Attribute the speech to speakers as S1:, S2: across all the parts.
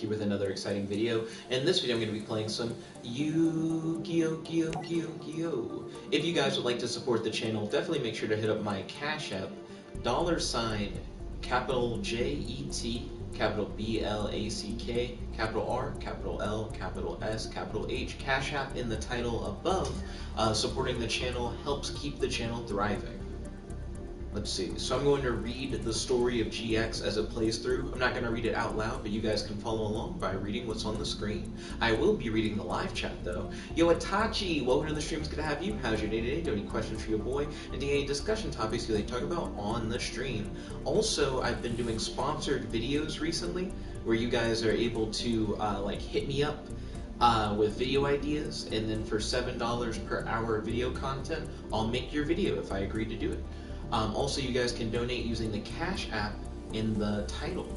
S1: here with another exciting video. In this video I'm going to be playing some Yu-Gi-Oh! If you guys would like to support the channel, definitely make sure to hit up my Cash App, $, capital J-E-T, capital B-L-A-C-K, capital R, capital L, capital S, capital H, Cash App in the title above. Supporting the channel helps keep the channel thriving. Let's see, so I'm going to read the story of GX as it plays through. I'm not going to read it out loud, but you guys can follow along by reading what's on the screen. I will be reading the live chat though. Yo, Itachi, welcome to the stream, it's good to have you. How's your day today? Do you have any questions for your boy? And do you have any discussion topics you like to talk about on the stream? Also, I've been doing sponsored videos recently, where you guys are able to like hit me up with video ideas, and then for $7 per hour of video content, I'll make your video if I agree to do it. Also, you guys can donate using the Cash App in the title.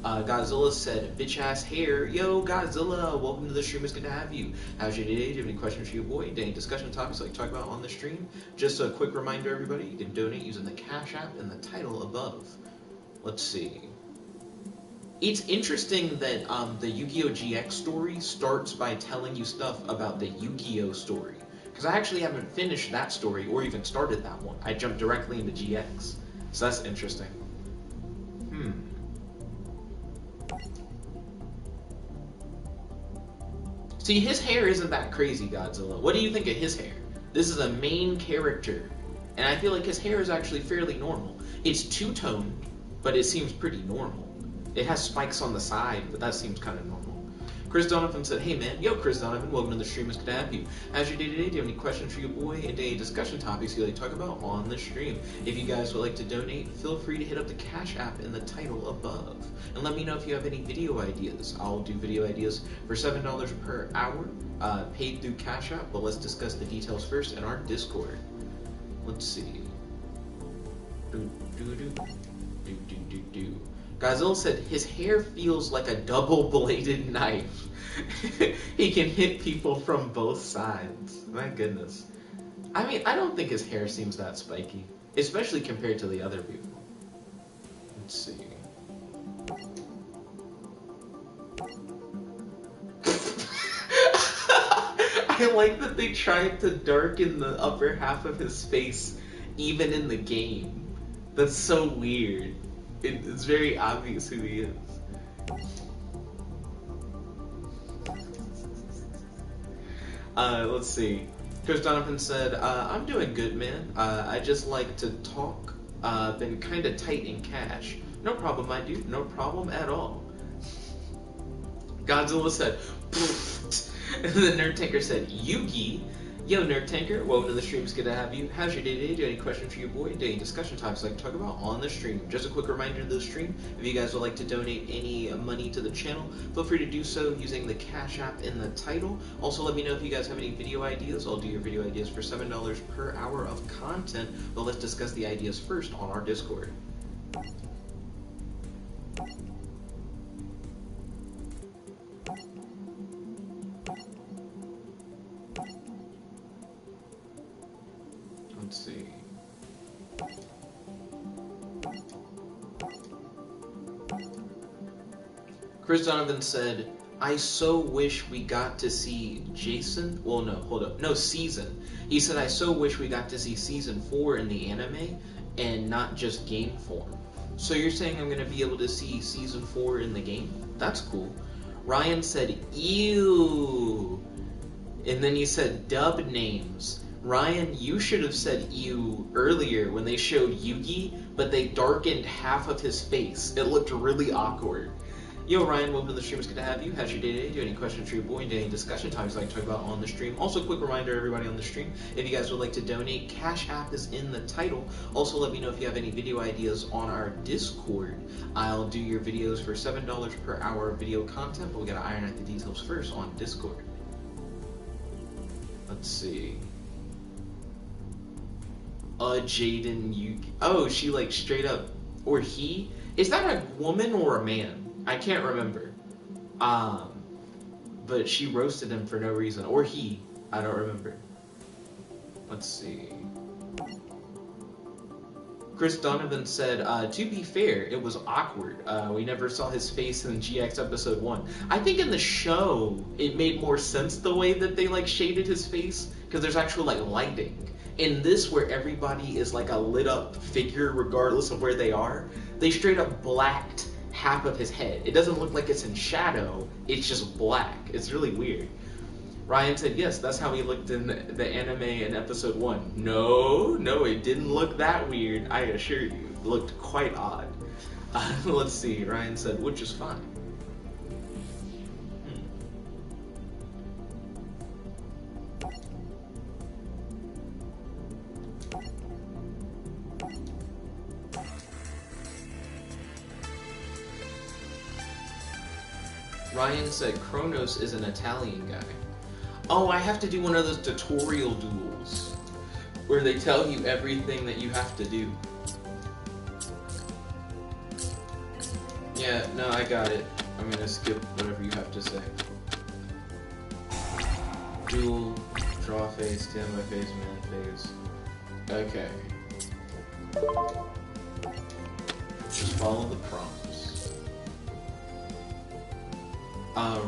S1: Godzilla said, bitch ass hair. Yo, Godzilla, welcome to the stream. It's good to have you. How's your day? Do you have any questions for your boy? Any discussion topics like talk about on the stream? Just a quick reminder, everybody, you can donate using the Cash App in the title above. Let's see. It's interesting that the Yu-Gi-Oh! GX story starts by telling you stuff about the Yu-Gi-Oh! Story. Because I actually haven't finished that story or even started that one. I jumped directly into GX. So that's interesting. See, his hair isn't that crazy, Godzilla. What do you think of his hair? This is a main character, and I feel like his hair is actually fairly normal. It's two-toned, but it seems pretty normal. It has spikes on the side, but that seems kind of normal. Chris Donovan said, hey man, yo Chris Donovan, welcome to the stream, it's good to have you. How's your day today? Do you have any questions for your boy? And any discussion topics you like to talk about on the stream? If you guys would like to donate, feel free to hit up the Cash App in the title above. And let me know if you have any video ideas. I'll do video ideas for $7 per hour, paid through Cash App, but let's discuss the details first in our Discord. Let's see. Godzilla said his hair feels like a double-bladed knife. He can hit people from both sides. My goodness. I mean, I don't think his hair seems that spiky, especially compared to the other people. Let's see. I like that they tried to darken the upper half of his face even in the game. That's so weird. It's very obvious who he is. Let's see. Chris Donovan said, I'm doing good, man. I just like to talk. Been kind of tight in cash. No problem, my dude. No problem at all. Godzilla said, and the Nerd Tanker said, Yugi. Yo, Nerd Tanker, welcome to the stream. It's good to have you. How's your day today? Do you have any questions for your boy? Do you have any discussion topics I can talk about on the stream? Just a quick reminder to the stream, if you guys would like to donate any money to the channel, feel free to do so using the Cash App in the title. Also, let me know if you guys have any video ideas. I'll do your video ideas for $7 per hour of content, but let's discuss the ideas first on our Discord. Let's see. Chris Donovan said, I so wish we got to see Jason. Well, no, hold up. No, season. He said, I so wish we got to see season 4 in the anime and not just game form. So you're saying I'm going to be able to see season 4 in the game? That's cool. Ryan said, ew. And then he said, dub names. Ryan, you should have said ew earlier when they showed Yugi, but they darkened half of his face. It looked really awkward. Yo, Ryan, welcome to the stream. It's good to have you. How's your day today? Do you have any questions for your boy? Do you have any discussion topics like to talk about on the stream? Also, quick reminder, everybody on the stream, if you guys would like to donate, Cash App is in the title. Also, let me know if you have any video ideas on our Discord. I'll do your videos for $7 per hour of video content, but we gotta iron out the details first on Discord. Let's see. Jaden Yugi. Oh, she like straight up, or he? Is that a woman or a man? I can't remember. But she roasted him for no reason, or he. I don't remember. Let's see. Chris Donovan said, to be fair, it was awkward. We never saw his face in GX episode 1. I think in the show, it made more sense the way that they like shaded his face, because there's actual like lighting. In this, where everybody is like a lit up figure regardless of where they are, they straight up blacked half of his head. It doesn't look like it's in shadow, it's just black. It's really weird. Ryan said, yes, that's how he looked in the anime in episode 1. No, it didn't look that weird, I assure you. It looked quite odd. Let's see, Ryan said, which is fine. Ryan said, Kronos is an Italian guy. Oh, I have to do one of those tutorial duels where they tell you everything that you have to do. Yeah, no, I got it. I'm gonna skip whatever you have to say. Duel, draw phase, standby phase, man phase. Okay. Just follow the prompts.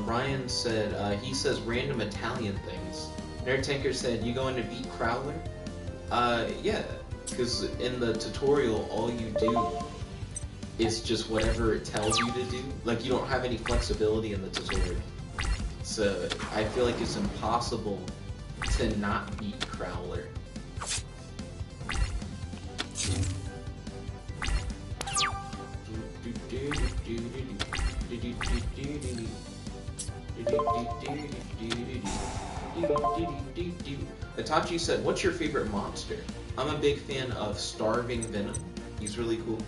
S1: Ryan said, he says random Italian things. Nerd Tanker said, you going to beat Crowler? Yeah, because in the tutorial, all you do is just whatever it tells you to do. Like, you don't have any flexibility in the tutorial. So, I feel like it's impossible to not beat Crowler. Itachi said, what's your favorite monster? I'm a big fan of Starving Venom. He's really cool.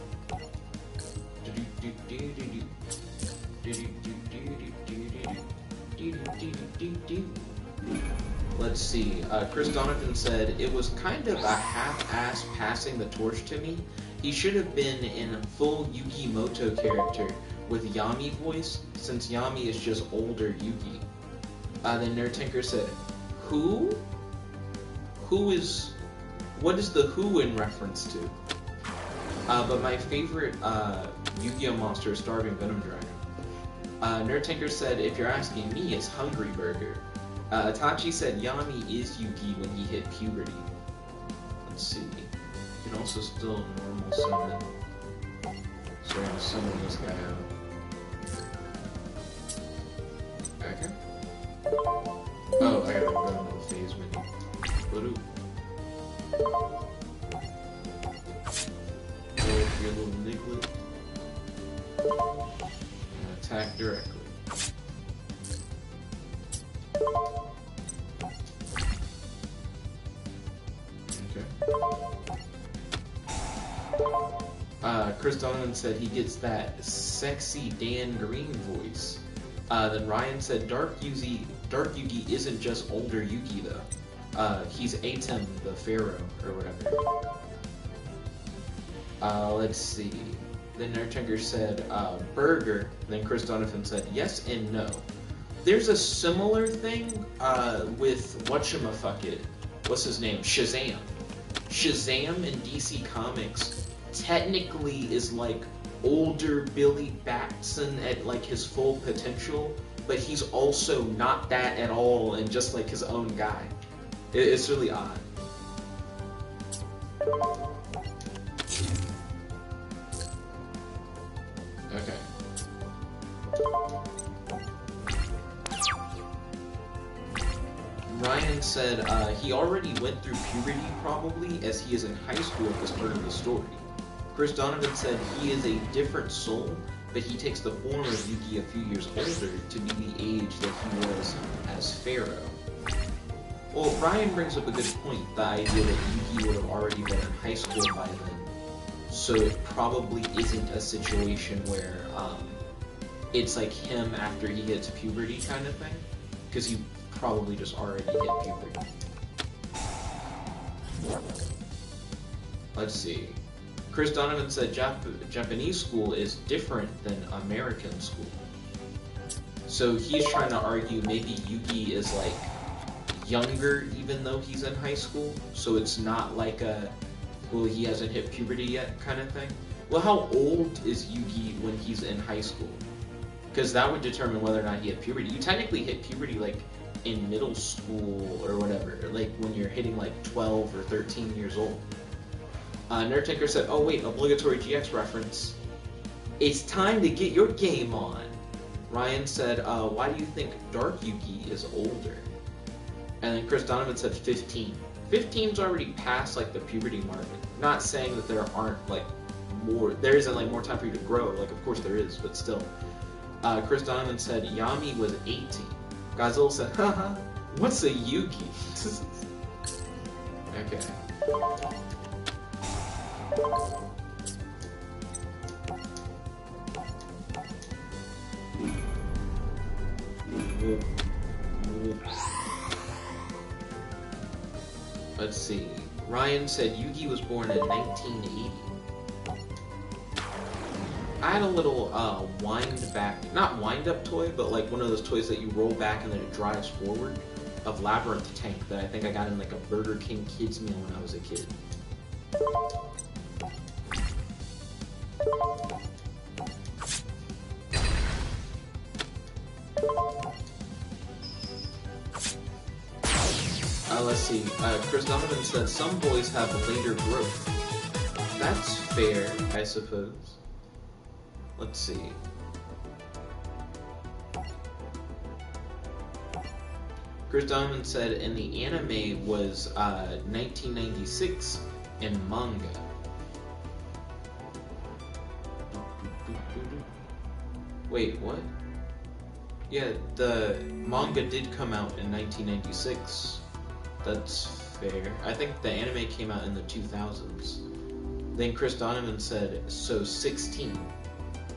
S1: Let's see. Chris Donovan said, it was kind of a half-ass passing the torch to me. He should have been in a full Yukimoto character with Yami voice, since Yami is just older Yuki. Then Nerd Tinker said, who? What is the who in reference to? But my favorite Yu-Gi-Oh monster is Starving Venom Dragon. Nerd Tinker said, if you're asking me, it's Hungry Burger. Itachi said Yami is Yuki when he hit puberty. Let's see. You can also still normal summon. So I'm gonna summon this guy out. Okay. Oh, I gotta go to the phase menu. What your little Nicklet. Attack directly. Chris Donovan said he gets that sexy Dan Green voice. Then Ryan said Dark Yugi isn't just older Yugi though. He's Atem the Pharaoh or whatever. Let's see. Then Nerdchenker said Burger. Then Chris Donovan said yes and no. There's a similar thing with whatchamafucket. What's his name? Shazam. Shazam in DC Comics technically is like older Billy Batson at like his full potential, but he's also not that at all and just like his own guy. It's really odd. Okay. Ryan said he already went through puberty probably, as he is in high school at this part of the story. Chris Donovan said he is a different soul, but he takes the form of Yugi a few years older to be the age that he was as Pharaoh. Well, Ryan brings up a good point, the idea that Yugi would have already been in high school by then. So it probably isn't a situation where it's like him after he hits puberty kind of thing, because he probably just already hit puberty. Let's see. Chris Donovan said Japanese school is different than American school. So he's trying to argue maybe Yugi is like younger even though he's in high school, so it's not like a well, he hasn't hit puberty yet kind of thing. Well, how old is Yugi when he's in high school? Because that would determine whether or not he hit puberty. You technically hit puberty like in middle school or whatever, like when you're hitting like 12 or 13 years old. Nerdtinker said, oh wait, obligatory GX reference. It's time to get your game on. Ryan said, why do you think Dark Yugi is older? And then Chris Donovan said 15. 15's already past like the puberty mark. Not saying that there aren't like more, there isn't like more time for you to grow, like of course there is, but still. Chris Donovan said Yami was 18. Godzilla said, haha, what's a Yugi? Okay. Let's see. Ryan said Yugi was born in 1980. I had a little not wind up toy, but like one of those toys that you roll back and then it drives forward, of Labyrinth Tank that I think I got in like a Burger King kids meal when I was a kid. Let's see. Chris Donovan said some boys have later growth. That's fair, I suppose. Let's see. Chris Donovan said, and the anime was 1996 and manga. Wait, what? Yeah, the manga did come out in 1996. That's fair. I think the anime came out in the 2000s. Then Chris Donovan said, so 16.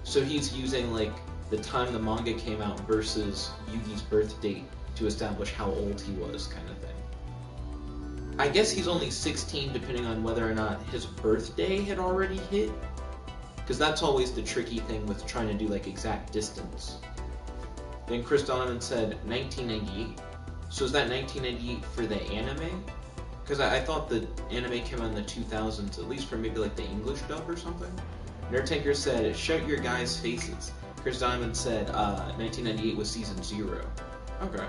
S1: So he's using like the time the manga came out versus Yugi's birth date to establish how old he was, kind of thing. I guess he's only 16 depending on whether or not his birthday had already hit. Because that's always the tricky thing with trying to do like exact distance. Then Chris Donovan said 1998. So is that 1998 for the anime? Because I thought the anime came out in the 2000s, at least for maybe like the English dub or something. Nerdtanker said, shut your guys' faces. Chris Donovan said 1998 was season 0. Okay.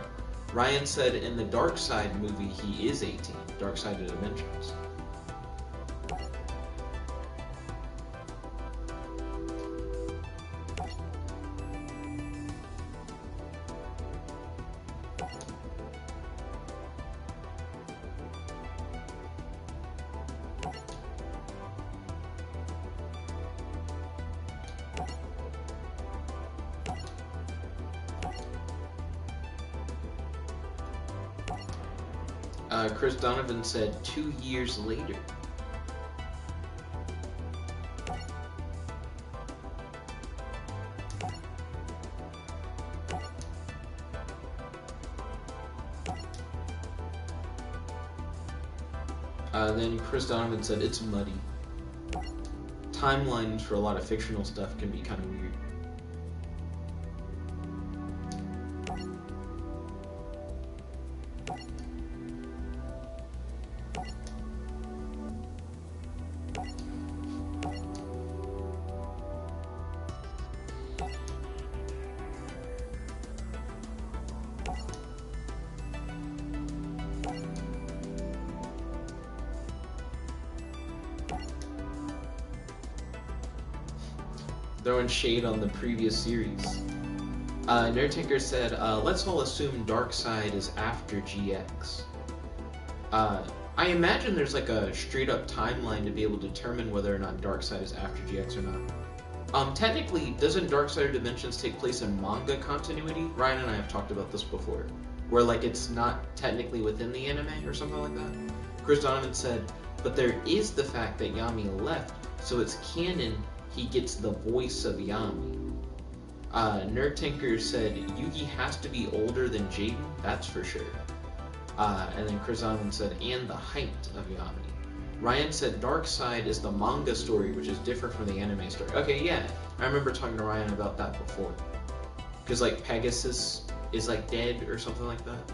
S1: Ryan said in the Dark Side movie he is 18. Dark Side of Dimensions. Chris Donovan said 2 years later. Then Chris Donovan said it's muddy. Timelines for a lot of fictional stuff can be kind of weird. Throwing shade on the previous series. Nerdtinker said, let's all assume Darkseid is after GX. I imagine there's like a straight up timeline to be able to determine whether or not Darkseid is after GX or not. Technically, doesn't Darkseid of Dimensions take place in manga continuity? Ryan and I have talked about this before, where like it's not technically within the anime or something like that. Chris Donovan said, but there is the fact that Yami left, so it's canon he gets the voice of Yami. Nerdtinker said, Yugi has to be older than Jaden, that's for sure. And then Chris Donovan said, and the height of Yami. Ryan said, Darkseid is the manga story, which is different from the anime story. Okay, yeah, I remember talking to Ryan about that before. Because like Pegasus is like dead or something like that.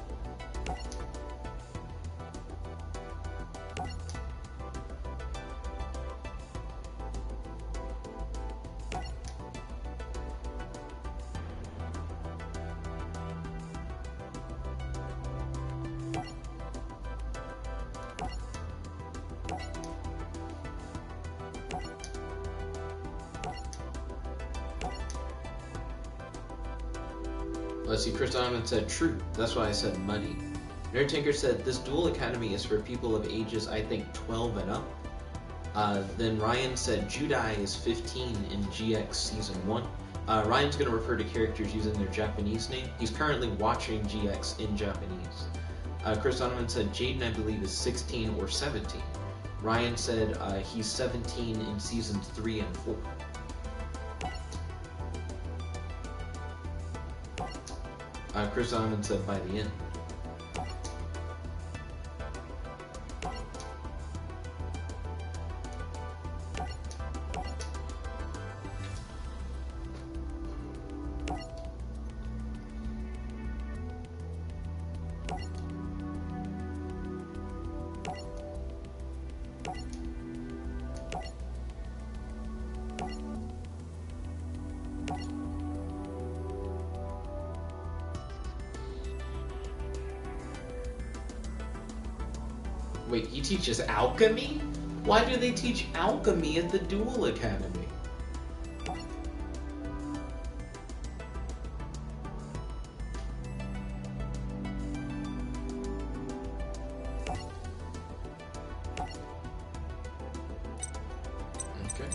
S1: Let's see, Chris Donovan said true. That's why I said muddy. Nerd Tinker said this dual academy is for people of ages, I think, 12 and up. Then Ryan said Judai is 15 in GX Season 1. Ryan's going to refer to characters using their Japanese name. He's currently watching GX in Japanese. Chris Donovan said Jaden, I believe, is 16 or 17. Ryan said he's 17 in Seasons 3 and 4. Chris Donovan said by the end. Wait, he teaches alchemy? Why do they teach alchemy at the Duel Academy? Okay.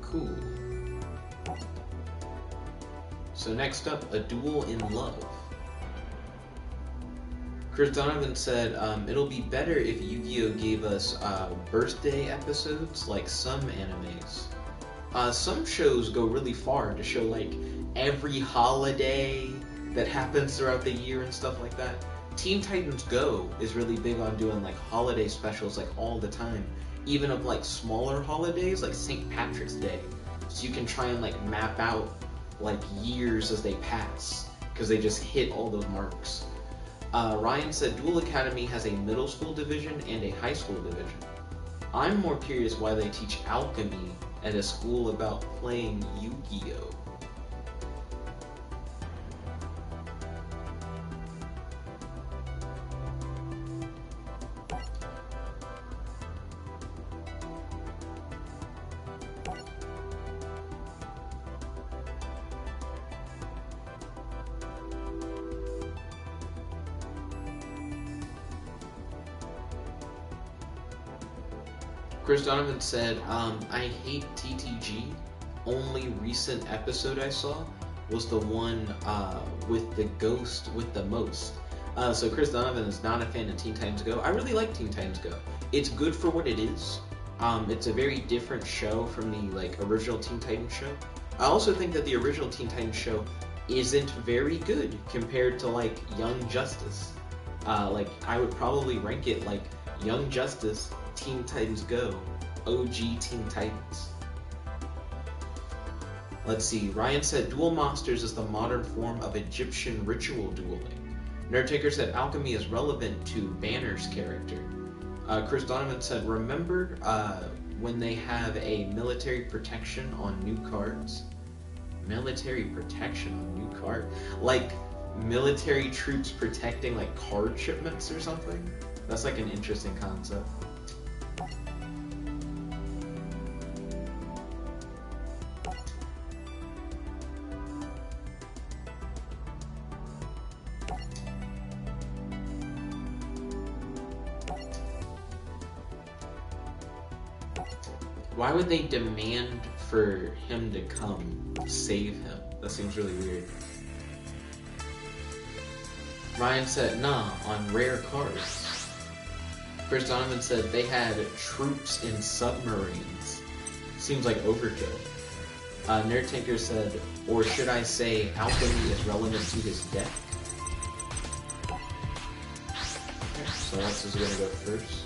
S1: Cool. So next up, a duel in love. Chris Donovan said, it'll be better if Yu-Gi-Oh! Gave us birthday episodes like some animes. Some shows go really far to show like every holiday that happens throughout the year and stuff like that. Teen Titans Go is really big on doing like holiday specials like all the time, even of like smaller holidays like St. Patrick's Day. So you can try and like map out like years as they pass, because they just hit all those marks. Ryan said Duel Academy has a middle school division and a high school division. I'm more curious why they teach alchemy at a school about playing Yu-Gi-Oh! Chris Donovan said, I hate TTG. Only recent episode I saw was the one with the ghost with the most. So Chris Donovan is not a fan of Teen Titans Go. I really like Teen Titans Go. It's good for what it is. It's a very different show from the like original Teen Titans show. I also think that the original Teen Titans show isn't very good compared to like Young Justice. Like I would probably rank it like Young Justice, Teen Titans Go, OG Teen Titans. Let's see, Ryan said Duel Monsters is the modern form of Egyptian ritual dueling. Nerdtaker said alchemy is relevant to Banner's character. Chris Donovan said, remember when they have a military protection on new cards? Military protection on new cards? Like military troops protecting like card shipments or something? That's like an interesting concept. Why would they demand for him to come save him? That seems really weird. Ryan said, nah, on rare cards. Chris Donovan said they had troops in submarines. Seems like overkill. Nerd Tinker said, or should I say alchemy is relevant to his deck? Okay, so Alex is gonna go first.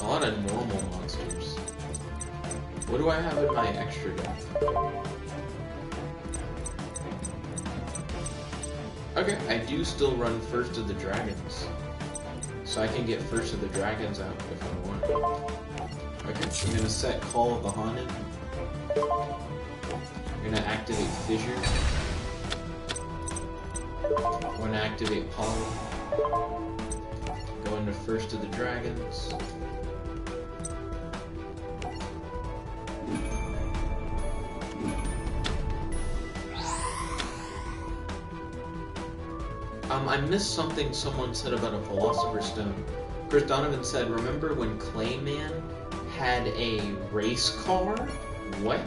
S1: A lot of normal monsters. What do I have in my extra deck? Okay, I do still run first of the dragons. So I can get first of the dragons out if I want. Okay, I'm gonna set Call of the Haunted. I'm gonna activate Fissure. I'm gonna activate Poly. Go into first of the dragons. I missed something someone said about a Philosopher's Stone. Chris Donovan said, remember when Clayman had a race car? What?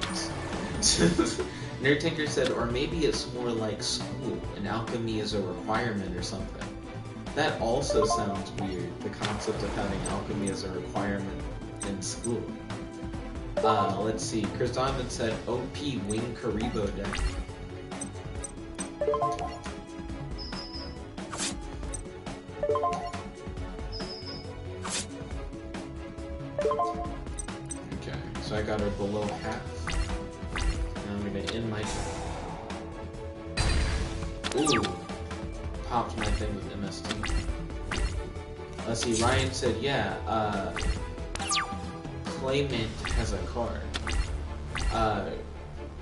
S1: Nerd Tinker said, or maybe it's more like school, and alchemy is a requirement or something. That also sounds weird, the concept of having alchemy as a requirement in school. Let's see, Chris Donovan said, OP Wing Karibo deck. Okay, so I got her below half. Now I'm gonna end my turn. Ooh! Popped my thing with MST. Let's see, Ryan said, yeah, Claymint has a card.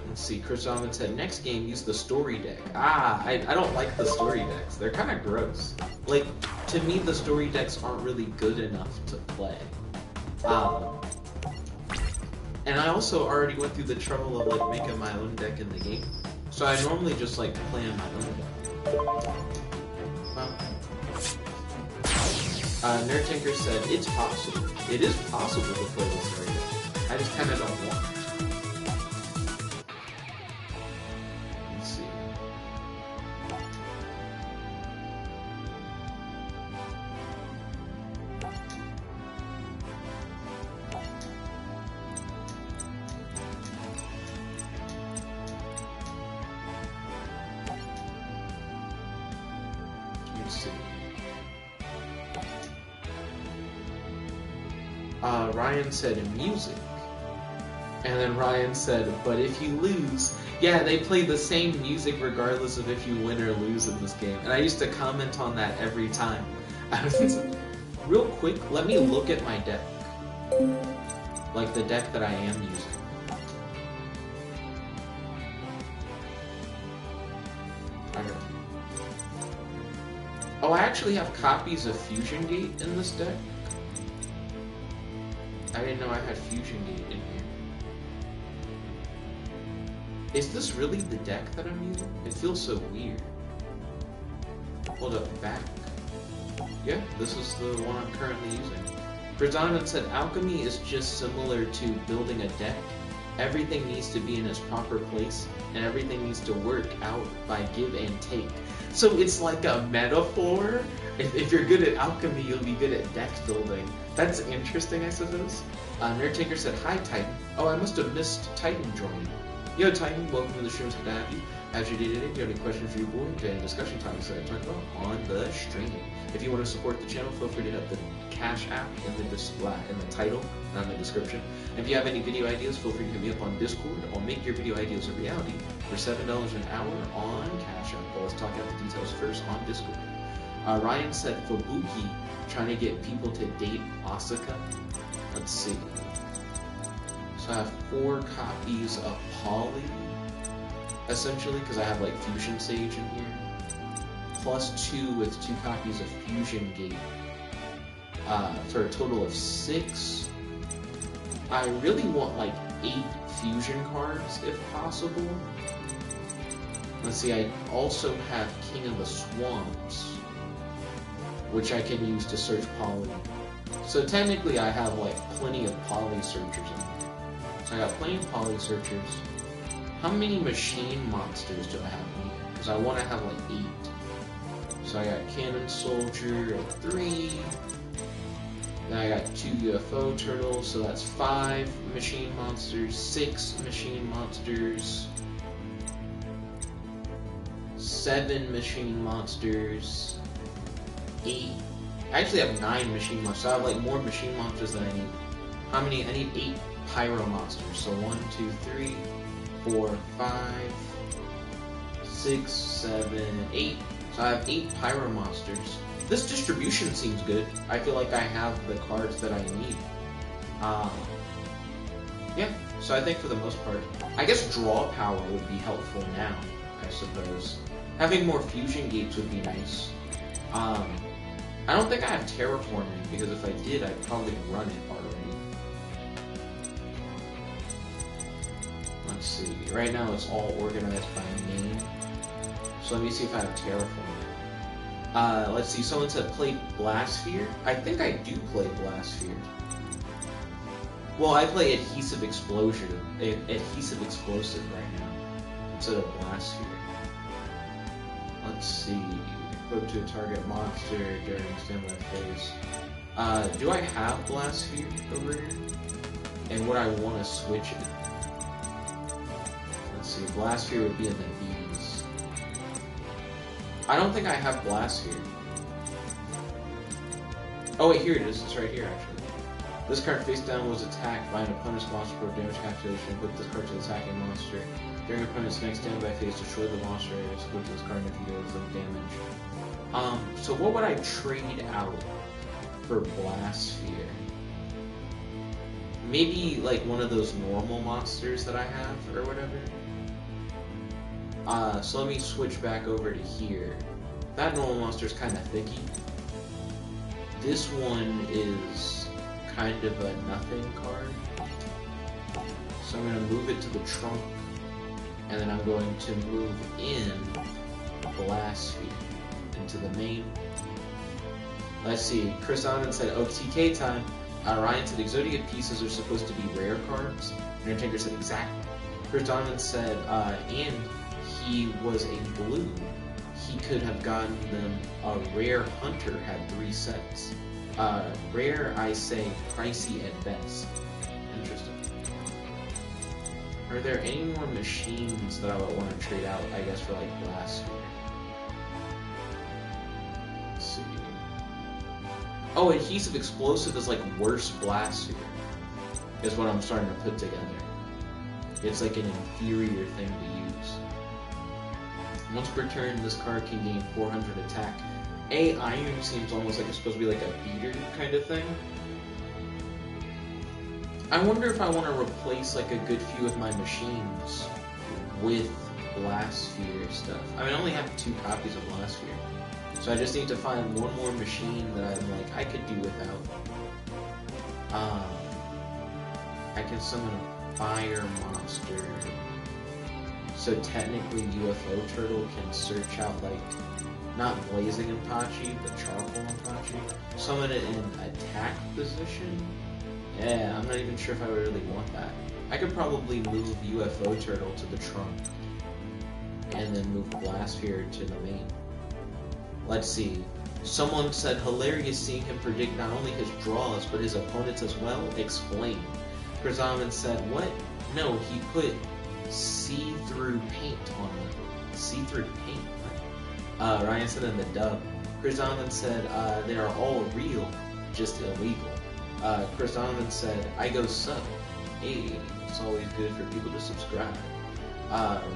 S1: Let's see, Chris Donovan said, next game, use the story deck. I don't like the story decks. They're kind of gross. Like, to me, the story decks aren't really good enough to play. And I also already went through the trouble of, like, making my own deck in the game. So I normally just, like, play on my own deck. Nerd Tinker said, it's possible. It is possible to play this story deck. I just kind of don't want it. Let's see. Let's see. Ryan said music. And then Ryan said, but if you lose, yeah, they play the same music regardless of if you win or lose in this game. And I used to comment on that every time. Real quick, let me look at my deck. Like the deck that I am using. Oh, I actually have copies of Fusion Gate in this deck. I didn't know I had Fusion Gate in here. Is this really the deck that I'm using? It feels so weird. Hold up, back. Yeah, this is the one I'm currently using. Donovan said, alchemy is just similar to building a deck. Everything needs to be in its proper place, and everything needs to work out by give and take. So it's like a metaphor? If you're good at alchemy, you'll be good at deck building. That's interesting, I suppose. Nerd Tinker said, hi, Titan. Oh, I must have missed Titan joining. Yo, Titan, welcome to the stream. Good to have you. How's your day today? Do you have any questions for your boy? And discussion topics that I talk about on the stream. If you want to support the channel, feel free to hit the Cash App in the title and in the description. If you have any video ideas, feel free to hit me up on Discord. I'll make your video ideas a reality for $7 an hour on Cash App. But let's talk out the details first on Discord. Ryan said, Fubuki, trying to get people to date Asuka. Let's see. So I have 4 copies of Poly, essentially, because I have like Fusion Sage in here. Plus 2 with 2 copies of Fusion Gate. For a total of 6. I really want like 8 fusion cards if possible. Let's see, I also have King of the Swamps, which I can use to search Poly. So technically I have like plenty of Poly searchers in here. So I got plenty of Poly searchers. How many machine monsters do I have in here? Because I want to have like 8. So I got Cannon Soldier at 3. Then I got 2 UFO turtles, so that's 5 machine monsters, 6 machine monsters, 7 machine monsters, 8. I actually have 9 machine monsters, so I have like more machine monsters than I need. How many? I need 8 pyro monsters. So 1, 2, 3, 4, 5, 6, 7, 8. So I have 8 Pyro Monsters. This distribution seems good. I feel like I have the cards that I need. Yeah, so I think for the most part, I guess draw power would be helpful now, I suppose. Having more fusion gates would be nice. I don't think I have terraforming, because if I did, I'd probably run it already. Let's see, right now it's all organized by name. So let me see if I have terraforming. Let's see, someone said play Blastsphere. I think I do play Blastsphere. Well, I play Adhesive Explosive right now, instead of Blastsphere. Let's see, equip to a target monster during standby phase. Do I have Blastsphere over here? And would I want to switch it? Let's see, Blastsphere would be in the B's. I don't think I have Blastsphere. Oh wait, here it is, it's right here actually. This card face down was attacked by an opponent's monster for damage calculation. Put this card to the attacking monster. During opponent's next standby phase, destroy the monster area. Put this card if you deal some damage. So what would I trade out for Blastsphere? Maybe like one of those normal monsters that I have or whatever. So let me switch back over to here. That normal monster is kind of thicky. This one is kind of a nothing card. So I'm going to move it to the trunk, and then I'm going to move in Blastsphere into the main. Let's see, Chris Donovan said OTK time. Ryan said Exodia pieces are supposed to be rare cards. Undertaker said exactly. Chris Donovan said, and he was a blue. He could have gotten them. A rare hunter had 3 sets. Rare, I say, pricey at best. Interesting. Are there any more machines that I would want to trade out, I guess, for like Blastsphere? Let's see. Oh, Adhesive Explosive is like worse Blastsphere, is what I'm starting to put together. It's like an inferior thing to use. Once per turn, this card can gain 400 attack. Iron seems almost like it's supposed to be like a beater kind of thing. I wonder if I want to replace like a good few of my machines with Blastsphere stuff. I mean, I only have 2 copies of Blastsphere, so I just need to find one more machine that I'm like, I could do without. I can summon a fire monster, so technically UFO Turtle can search out like, not Blazing Apache, but Charcoal Apache. Summon it in attack position? Yeah, I'm not even sure if I would really want that. I could probably move UFO Turtle to the trunk, and then move Blastsphere to the main. Let's see. Someone said, hilarious seeing him predict not only his draws, but his opponents as well. Explain. Krazaman said, what? No, he put see-through paint on them. See-through paint? Ryan said in the dub. Chris Donovan said, they are all real, just illegal. Chris Donovan said, I go sub. Hey, it's always good for people to subscribe.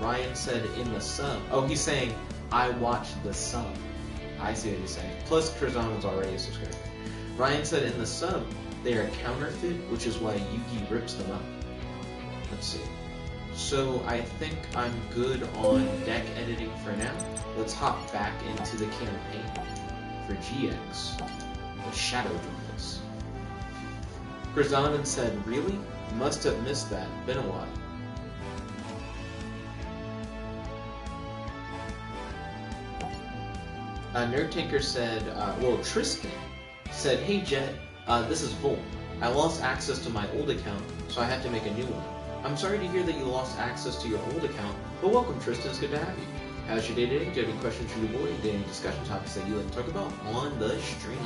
S1: Ryan said in the sub. Oh, he's saying, I watch the sub. I see what he's saying. Plus, Chris Donovan's already a subscriber. Ryan said in the sub, they are counterfeit, which is why Yugi rips them up. Let's see. So I think I'm good on deck editing for now. Let's hop back into the campaign for GX, the Shadow Duels. Chris Donovan said, really? Must have missed that. Been a while. Nerd Tinker said, well, Tristan said, hey Jet, this is Volt. I lost access to my old account, so I have to make a new one. I'm sorry to hear that you lost access to your old account, but welcome Tristan, it's good to have you. How's your day today? Do you have any questions for your boy? Do you have any discussion topics that you like to talk about on the stream?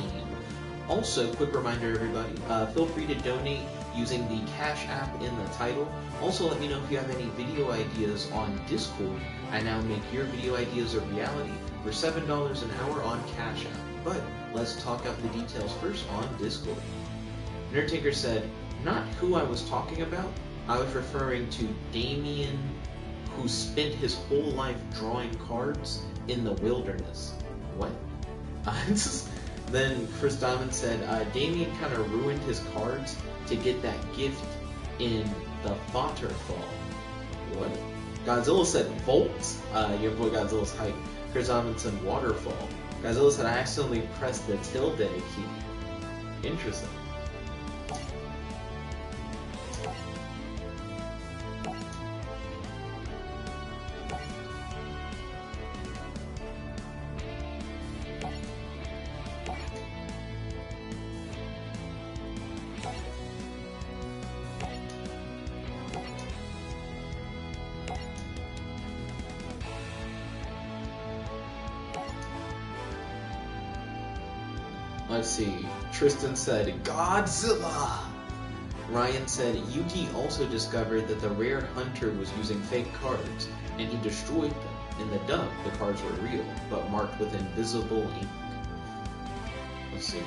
S1: Also, quick reminder everybody, feel free to donate using the Cash App in the title. Also, let me know if you have any video ideas on Discord. I now make your video ideas a reality for $7 an hour on Cash App. But let's talk out the details first on Discord. Nerd Tinker said, not who I was talking about. I was referring to Damien, who spent his whole life drawing cards in the wilderness. what? Then Chris Diamond said, Damien kind of ruined his cards to get that gift in the Vaterfall. What? Godzilla said Volt. Your boy Godzilla's hype. Chris Diamond said Waterfall. Godzilla said, I accidentally pressed the tilde key. Interesting. Let's see. Tristan said, Godzilla! Ryan said, Yuki also discovered that the rare hunter was using fake cards, and he destroyed them. In the dub, the cards were real, but marked with invisible ink. Let's see.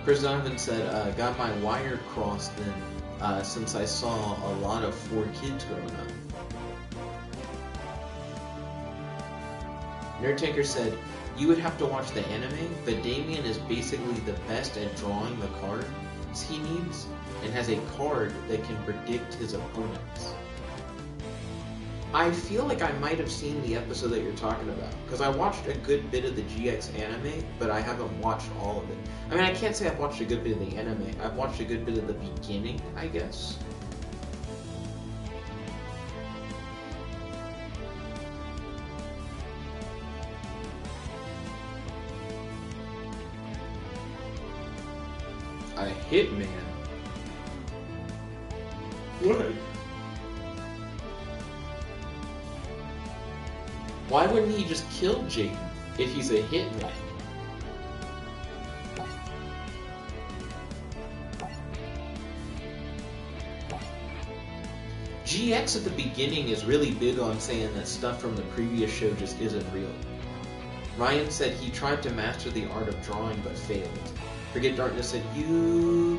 S1: Chris Donovan said, got my wire crossed then. Since I saw a lot of 4 kids growing up. Nerd Tanker said, you would have to watch the anime, but Damien is basically the best at drawing the cards he needs, and has a card that can predict his opponents. I feel like I might have seen the episode that you're talking about, because I watched a good bit of the GX anime, but I haven't watched all of it. I mean, I can't say I've watched a good bit of the anime. I've watched a good bit of the beginning, I guess. A hitman? What? Why wouldn't he just kill Jaden if he's a hitman? GX at the beginning is really big on saying that stuff from the previous show just isn't real. Ryan said he tried to master the art of drawing but failed. Forget Darkness said, Yo,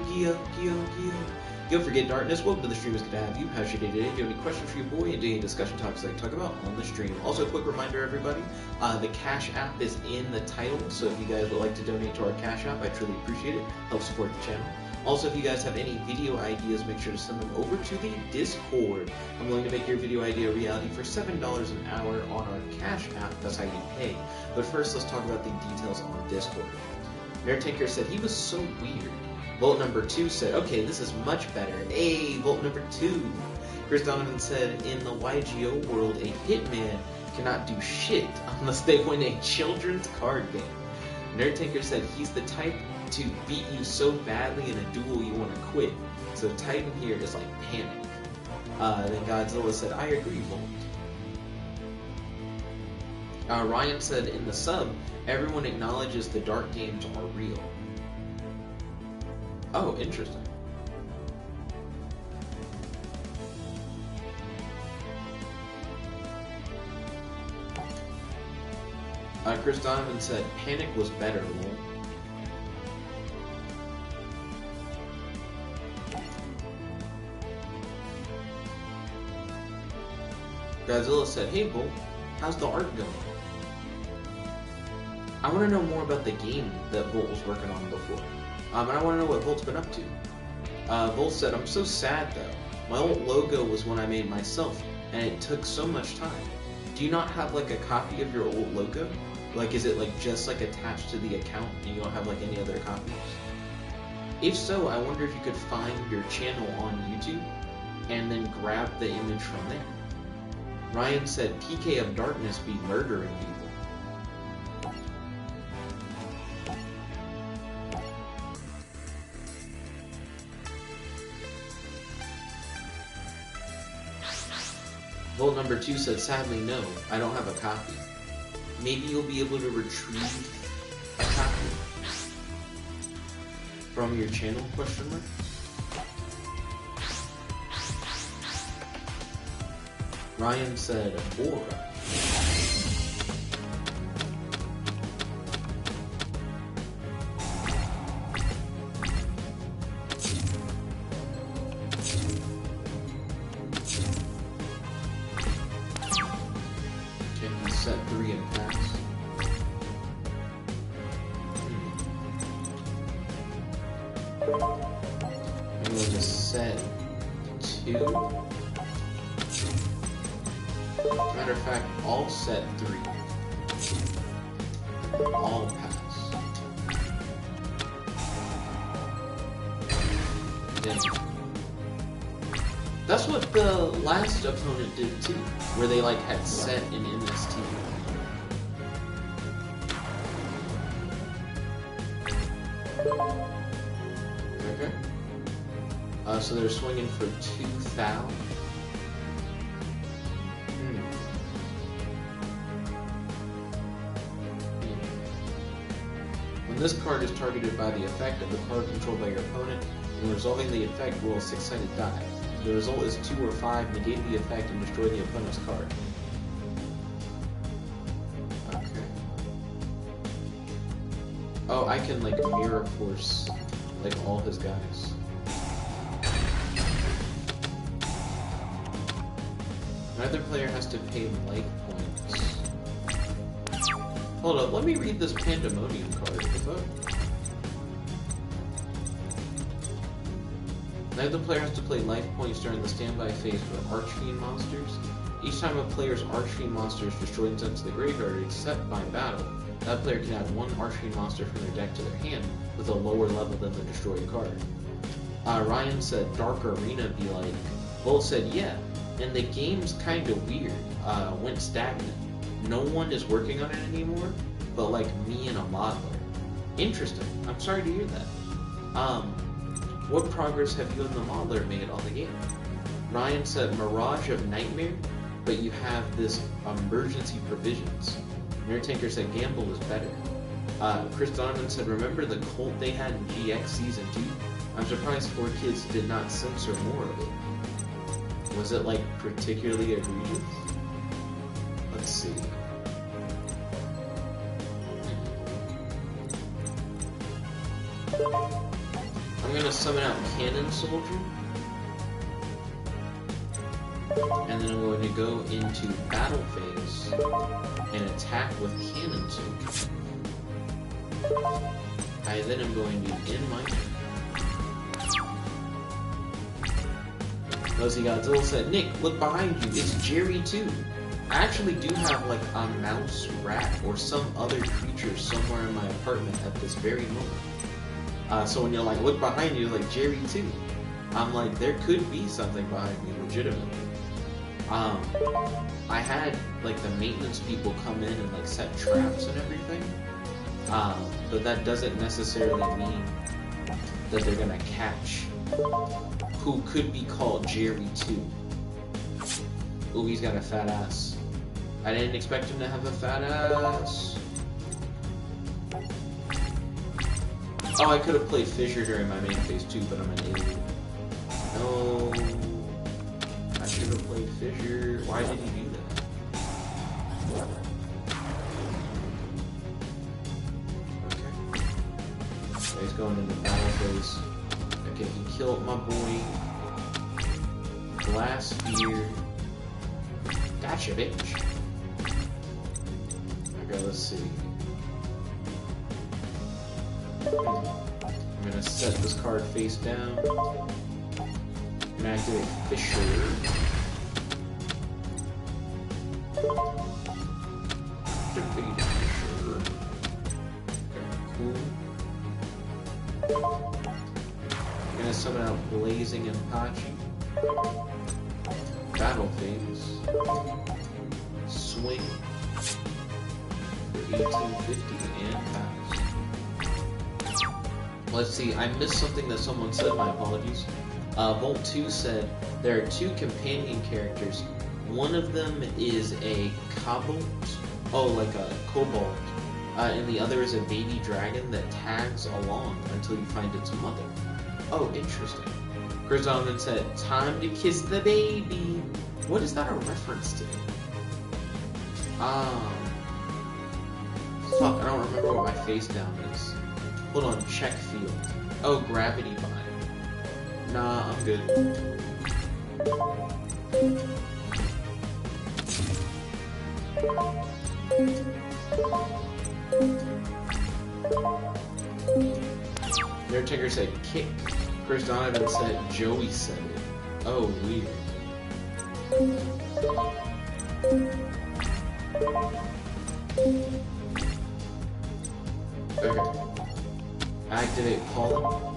S1: Forget Darkness, welcome to the stream. It's good to have you. How's your day today? Do you have any questions for your boy and any discussion topics I can talk about on the stream? Also, a quick reminder, everybody, the Cash App is in the title, so if you guys would like to donate to our Cash App, I truly appreciate it. Help support the channel. Also, if you guys have any video ideas, make sure to send them over to the Discord. I'm willing to make your video idea a reality for $7 an hour on our Cash App. That's how you pay. But first, let's talk about the details on Discord. Nerd Tanker said he was so weird. Volt number 2 said, okay, this is much better. Hey, Volt number 2. Chris Donovan said, in the YGO world, a hitman cannot do shit unless they win a children's card game. Nerd Tinker said he's the type to beat you so badly in a duel you want to quit. So Titan here is like panic. Then Godzilla said, I agree, Volt. Ryan said, in the sub, everyone acknowledges the dark games are real. Oh, interesting. Chris Donovan said, Panic was better, lol. Godzilla said, hey, Bolt, how's the art going? I want to know more about the game that Bolt was working on before. And I want to know what Volt's been up to. Volt said, I'm so sad though. My old logo was one I made myself, and it took so much time. Do you not have like a copy of your old logo? Like, is it like just like attached to the account and you don't have like any other copies? If so, I wonder if you could find your channel on YouTube and then grab the image from there. Ryan said, PK of Darkness be murdering people. Volt number 2 said, sadly no, I don't have a copy. Maybe you'll be able to retrieve a copy from your channel, question mark? Ryan said, Bora. set 3 and pass. I'm going to set 2. Matter of fact, I'll set 3. All pass. Then, that's what the last opponent did too, where they like had set an MST. Okay. So they're swinging for 2,000. When this card is targeted by the effect of the card controlled by your opponent, when resolving the effect, roll a 6-sided die. The result is 2 or 5, negate the effect and destroy the opponent's card. Okay. Oh, I can like mirror force like all his guys. Neither player has to pay life points. Hold up, let me read this Pandemonium card. Neither player has to play life points during the standby phase for Archfiend monsters. Each time a player's Archfiend monster is destroyed and sent to the graveyard except by battle, that player can add 1 Archfiend monster from their deck to their hand with a lower level than the destroyed card. Ryan said Dark Arena be like. Bolt said yeah, and the game's kinda weird. Went stagnant. No one is working on it anymore, but like me and a modeler. Interesting. I'm sorry to hear that. What progress have you and the modeler made on the game? Ryan said Mirage of Nightmare, but you have this emergency provisions. Mirror Tanker said Gamble is better. Chris Donovan said remember the cult they had in GX Season 2? I'm surprised 4Kids did not censor more of it. Was it like particularly egregious? Let's see. I'm gonna summon out Cannon Soldier, and then I'm going to go into battle phase and attack with Cannon Soldier. I then am going to end my turn. Nosy Godzilla said, Nick, look behind you, it's Jerry too. I actually do have like a mouse, rat, or some other creature somewhere in my apartment at this very moment. So when you're like, look behind you, like Jerry too. I'm like, there could be something behind me, legitimately. I had like the maintenance people come in and like set traps and everything. But that doesn't necessarily mean that they're gonna catch who could be called Jerry too. Ooh, he's got a fat ass. I didn't expect him to have a fat ass. Oh, I could have played Fissure during my main phase too, but I'm an idiot. No. I should have played Fissure. Why did he do that? Okay. So he's going into battle phase. Okay, he killed my boy. Glass Spear. Gotcha, bitch. Okay, let's see. I'm gonna set this card face down. I'm gonna activate Fissure. Activate Fissure. Okay, cool. I'm gonna summon out Blazing Apache. Battle phase. Swing. For 1850 and pass. Let's see, I missed something that someone said, my apologies. Volt 2 said, there are 2 companion characters. One of them is a Cobalt, like a Cobalt, and the other is a baby dragon that tags along until you find its mother. Oh, interesting. Chris Donovan said, time to kiss the baby. What is that a reference to? Fuck, I don't remember what my face down is. Hold on, check field. Oh, gravity bind. Nah, I'm good. Undertaker said kick. Chris Donovan said Joey said it. Oh, weird. Okay. Activate Paula.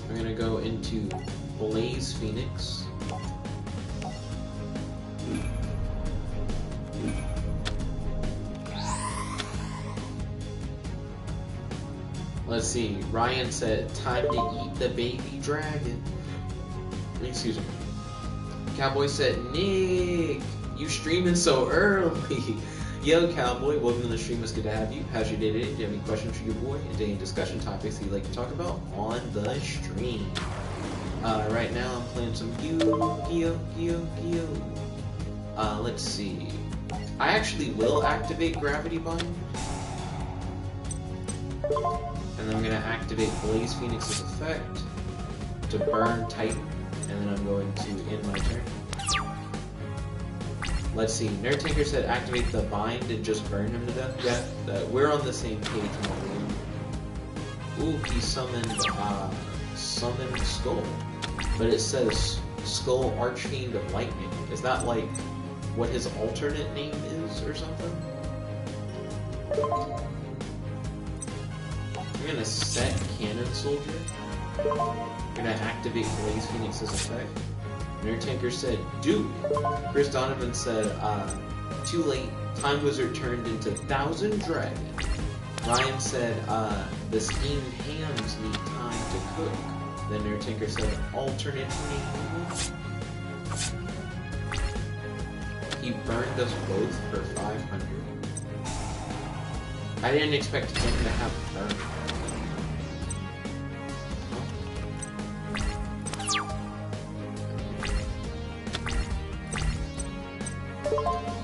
S1: I'm gonna go into Blaze Phoenix. Let's see. Ryan said, time to eat the baby dragon. Excuse me. Cowboy said, Nick, you streaming so early. Yo, Cowboy, welcome to the stream. It's good to have you. How's your day today? Do you have any questions for your boy? Any discussion topics that you'd like to talk about on the stream? Right now I'm playing some Yu-Gi-Oh! Let's see. I actually will activate Gravity Bind. And then I'm going to activate Blaze Phoenix's effect to burn Titan. And then I'm going to end my turn. Let's see. Nerd Tinker said activate the bind and just burn him to death. Yeah, we're on the same page. Ooh, he summoned Skull. But it says Skull Archfiend of Lightning. Is that like what his alternate name is or something? I'm gonna set Cannon Soldier. I'm gonna activate Blaze Phoenix's effect. Nerd Tinker said, dude. Chris Donovan said, too late. Time Wizard turned into 1,000 Dragon. Ryan said, the steamed hams need time to cook. Then Nerd Tinker said, alternate name. He burned us both for 500. I didn't expect him to have burn.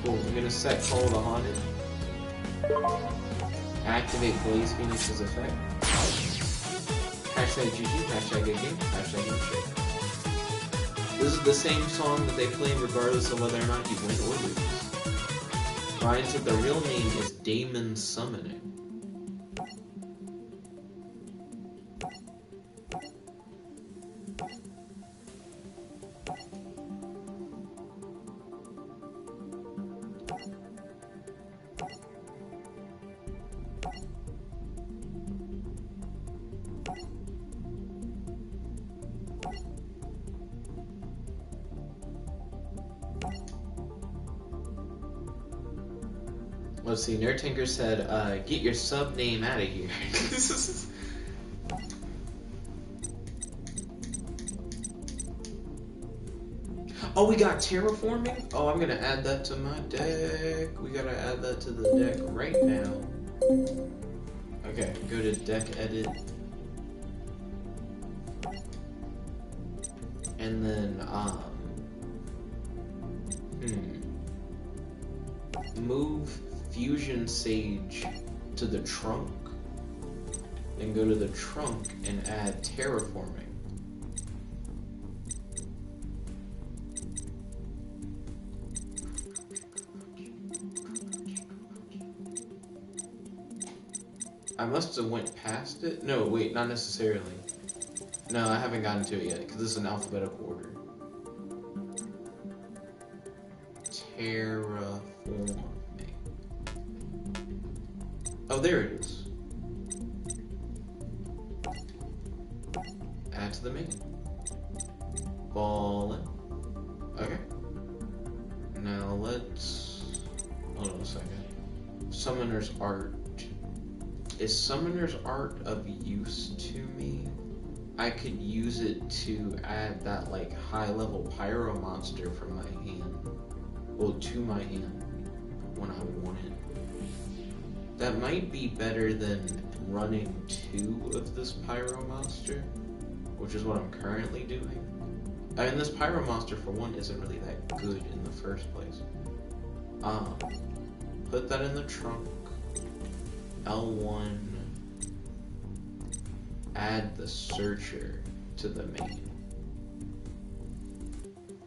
S1: Cool, I'm gonna set Call the Haunted. Activate Blaze Phoenix's effect. Hashtag GG, hashtag good game, hashtag no shit. This is the same song that they play regardless of whether or not you win or lose. Ryan said the real name is Damon Summoning. Let's see, Nerd Tinker said, get your sub name out of here. Oh, we got terraforming? Oh, I'm gonna add that to my deck. We gotta add that to the deck right now. Okay, go to deck edit. And then, move Fusion Sage to the trunk, and go to the trunk and add terraforming. I must have went past it. No, wait, not necessarily. No, I haven't gotten to it yet because this is an alphabetical order. Terraforming. Oh, there it is. Add to the main. Ballin'. Okay. Now let's... Hold on a second. Summoner's Art. Is Summoner's Art of use to me? I could use it to add that, like, high-level Pyro monster from my hand. Well, to my hand. When I want it. That might be better than running 2 of this Pyro monster, which is what I'm currently doing. And this Pyro monster, for one, isn't really that good in the first place. Put that in the trunk. L1. Add the Searcher to the main.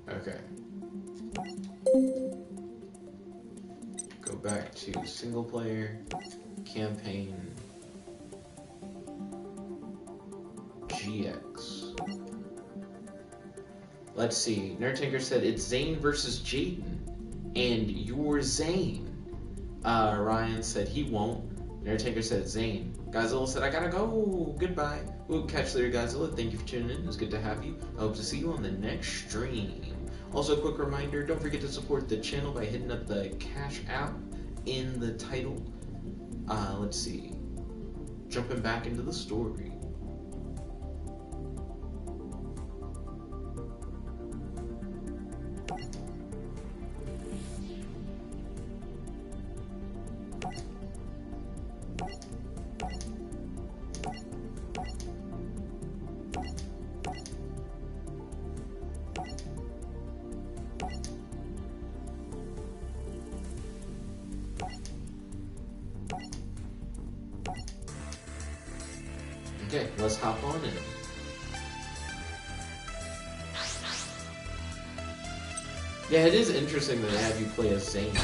S1: Okay. Go back to single player, campaign, GX. Let's see. Nerdtinker said it's Zane versus Jaden, and you're Zane. Ryan said he won't. Nerdtinker said Zane. Godzilla said I gotta go. Goodbye. We'll catch you later, Godzilla. Thank you for tuning in. It was good to have you. I hope to see you on the next stream. Also, a quick reminder, don't forget to support the channel by hitting up the Cash App in the title. Let's see. Jumping back into the story. Okay, let's hop on in. Yeah, it is interesting that they have you play as Zane. Okay,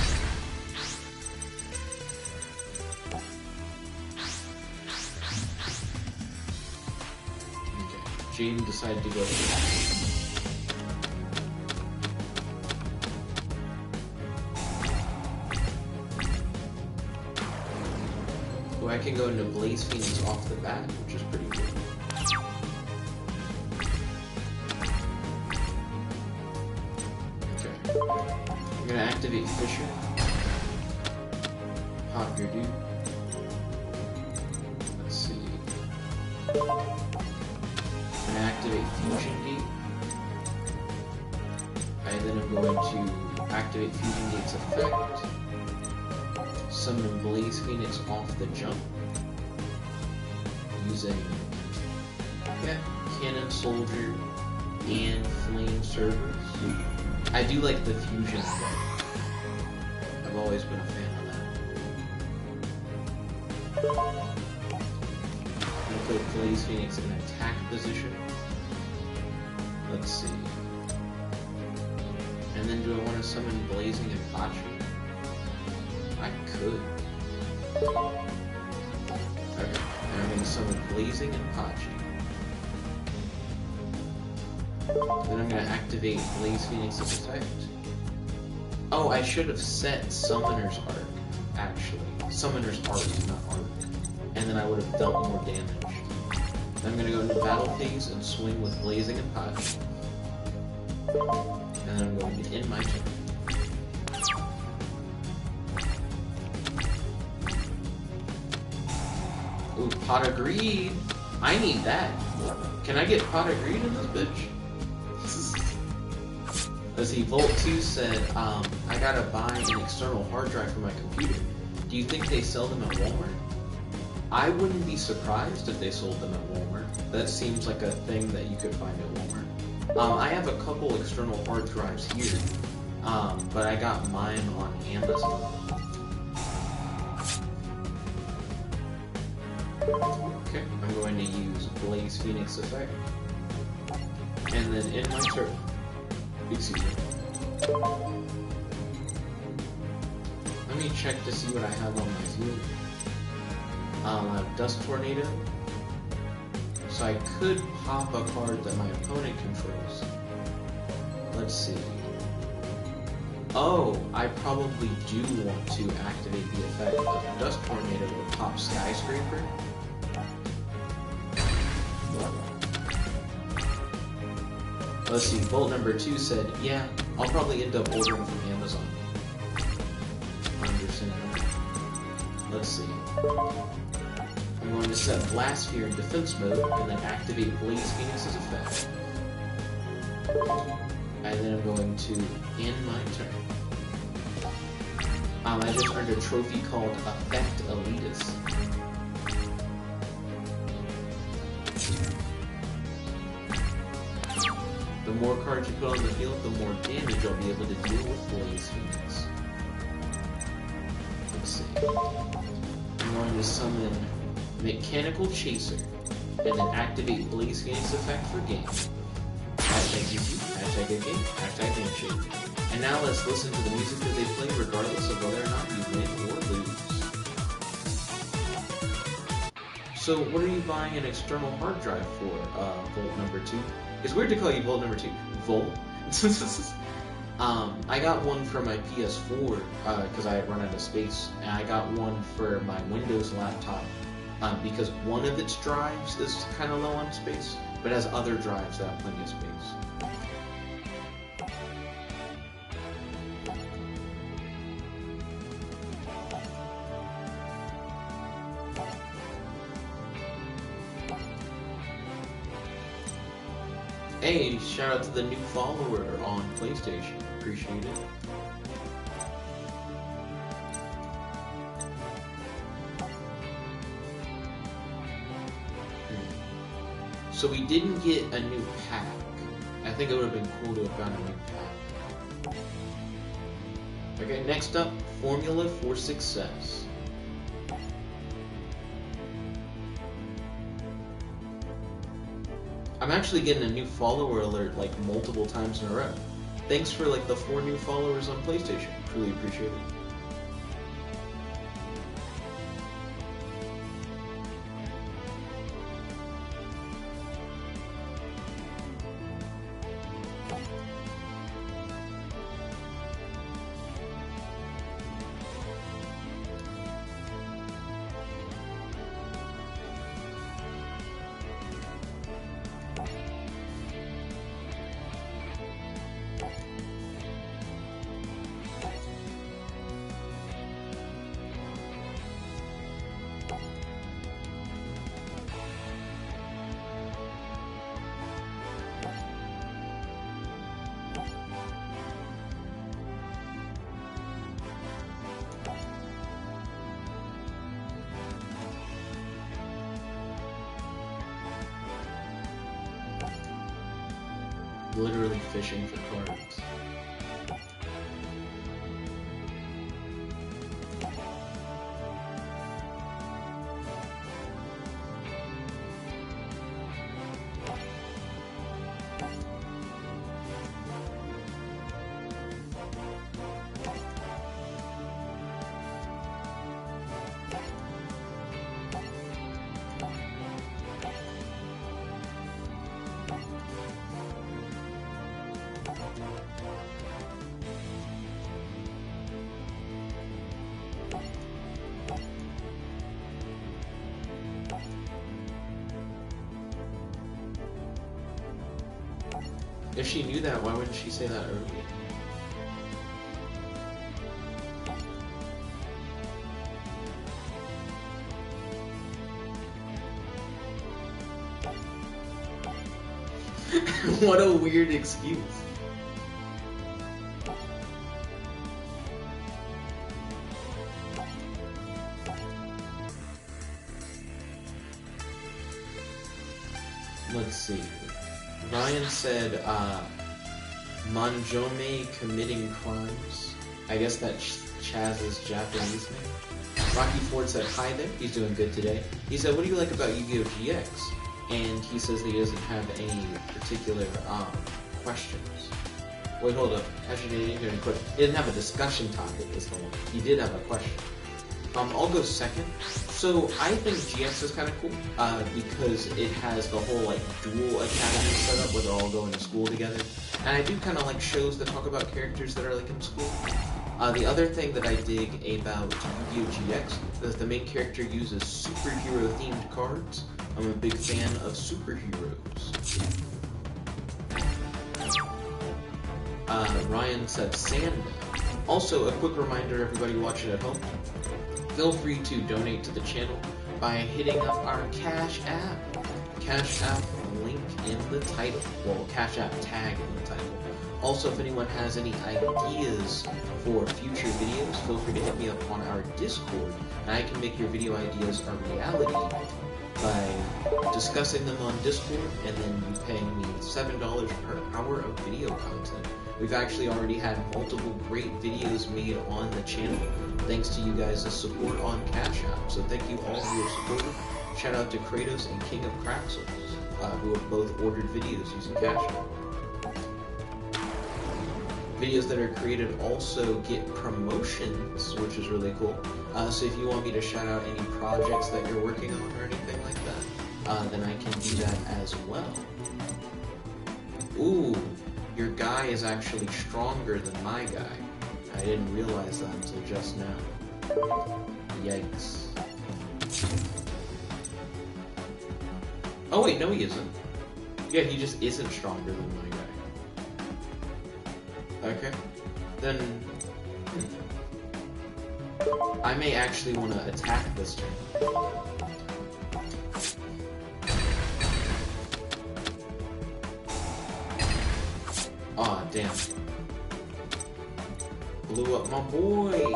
S1: Jaden decided to go. I can go into Blaze Phoenix off the bat, which is pretty good. Okay. I'm gonna activate Fisher. Pop your dude. Let's see. I'm gonna activate Fusion Gate. And then I'm going to activate Fusion Gate's effect. Summon Blaze Phoenix off the jump using Cannon Soldier and Flame Servers. I do like the fusion effect. I've always been a fan of that. I'm gonna put Blaze Phoenix in attack position. Let's see. And then do I want to summon Blazing Apache? I could. Okay, and I'm going to summon Blazing Apache. Then I'm going to activate Blaze Phoenix's effect. Oh, I should have set Summoner's Arc, actually. Summoner's Arc, not Arc. And then I would have dealt more damage. Then I'm going to go into Battle Phase and swing with Blazing Apache. And then I'm going to end my turn. Ooh, Pot of Greed. I need that. Can I get Pot of Greed in this bitch? Let's see, Volt2 said, I gotta buy an external hard drive for my computer. Do you think they sell them at Walmart? I wouldn't be surprised if they sold them at Walmart. That seems like a thing that you could find at Walmart. I have a couple external hard drives here, but I got mine on Amazon. Okay, I'm going to use Blaze Phoenix effect, and then in my turn, excuse me. Let me check to see what I have on my view. I have Dust Tornado, so I could pop a card that my opponent controls. Let's see. Oh, I probably do want to activate the effect of Dust Tornado with Pop Skyscraper. Let's see, Bolt number 2 said, yeah, I'll probably end up ordering from Amazon. Understandable. Let's see. I'm going to set Blast Sphere in defense mode, and then activate Blaze Phoenix's effect. And then I'm going to end my turn. I just earned a trophy called Effect Elitist. The more cards you put on the field, the more damage I'll be able to deal with Blaze Phoenix. Let's see. I'm going to summon Mechanical Chaser, and then activate Blaze Phoenix effect for game. At hashtag YouTube, hashtag good game, hashtag handshake. And now let's listen to the music that they play regardless of whether or not you win or lose. So what are you buying an external hard drive for, Volt number 2? It's weird to call you Volt number 2. Volt? I got one for my PS4 because I had run out of space, and I got one for my Windows laptop because one of its drives is kind of low on space, but has other drives that have plenty of space. Hey, shout out to the new follower on PlayStation. Appreciate it. So we didn't get a new pack. I think it would have been cool to have gotten a new pack. Okay, next up, Formula for Success. I'm actually getting a new follower alert like multiple times in a row. Thanks for like the 4 new followers on PlayStation. Truly appreciate it. Literally fishing for cards. If she knew that, why wouldn't she say that earlier? What a weird excuse. Let's see. Ryan said, Manjome committing crimes. I guess that's Chaz's Japanese name. Rocky Ford said, hi there, he's doing good today. He said, what do you like about Yu-Gi-Oh! GX? And he says that he doesn't have any particular questions. Wait, hold up. Actually, he didn't have a discussion topic, is the one. He did have a question. I'll go second. So I think GX is kind of cool because it has the whole like dual academy setup where they're all going to school together, and I do kind of like shows that talk about characters that are like in school. The other thing that I dig about Yu-Gi-Oh! GX is the main character uses superhero themed cards. I'm a big fan of superheroes. Ryan said Sanda. Also, a quick reminder, everybody watching at home, feel free to donate to the channel by hitting up our Cash App. Cash App link in the title. Well, Cash App tag in the title. Also, if anyone has any ideas for future videos, feel free to hit me up on our Discord, and I can make your video ideas a reality by discussing them on Discord and then you paying me $7 per hour of video content. We've actually already had multiple great videos made on the channel thanks to you guys' support on Cash App. So thank you all who have supported. Shout out to Kratos and King of Craxels, who have both ordered videos using Cash App. Videos that are created also get promotions, which is really cool. So if you want me to shout out any projects that you're working on or anything like that, then I can do that as well. Ooh, your guy is actually stronger than my guy. I didn't realize that until just now. Yikes. Oh wait, no he isn't. Yeah, he just isn't stronger than my guy. Okay. Then... I may actually want to attack this turn. Aw, damn. Blew up my boy!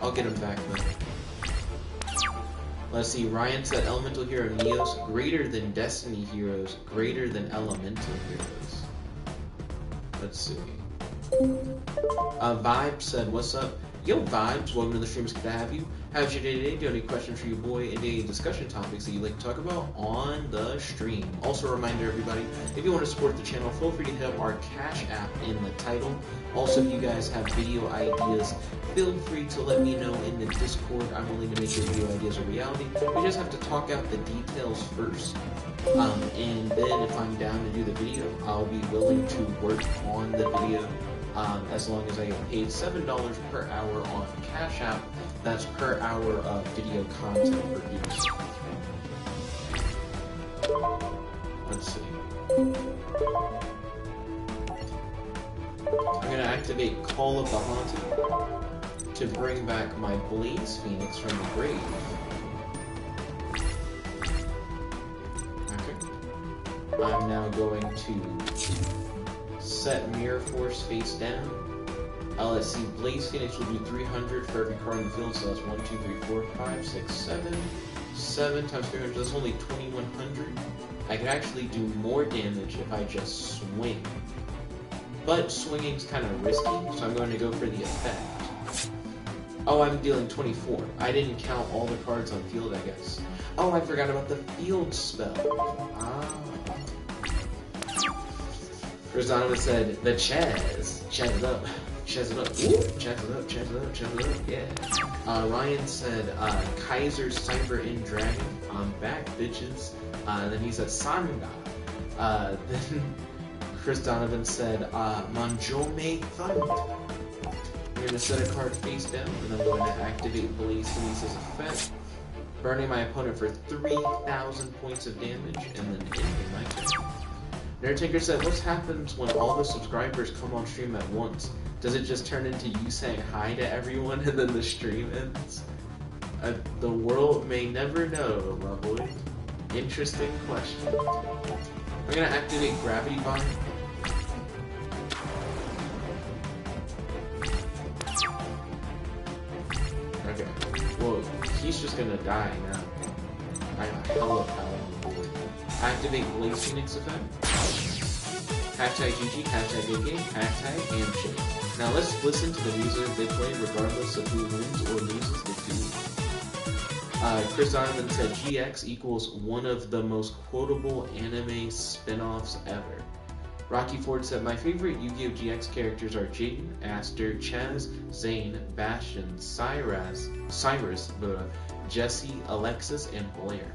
S1: I'll get him back then. Let's see, Ryan said Elemental Hero Neos greater than Destiny Heroes, greater than Elemental Heroes. Let's see. Vibes said, what's up? Yo, Vibes, welcome to the stream, it's good to have you. How's your day today? Do you have any questions for your boy and any discussion topics that you'd like to talk about on the stream? Also a reminder, everybody, if you want to support the channel, feel free to hit up our Cash App in the title. Also, if you guys have video ideas, feel free to let me know in the Discord. I'm willing to make your video ideas a reality. We just have to talk out the details first. And then if I'm down to do the video, I'll be willing to work on the video. As long as I get paid $7 per hour on Cash App, that's per hour of video content produced. Let's see. I'm gonna activate Call of the Haunted to bring back my Blaze Phoenix from the grave. Okay. I'm now going to set Mirror Force face down. Let's see, Blaze Phoenix will do 300 for every card in the field, so that's 1, 2, 3, 4, 5, 6, 7. 7 times 300, that's only 2100. I could actually do more damage if I just swing. But swinging's kind of risky, so I'm going to go for the effect. Oh, I'm dealing 24. I didn't count all the cards on field, I guess. Oh, I forgot about the field spell. Ah. Chris Donovan said, the Chaz. Chaz it up. Chaz it up. Ooh. Chaz it up, chaz it up, chaz it up. Yeah. Ryan said, Kaiser Cyber in Dragon. I'm back, bitches. Then he said, Sanda. Then Chris Donovan said, Manjome Thund. I'm going to set a card face down, and I'm going to activate Blaze Phoenix's effect, burning my opponent for 3,000 points of damage, and then ending my turn. Nerdtinker said, what happens when all the subscribers come on stream at once? Does it just turn into you saying hi to everyone and then the stream ends? The world may never know, my boy. Interesting question. I'm gonna activate Gravity Bomb. Okay. Well, he's just gonna die now. I have hella power on the board. Activate Blaze Phoenix effect. Hashtag GG, hashtag good game, hashtag handshake. Now let's listen to the music they play regardless of who wins or loses the duel. Chris Donovan said GX equals one of the most quotable anime spin-offs ever. Rocky Ford said, my favorite Yu-Gi-Oh! GX characters are Jaden, Aster, Chaz, Zane, Bastion, Cyrus, Jesse, Alexis, and Blair.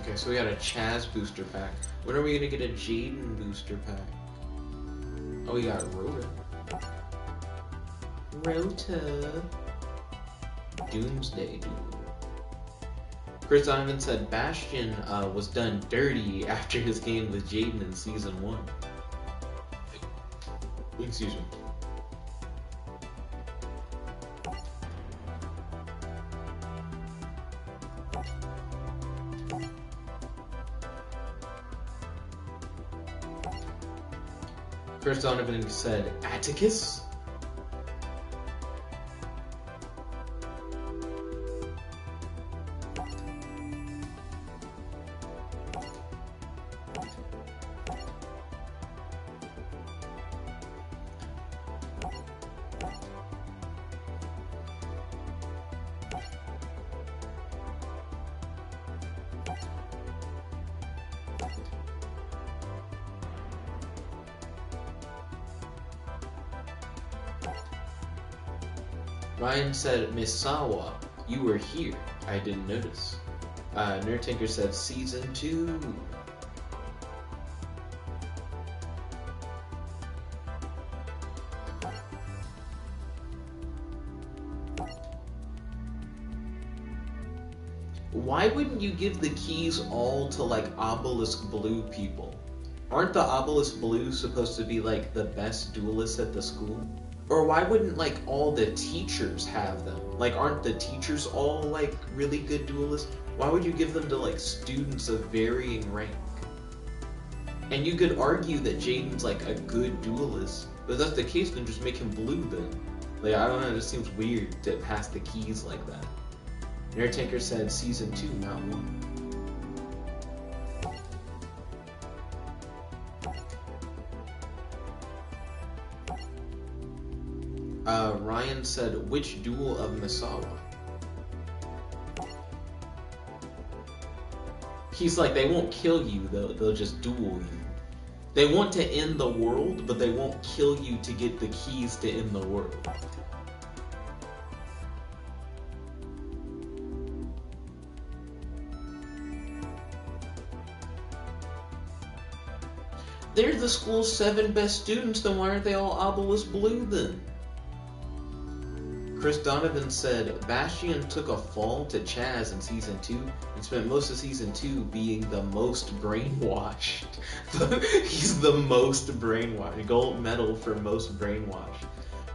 S1: Okay, so we got a Chaz booster pack. When are we gonna get a Jaden booster pack? Oh, we got Rota. Rota. Doomsday Duel. Chris Donovan said Bastion was done dirty after his game with Jaden in Season 1. Excuse me. Chris Donovan said Atticus. Ryan said, Misawa, you were here. I didn't notice. Nerd Tinker said, Season 2. Why wouldn't you give the keys all to, like, Obelisk Blue people? Aren't the Obelisk Blue supposed to be, like, the best duelists at the school? Or why wouldn't, like, all the teachers have them? Like, aren't the teachers all, like, really good duelists? Why would you give them to, like, students of varying rank? And you could argue that Jaden's, like, a good duelist. But if that's the case, then just make him blue, then. Like, I don't know, it just seems weird to pass the keys like that. Nerd Tinker said Season 2, not 1. Ryan said, which duel of Misawa? He's like, they won't kill you, they'll just duel you. They want to end the world, but they won't kill you to get the keys to end the world. They're the school's 7 best students, then why aren't they all Obelisk Blue then? Chris Donovan said, Bastion took a fall to Chaz in Season 2 and spent most of Season 2 being the most brainwashed. He's the most brainwashed. Gold medal for most brainwashed.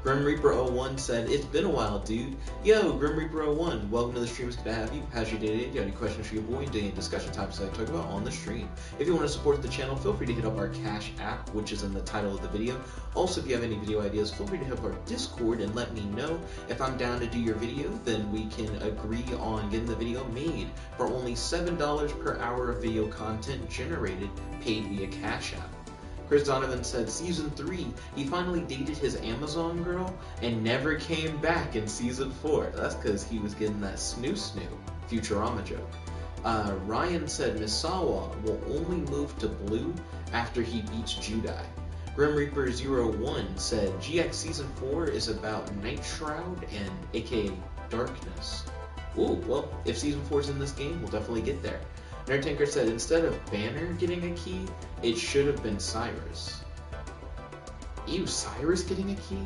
S1: Grim Reaper 01 said, it's been a while, dude. Yo, Grim Reaper 01, welcome to the stream. It's good to have you. How's your day today? Do you have any questions for your boy? Day and discussion topics that I talk about on the stream. If you want to support the channel, feel free to hit up our Cash app, which is in the title of the video. Also, if you have any video ideas, feel free to hit up our Discord and let me know. If I'm down to do your video, then we can agree on getting the video made for only $7 per hour of video content generated, paid via Cash app. Chris Donovan said, Season 3, he finally dated his Amazon girl and never came back in Season 4. That's because he was getting that snoo-snoo Futurama joke. Ryan said, Misawa will only move to blue after he beats Judai. Grim Reaper 01 said, GX Season 4 is about Night Shroud and aka Darkness. Ooh, well, if Season 4 is in this game, we'll definitely get there. Nerd Tinker said, instead of Banner getting a key, it should have been Cyrus. Ew, Cyrus getting a key?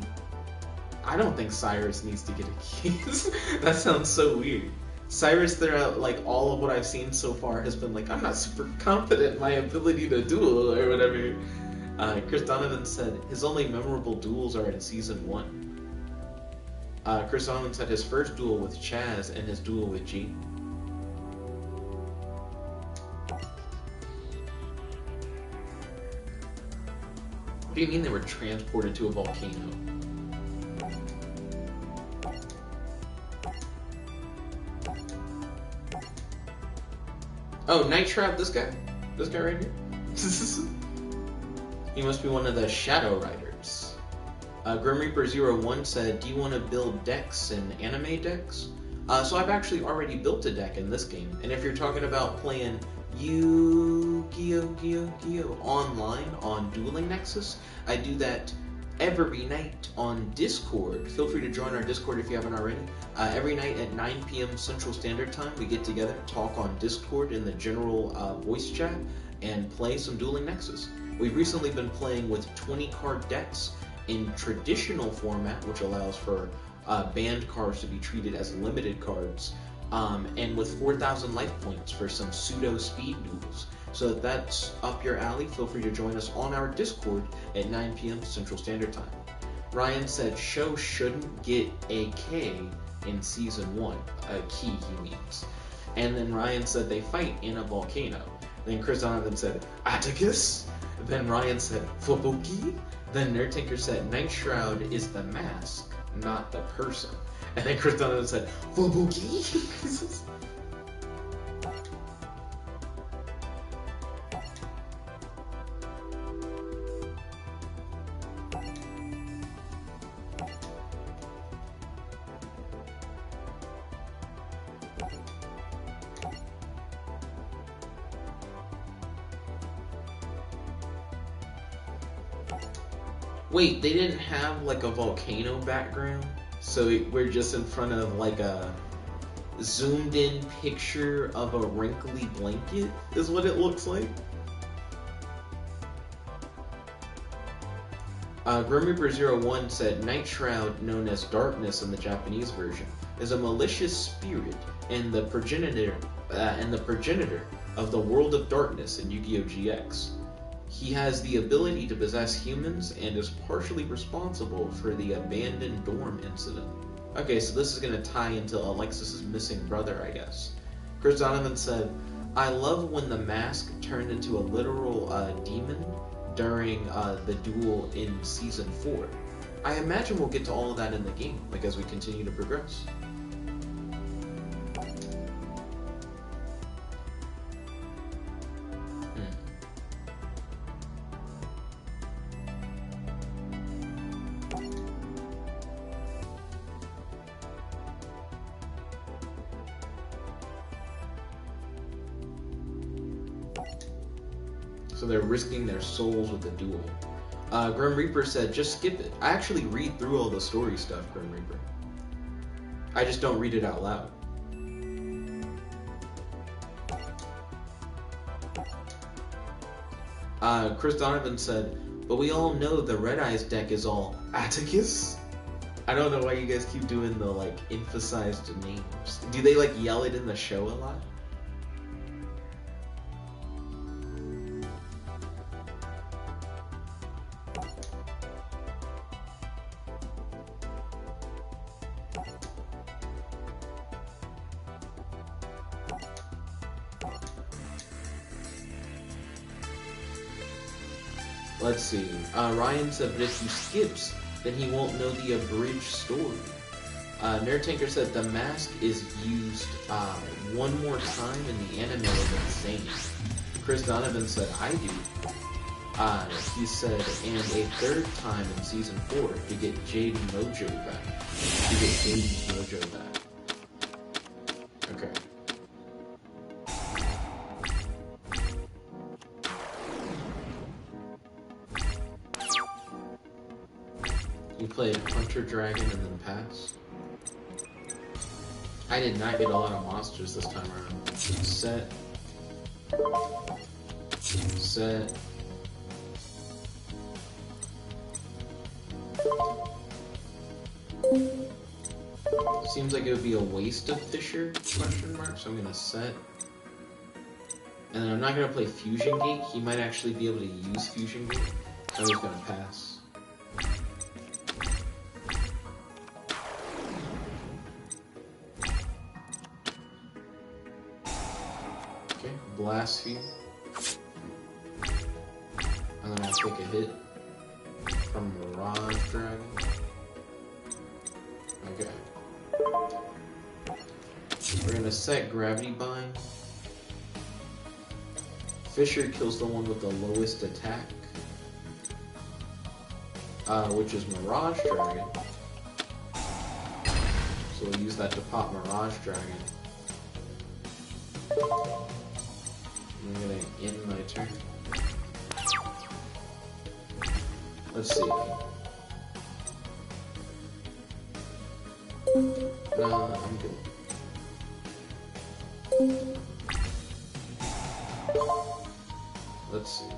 S1: I don't think Cyrus needs to get a key. That sounds so weird. Cyrus, throughout, like, all of what I've seen so far has been like, I'm not super confident in my ability to duel, or whatever. Chris Donovan said, his only memorable duels are in Season 1. Chris Donovan said his first duel with Chaz and his duel with G. What do you mean they were transported to a volcano? Oh, Night Shroud, this guy? This guy right here? He must be one of the Shadow Riders. Grim Reaper 01 said, do you want to build decks and anime decks? So I've actually already built a deck in this game, and if you're talking about playing Yu-Gi-Oh! Online on Dueling Nexus, I do that every night on Discord. Feel free to join our Discord if you haven't already. Every night at 9 p.m. Central Standard Time, we get together, talk on Discord in the general voice chat, and play some Dueling Nexus. We've recently been playing with 20-card decks in traditional format, which allows for banned cards to be treated as limited cards, and with 4,000 life points for some pseudo speed duels. So if that's up your alley, feel free to join us on our Discord at 9 p.m. Central Standard Time. Ryan said, show shouldn't get a K in Season 1. A key, he means. And then Ryan said they fight in a volcano. Then Chris Donovan said, Atticus? Then Ryan said, Fubuki? Then Nerd Tinker said, Night Shroud is the mask, not the person. And then Chris Donovan said, Fubuki? Wait, they didn't have like a volcano background? So we're just in front of like a zoomed in picture of a wrinkly blanket, is what it looks like? Grim Reaper 01 said, Night Shroud, known as Darkness in the Japanese version, is a malicious spirit and the progenitor of the world of darkness in Yu-Gi-Oh! GX. He has the ability to possess humans and is partially responsible for the abandoned dorm incident. Okay, so this is going to tie into Alexis's missing brother, I guess. Chris Donovan said, I love when the mask turned into a literal demon during the duel in Season 4. I imagine we'll get to all of that in the game, like as we continue to progress. So they're risking their souls with the duel. Grim Reaper said, just skip it. I actually read through all the story stuff, Grim Reaper. I just don't read it out loud. Chris Donovan said, but we all know the Red Eyes deck is all Atticus? I don't know why you guys keep doing the, like, emphasized names. Do they, like, yell it in the show a lot? Let's see. Ryan said, but if he skips, then he won't know the abridged story. Nerd Tanker said the mask is used one more time in the anime of Insane. Chris Donovan said, I do. He said, and a third time in Season 4 to get Jade Mojo back. To get Jade's Mojo back. Okay. You played Hunter Dragon and then pass. I did not get a lot of monsters this time around. Set. Set. Seems like it would be a waste of Fisher, question mark, so I'm gonna set. And then I'm not gonna play Fusion Gate. He might actually be able to use Fusion Gate, so I'm just gonna pass. Okay, Blaspheme. And then I'll take a hit from Mirage Dragon. Okay. We're gonna set Gravity Bind. Fisher kills the one with the lowest attack, which is Mirage Dragon. So we'll use that to pop Mirage Dragon. I'm gonna end my turn. Let's see. I'm good. Let's see.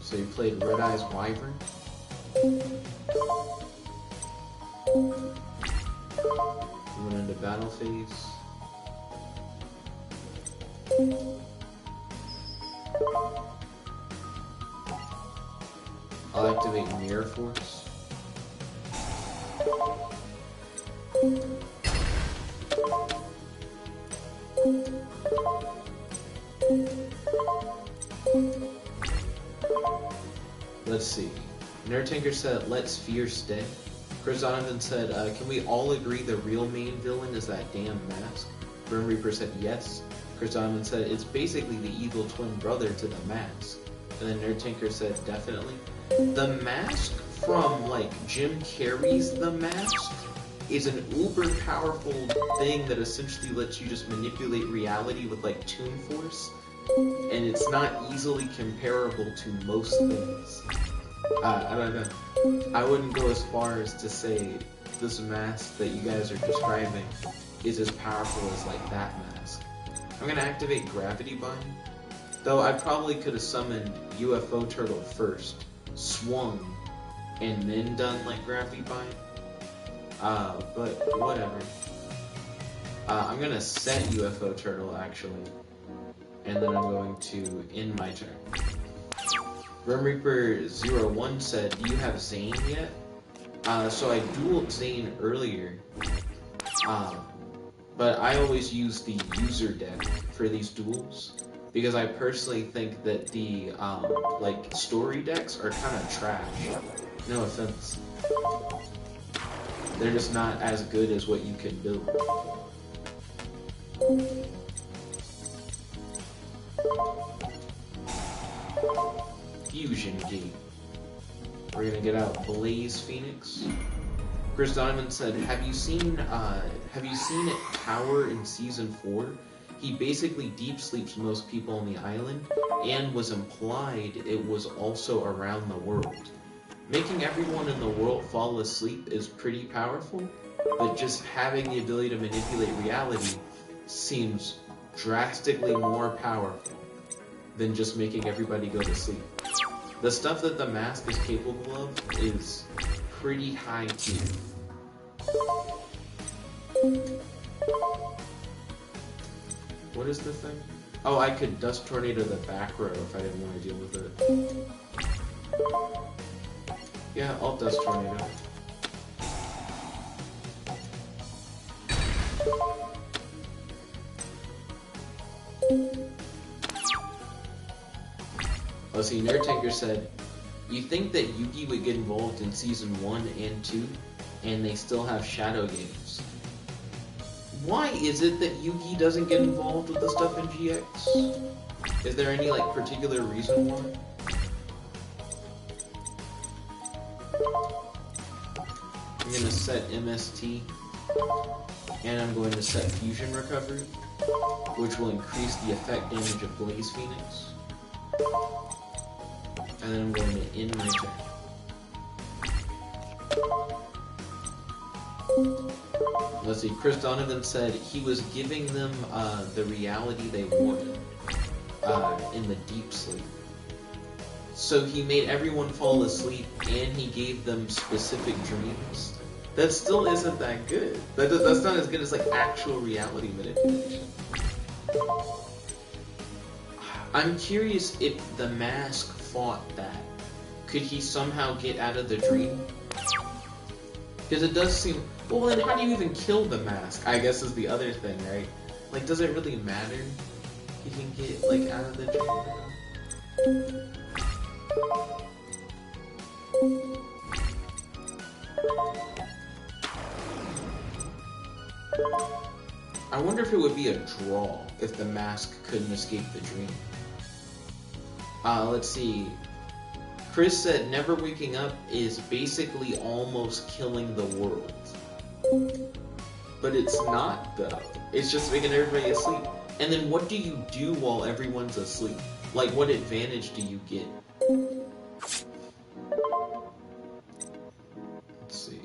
S1: So you played Red Eyes Wyvern. You went into battle phase. I'll activate Mirror Force. Let's see. Nerd Tanker said, "Let's fear stay." Chris Donovan said, "Can we all agree the real main villain is that damn mask?" Grim Reaper said, "Yes." Chris Donovan said, "It's basically the evil twin brother to the mask." And then Nerd Tanker said, "Definitely." The mask from, like, Jim Carrey's The Mask is an uber powerful thing that essentially lets you just manipulate reality with like Toon Force, and it's not easily comparable to most things. I don't know. I wouldn't go as far as to say this mask that you guys are describing is as powerful as like that mask. I'm gonna activate Gravity Bind, though I probably could have summoned UFO Turtle first, swung, and then done like Gravity Bind. But whatever. I'm gonna set UFO Turtle actually, and then I'm going to end my turn. Grim Reaper 01 said, "Do you have Zane yet?" So I dueled Zane earlier, but I always use the user deck for these duels because I personally think that the like story decks are kind of trash. No offense. They're just not as good as what you can build. Fusion Gate. We're gonna get out Blaze Phoenix. Chris Donovan said, "Have you seen it Power in Season 4? He basically deep sleeps most people on the island, and was implied it was also around the world. Making everyone in the world fall asleep is pretty powerful, but just having the ability to manipulate reality seems drastically more powerful than just making everybody go to sleep. The stuff that the mask is capable of is pretty high tier." What is the thing? Oh, I could Dust Tornado the back row if I didn't want to deal with it. Yeah, I'll Dust Tornado. Let's see, Nerd Tanker said, "You think that Yugi would get involved in Season 1 and 2, and they still have Shadow Games? Why is it that Yugi doesn't get involved with the stuff in GX? Is there any, like, particular reason why?" I'm gonna set MST, and I'm going to set Fusion Recovery, which will increase the effect damage of Blaze Phoenix. And then I'm going to end my turn. Let's see, Chris Donovan said he was giving them the reality they wanted in the deep sleep. So he made everyone fall asleep and he gave them specific dreams. That still isn't that good. That's not as good as like actual reality manipulation. I'm curious if the mask fought that. Could he somehow get out of the dream? Because it does seem... Well, then how do you even kill the mask? I guess is the other thing, right? Like, does it really matter? He can get, like, out of the dream. I wonder if it would be a draw if the mask couldn't escape the dream. Let's see. Chris said never waking up is basically almost killing the world. But it's not, though. It's just making everybody asleep. And then what do you do while everyone's asleep? Like, what advantage do you get? Let's see.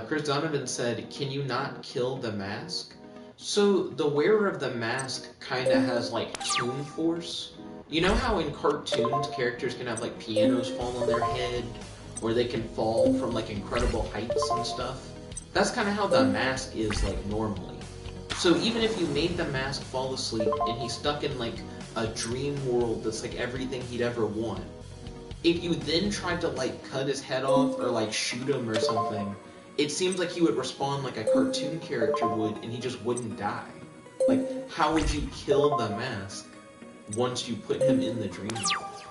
S1: Chris Donovan said, "Can you not kill the mask?" So the wearer of the mask kinda has like Toon Force. You know how in cartoons characters can have like pianos fall on their head, or they can fall from like incredible heights and stuff? That's kinda how the mask is like normally. So even if you made the mask fall asleep and he's stuck in like a dream world that's like everything he'd ever want, if you then tried to like cut his head off or like shoot him or something, it seems like he would respond like a cartoon character would, and he just wouldn't die. Like, how would you kill the mask once you put him in the dream world?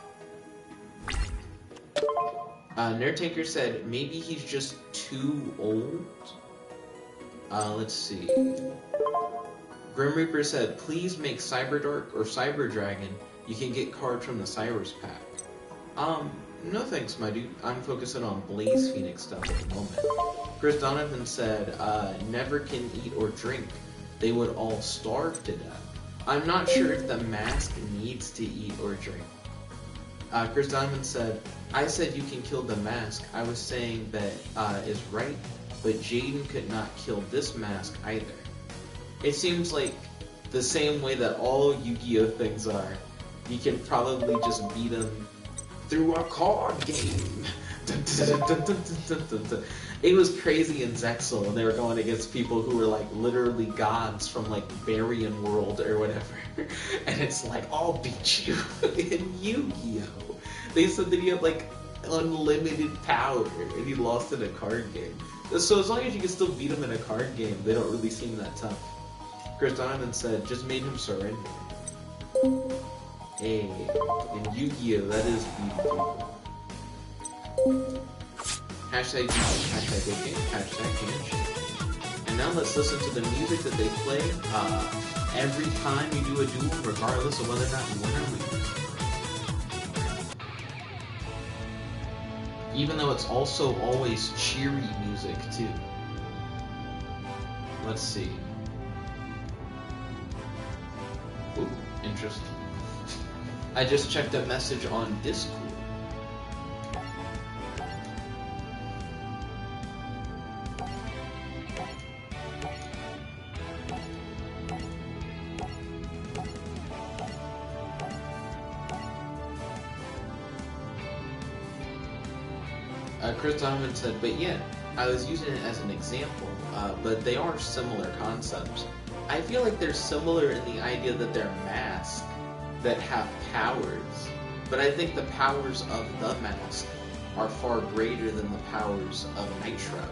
S1: Nerd Tanker said, maybe he's just too old? Let's see. Grim Reaper said, please make Cyberdark or Cyber Dragon You can get cards from the Cyrus pack. No thanks, my dude. I'm focusing on Blaze Phoenix stuff at the moment. Chris Donovan said, never can eat or drink. They would all starve to death. I'm not sure if the mask needs to eat or drink. Chris Donovan said, I said you can kill the mask. I was saying that is right, but Jaden could not kill this mask either. It seems like the same way that all Yu-Gi-Oh things are. You can probably just beat them through a card game. It was crazy in Zexal, and they were going against people who were like literally gods from like Barian World or whatever. And it's like, I'll beat you in Yu-Gi-Oh! They said that he had like unlimited power, and he lost in a card game. So as long as you can still beat him in a card game, they don't really seem that tough. Chris Donovan said, just made him surrender. Hey, in Yu-Gi-Oh! That is beautiful. Hashtag GG, hashtag good game, hashtag handshake. And now let's listen to the music that they play every time you do a duel, regardless of whether or not you win or lose. Even though it's also always cheery music, too. Let's see. Ooh, interesting. I just checked a message on Discord. Chris Donovan said, but yeah, I was using it as an example, but they are similar concepts. I feel like they're similar in the idea that they're masks that have powers, but I think the powers of the mask are far greater than the powers of Nitro.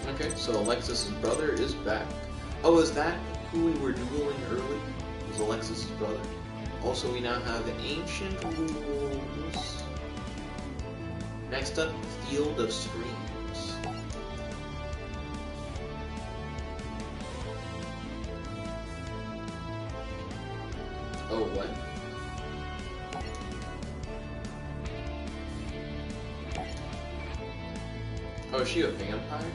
S1: Okay, so Alexis's brother is back. Oh, is that who we were dueling earlier? Was Alexis's brother? Also, we now have ancient rules. Next up, Field of Screams. Oh, what? Oh, is she a vampire?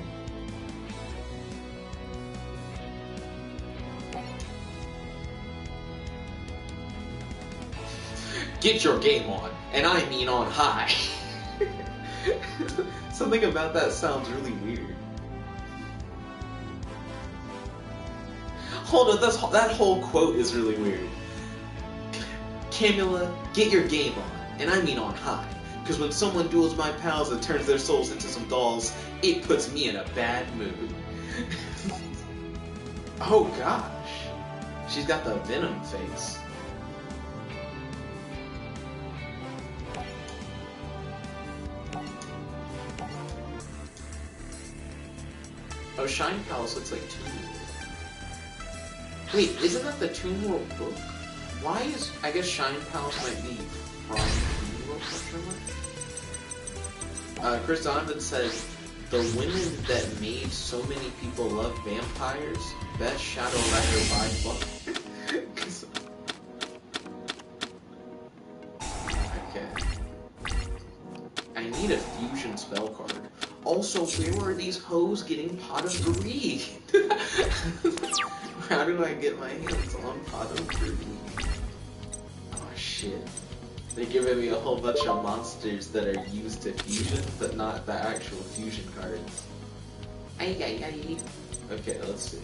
S1: Get your game on, and I mean on high. Something about that sounds really weird. Hold on, that whole quote is really weird. Camilla, get your game on, and I mean on high. Because when someone duels my pals and turns their souls into some dolls, it puts me in a bad mood. Oh gosh. She's got the Venom face. Oh, Shine Palace looks like Tomb World. Wait, isn't that the Tomb World book? Why is... I guess Shine Palace might be from Tomb World? Chris Donovan says, the women that made so many people love vampires, best Shadow Rider by far. Okay. I need a fusion spell card. Also, where are these hoes getting Pot of Greed? How do I get my hands on Pot of Greed? Oh shit. They're giving me a whole bunch of monsters that are used to fusion, but not the actual fusion cards. Ay. Okay, let's see.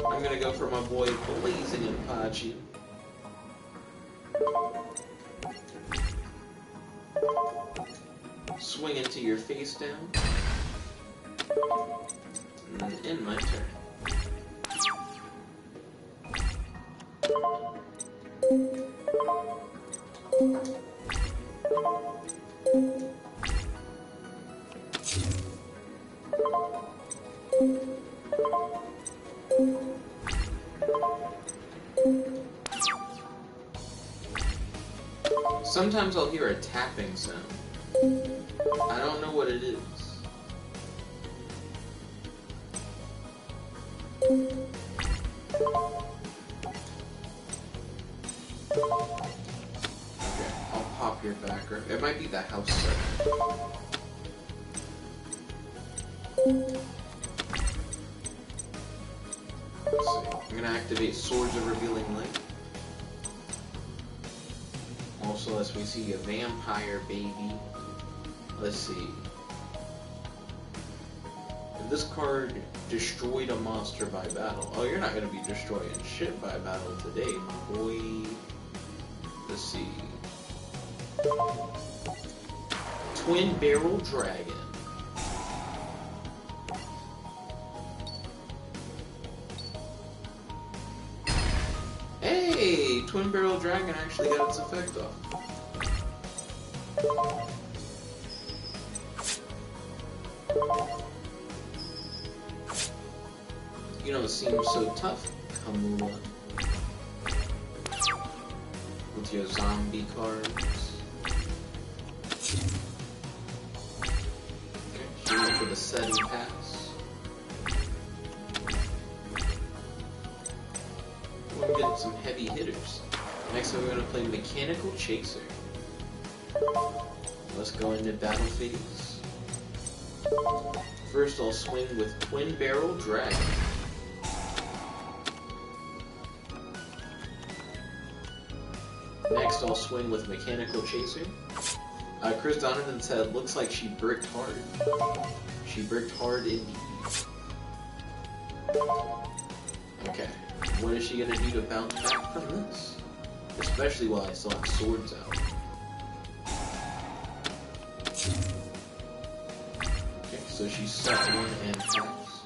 S1: I'm gonna go for my boy Blazing Apache. Swing into your face down. And end my turn. Sometimes I'll hear a tapping sound. I don't know what it is. Okay, I'll pop your background. It might be the house set. Let's see. I'm gonna activate Swords of Revealing Light. Also, as we see a vampire baby. Let's see. If this card destroyed a monster by battle. Oh, you're not gonna be destroying shit by battle today, my boy. Let's see. Twin Barrel Dragon. Hey! Twin Barrel Dragon actually got its effect off. You don't seem so tough, Kamula. With your zombie cards. Okay, she went for the setting pass. We're getting some heavy hitters. Next we're going to play Mechanical Chaser. Let's go into battle phase. First I'll swing with Twin Barrel Dragon. Next I'll swing with Mechanical Chaser. Chris Donovan said, looks like she bricked hard. She bricked hard indeed. Okay, what is she gonna do to bounce back from this? Especially while I still have swords out. Okay, so she set one and pass.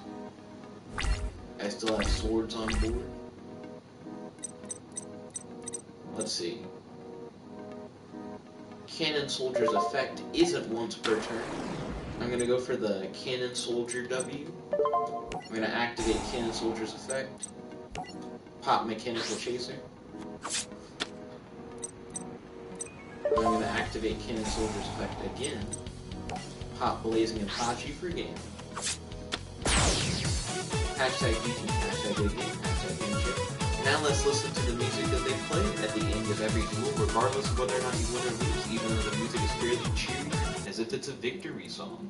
S1: I still have swords on board. Let's see. Cannon Soldier's effect isn't once per turn. I'm gonna go for the Cannon Soldier W. I'm gonna activate Cannon Soldier's effect. Pop Mechanical Chaser. I'm gonna activate Cannon Soldier's effect again. Pop Blazing Apache for game. Hashtag GG, hashtag good game, hashtag game shit. Now let's listen to the music that they play at the end of every duel, regardless of whether or not you win or lose, even though the music is fairly cheery, as if it's a victory song.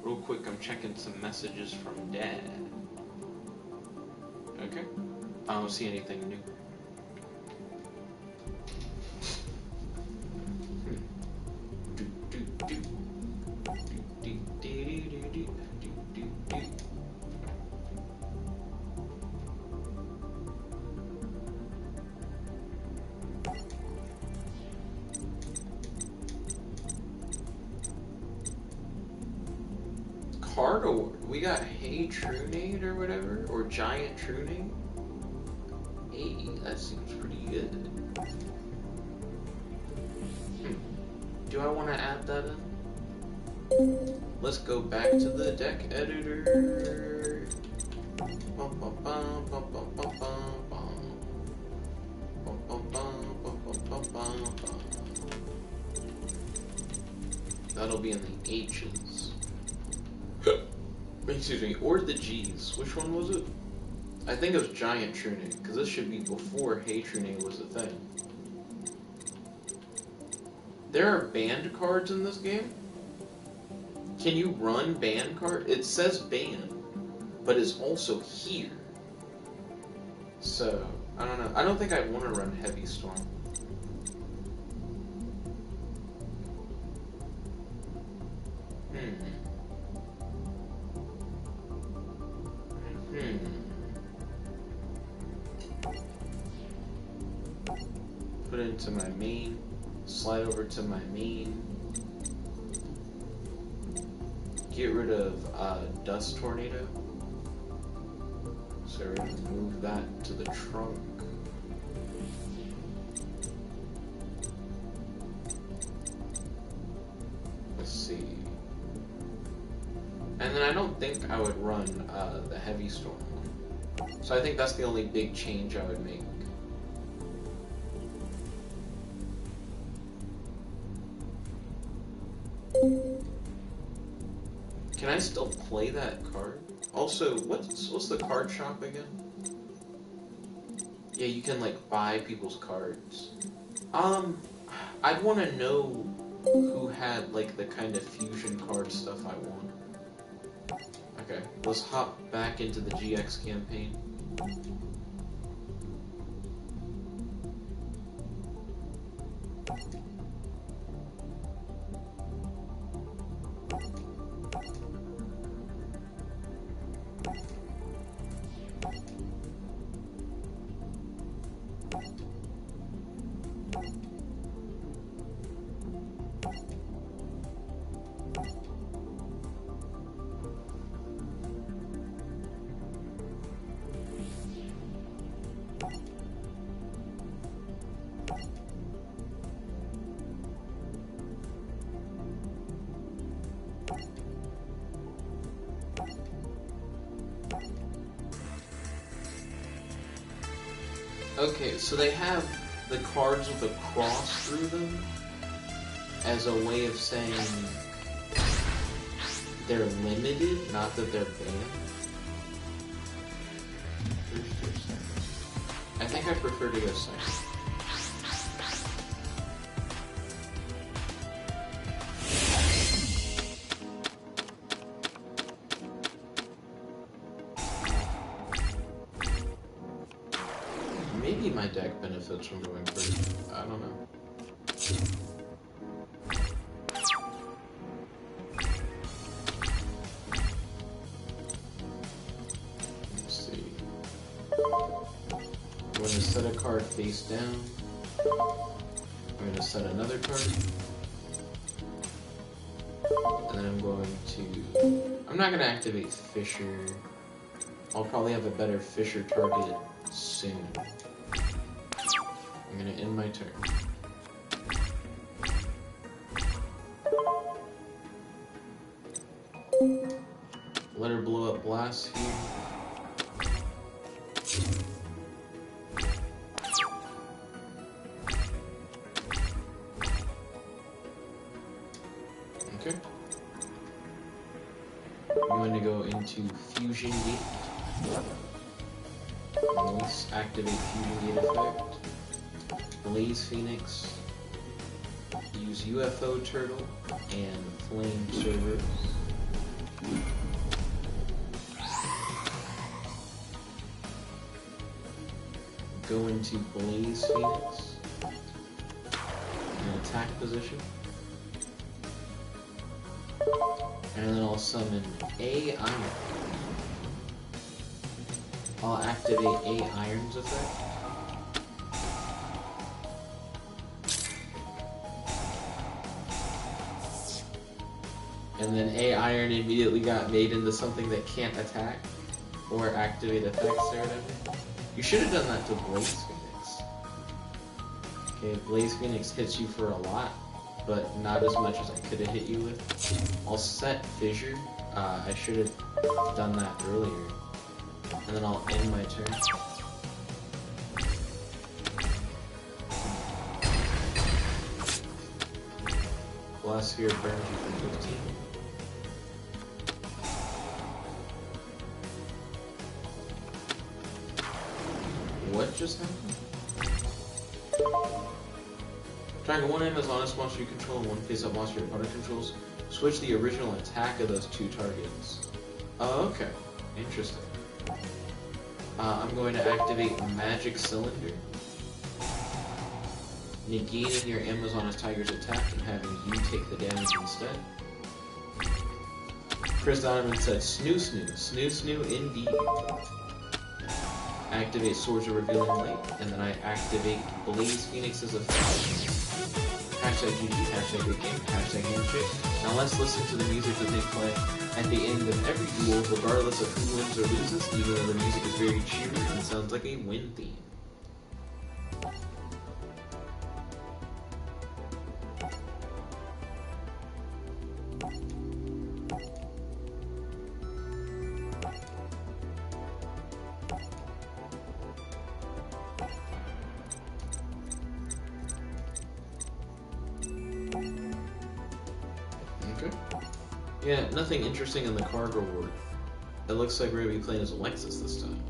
S1: Real quick, I'm checking some messages from Dad. Okay. I don't see anything new. Card award. We got Hey Trunade or whatever, or Giant Trunade. Hey, that seems pretty good. Do I want to add that in? Let's go back to the deck editor. That'll be in the H's. Excuse me, or the G's. Which one was it? I think it was Giant Trunade, because this should be before Hey Trunade was a thing. There are banned cards in this game? Can you run banned cards? It says banned, but it's also here. So, I don't know. I don't think I'd want to run Heavy Storm. Put it into my main, slide over to my main, get rid of Dust Tornado, so we're going to move that to the trunk. Let's see. And then I don't think I would run the Heavy Storm one. So I think that's the only big change I would make. Can I still play that card? Also, what's the card shop again? Yeah, you can like buy people's cards. I'd want to know who had like the kind of fusion card stuff I want. Okay, let's hop back into the GX campaign. Okay, so they have the cards with a cross through them as a way of saying they're limited, not that they're banned. I think I prefer to go second. Maybe my deck benefits from going first. I don't know. Let's see. I'm going to set a card face down. I'm going to set another card. And then I'm going to... I'm not going to activate Fisher. I'll probably have a better Fisher target soon. I'm going to end my turn. Let her blow up Blast here. Okay. I'm going to go into Fusion Gate. Let's activate Fusion Gate effect. Blaze Phoenix. Use UFO Turtle and Flame Servers. Go into Blaze Phoenix in attack position. And then I'll summon A Iron. I'll activate A Iron's effect. And then A Iron immediately got made into something that can't attack or activate effects or whatever. You should have done that to Blaze Phoenix. Okay, Blaze Phoenix hits you for a lot, but not as much as I could have hit you with. I'll set Fissure. I should have done that earlier. And then I'll end my turn. Blast Sphere burns you for 15. What just happened? Target one honest monster you control and one face-up monster your opponent controls. Switch the original attack of those two targets. Oh, okay. Interesting. I'm going to activate Magic Cylinder, negating your Amazoness Tiger's attack and having you take the damage instead. Chris Donovan said, snoo snoo, snoo snoo indeed. Activate Swords of Revealing Light, and then I activate Blaze Phoenix's effect. Hashtag GG, hashtag good game, hashtag handshake. Now let's listen to the music that they play at the end of every duel, regardless of who wins or loses, even though the music is very cheery and sounds like a win theme. Okay. Yeah, nothing interesting in the card reward. It looks like we're going to be playing as Alexis this time.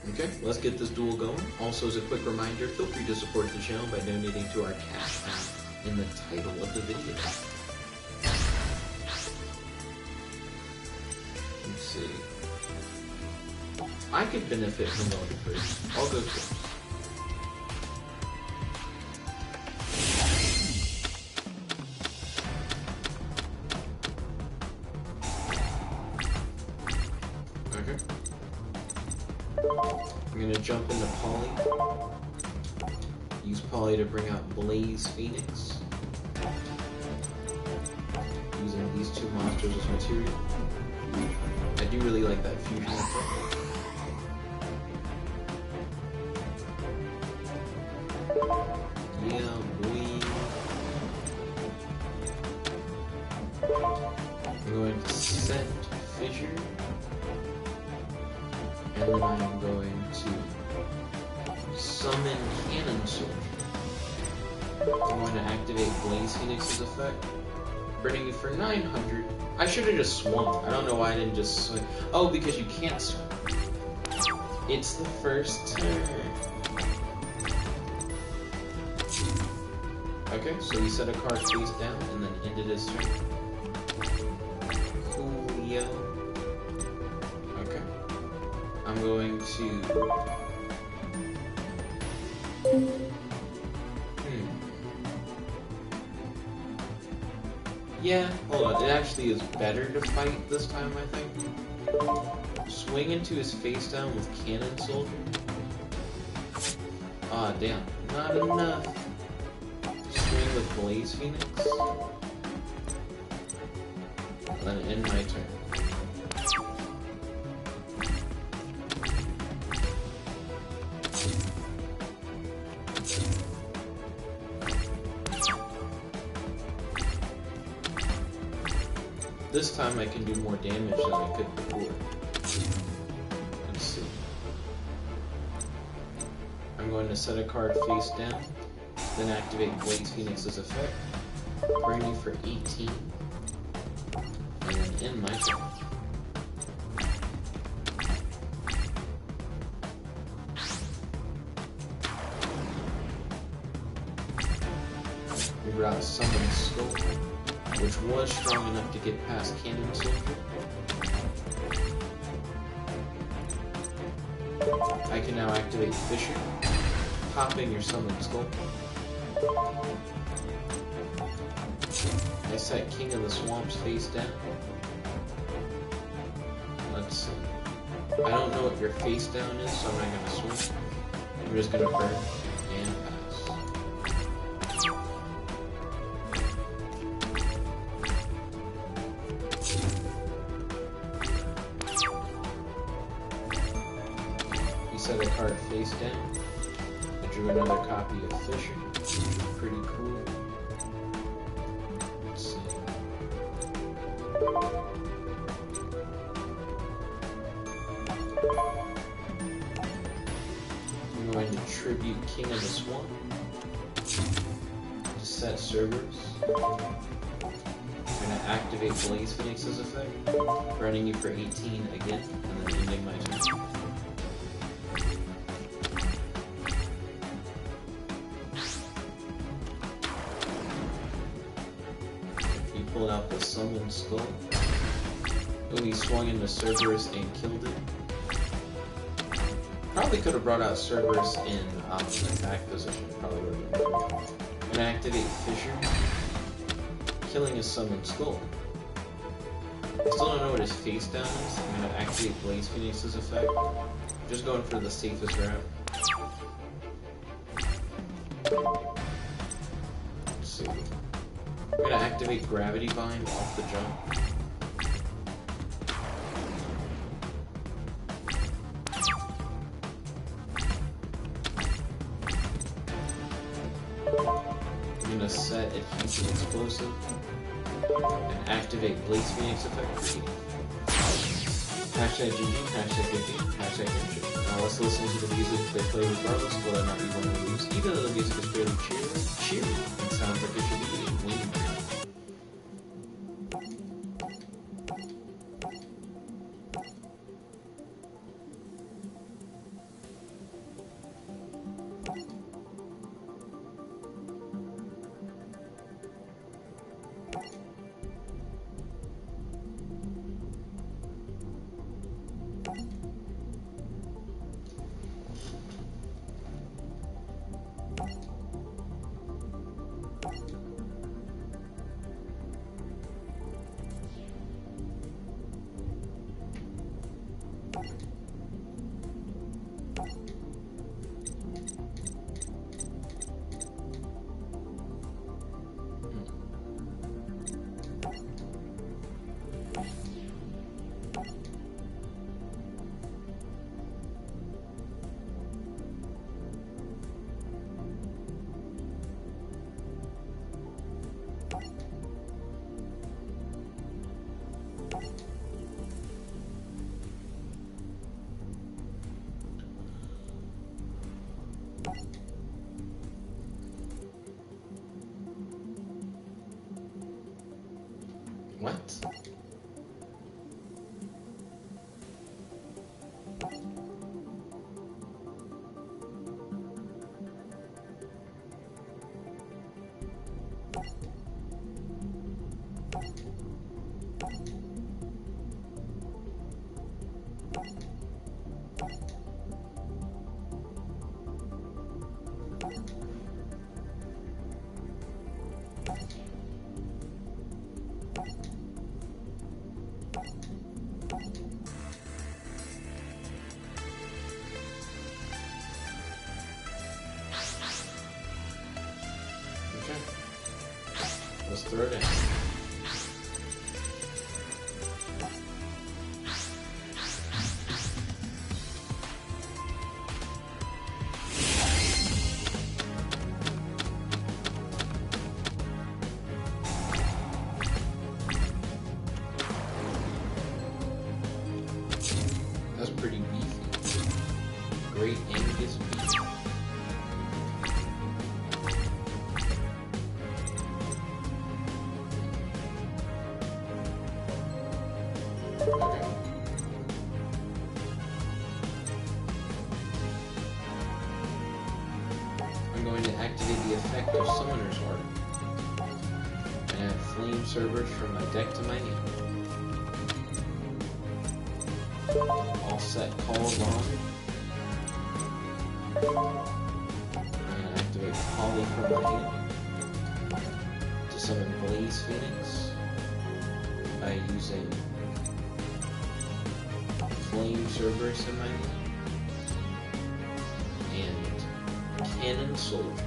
S1: Okay, let's get this duel going. Also, as a quick reminder, feel free to support the channel by donating to our cash app in the title of the video. Let's see. I could benefit from going first. I'll go first. Okay. I'm gonna jump into Poly. Use Poly to bring out Blaze Phoenix. Using these two monsters as material. I do really like that fusion effect. Yeah, boy. I'm going to set Fissure. And then I'm going to summon Cannon Soldier. I'm going to activate Blaze Phoenix's effect, burning you for 900. I should have just swung. I don't know why I didn't just swing. Oh, because you can't swing. It's the first turn. Okay, so we set a card face down and then ended his turn. Coolio. Okay. I'm going to... Yeah, hold on. It actually is better to fight this time, I think. Swing into his face down with Cannon Soldier. Ah, damn. Not enough. Swing with Blaze Phoenix. And then end my turn. This time I can do more damage than I could before. Let's see. I'm going to set a card face down, then activate Blaze Phoenix's effect, burn you for 18, and then end my turn. We brought Summon Skull, which was strong enough to get past Cannon Soldier. I can now activate Fissure, popping your Summon Skull. I set King of the Swamps face down. Let's see. I don't know what your face down is, so I'm not going to swing. I'm just going to burn and pass. Set a card face down. I drew another copy of Fissure. Pretty cool. Let's see. I'm going to tribute King of the Swamp. To set Cerberus. I'm going to activate Blaze Phoenix's effect, running you for 18 again, and then ending my turn. Pulled out the Summon Skull. Oh, he swung into Cerberus and killed it. Probably could have brought out Cerberus in attack position. Probably would have been better. I'm gonna activate Fissure, killing his Summon Skull. I still don't know what his face down is. I'm gonna activate Blaze Phoenix's effect. Just going for the safest route. Let's see. We're gonna activate Gravity Bind off the jump. I'm gonna set Adhesive Explosive and activate Blaze Phoenix effect. Hashtag GG, hashtag 50, hashtag friendship. Now let's listen to the music they play regardless of whether or not we win or lose. Even though the music is fairly cheery, it sounds like it should be a win. What? Okay. Let's throw it in. That's pretty beefy. Great Angus beef. Okay. I'm going to activate the effect of Summoner's Heart and add Flame Servers from my deck to my hand. All set calls on. And activate Polly from my hand to summon Blaze Phoenix by using Flame Cerberus in my hand and Cannon Soldier.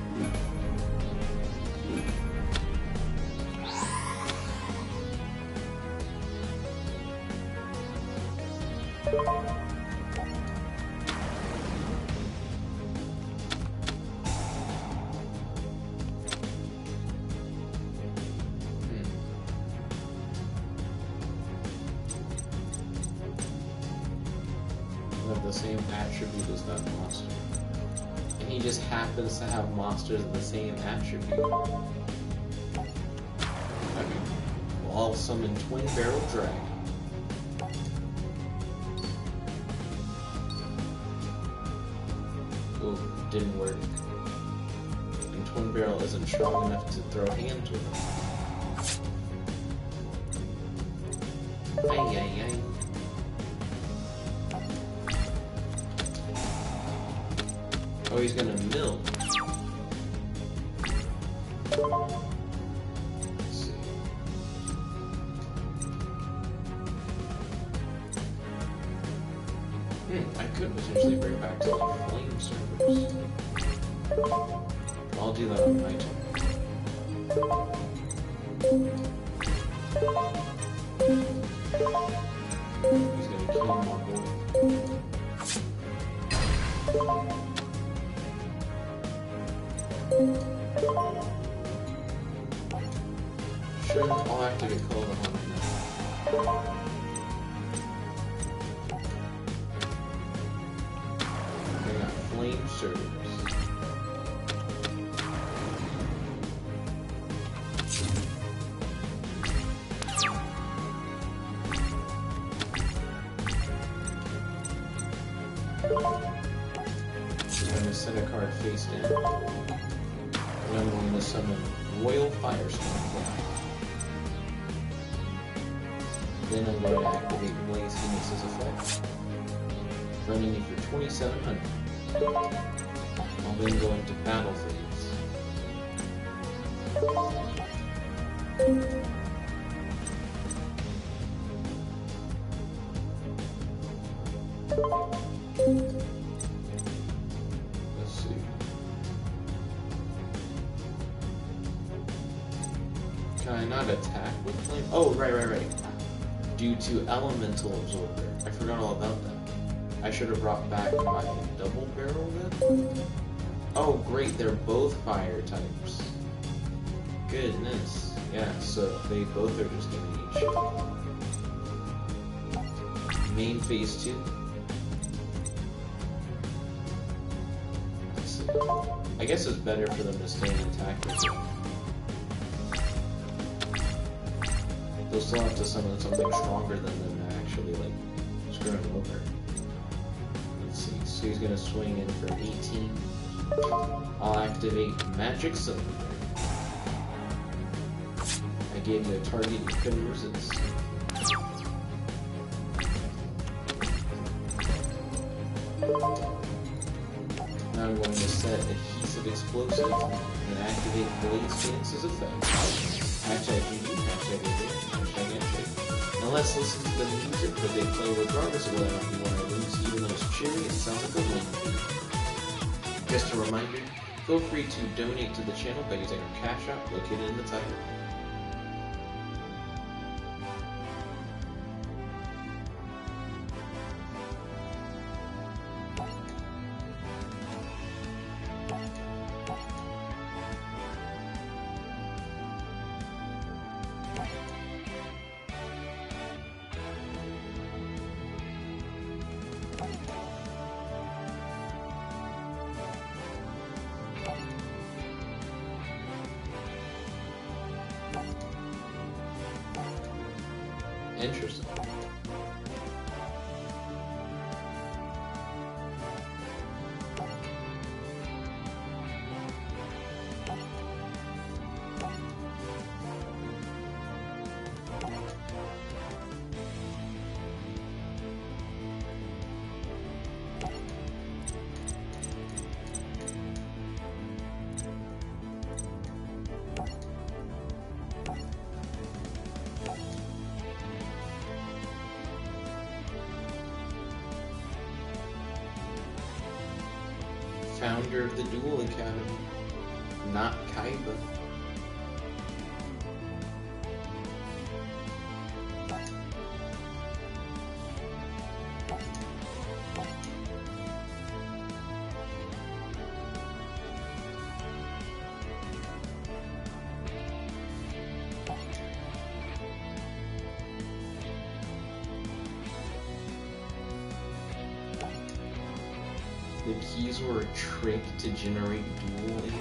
S1: Have the same attribute as that monster. And he just happens to have monsters of the same attribute. Okay. Well, I'll summon Twin Barrel Dragon. Ooh, didn't work. And Twin Barrel isn't strong enough to throw hands with him. Ay, ay, ay. Oh, he's gonna mill. Let's see. I could potentially bring back to the Flame Servers. I'll do that on my turn. He's gonna kill my boy. Sure, I'll activate Call the Hunter now. I got Flame Servers. I'm going to set a card face down. And I'm going to summon Royal Firestorm Cloud. Then I'm going to activate Blaze Phoenix's effect, running me for 2,700. I'll then go into Battle Phase. Let's see. Can I not attack with flame? Oh, right. Due to Elemental Absorber. I forgot all about that. I should have brought back my double barrel then? Oh, great, they're both fire types. Goodness. Yeah, so they both are just gonna eat shit. Main phase 2. Let's see. I guess it's better for them to stay in attack with it. They'll still have to summon something stronger than them to actually, like, screw him over. Let's see, so he's gonna swing in for 18. I'll activate Magic Cylinder. I gave you a target you couldn't resist. Now I'm going to set Adhesive Explosive and activate Blaze Phoenix's effect. Hashtag GG, hashtag AJ, hashtag handshake. Now let's listen to the music that they play regardless of whether or not you win or lose, even though it's cheery and sounds like a win. Just a reminder, feel free to donate to the channel by using our Cash App located in the title. Interesting. Founder of the Duel Academy, not Kaiba. The keys were a trick to generate dual energy.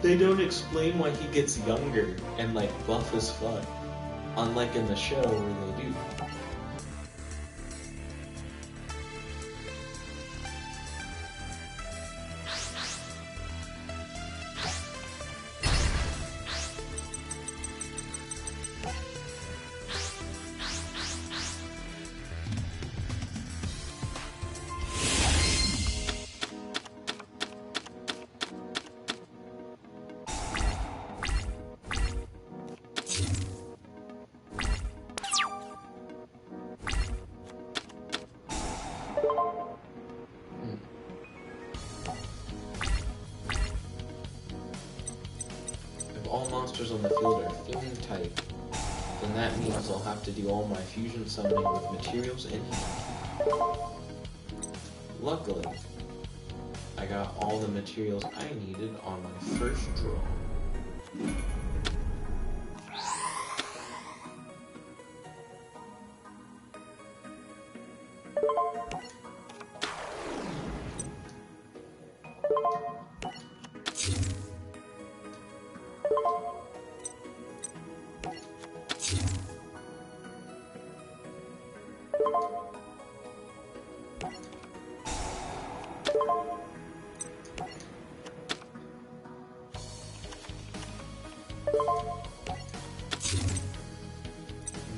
S1: They don't explain why he gets younger and like buff as fuck, unlike in the show where they do. monsters on the field are fiend type, then that means I'll have to do all my fusion summoning with materials in hand. Luckily, I got all the materials I needed on my first draw.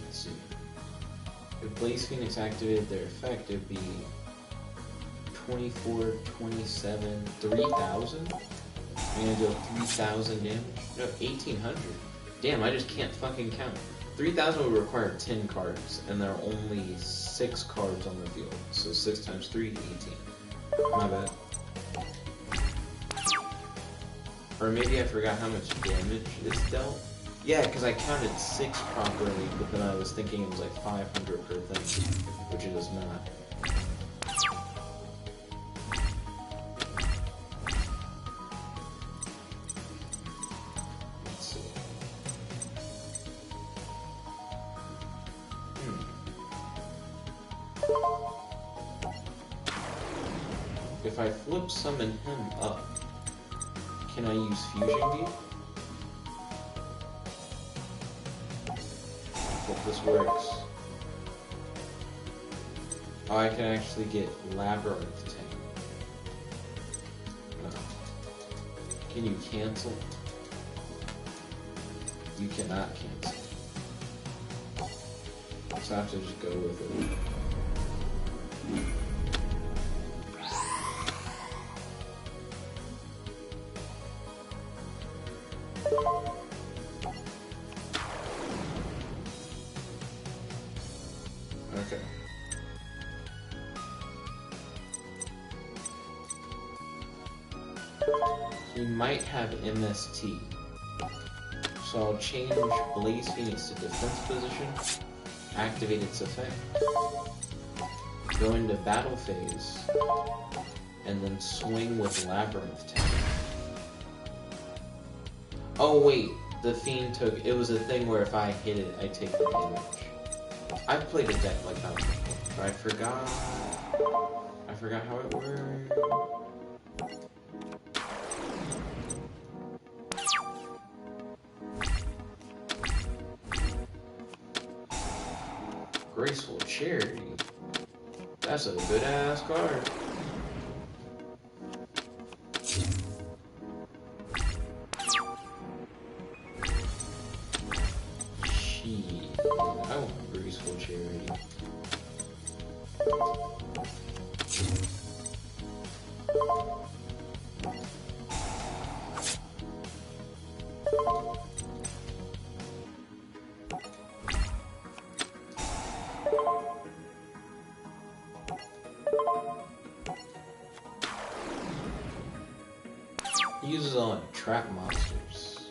S1: Let's see. If Blaze Phoenix activated their effect, it'd be 24, 27, 3,000? I'm gonna deal 3,000 damage? No, 1,800. Damn, I just can't fucking count. 3,000 would require 10 cards, and there are only 6 cards on the field. So 6 times 3, 18. My bad. Or maybe I forgot how much damage is dealt. Yeah, because I counted 6 properly, but then I was thinking it was like 500 per thing, which it is not. Let's see. If I flip summon him up, can I use Fusion Beam? Hope this works. Oh, I can actually get Labyrinth Tank. No. Can you cancel? You cannot cancel. So I have to just go with it. Okay. He might have MST. So I'll change Blaze Phoenix to defense position, activate its effect, go into battle phase, and then swing with Labyrinth Tank. Oh wait, the Fiend took, it was a thing where if I hit it, I take the damage. I've played a deck like that before, but I forgot how it worked. Graceful Charity. That's a good ass card. Shit. I want Graceful Charity. He uses on trap monsters.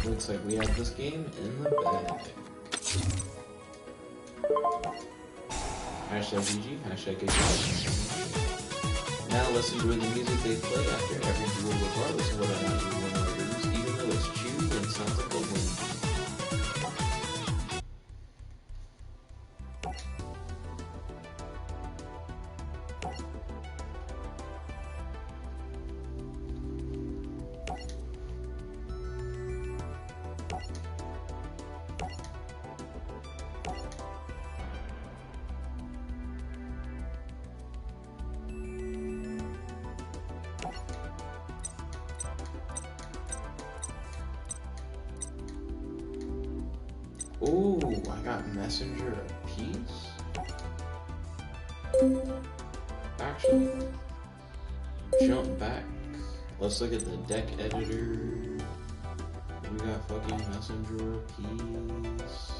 S1: Looks like we have this game in the bag. Hashtag GG, hashtag GG. Now let's enjoy the music they play after every duel, regardless of whether or not you win or lose, even though it's chewed and sounds like a win. Ooh, I got Messenger of Peace. Actually, jump back. Let's look at the deck editor. We got fucking Messenger of Peace.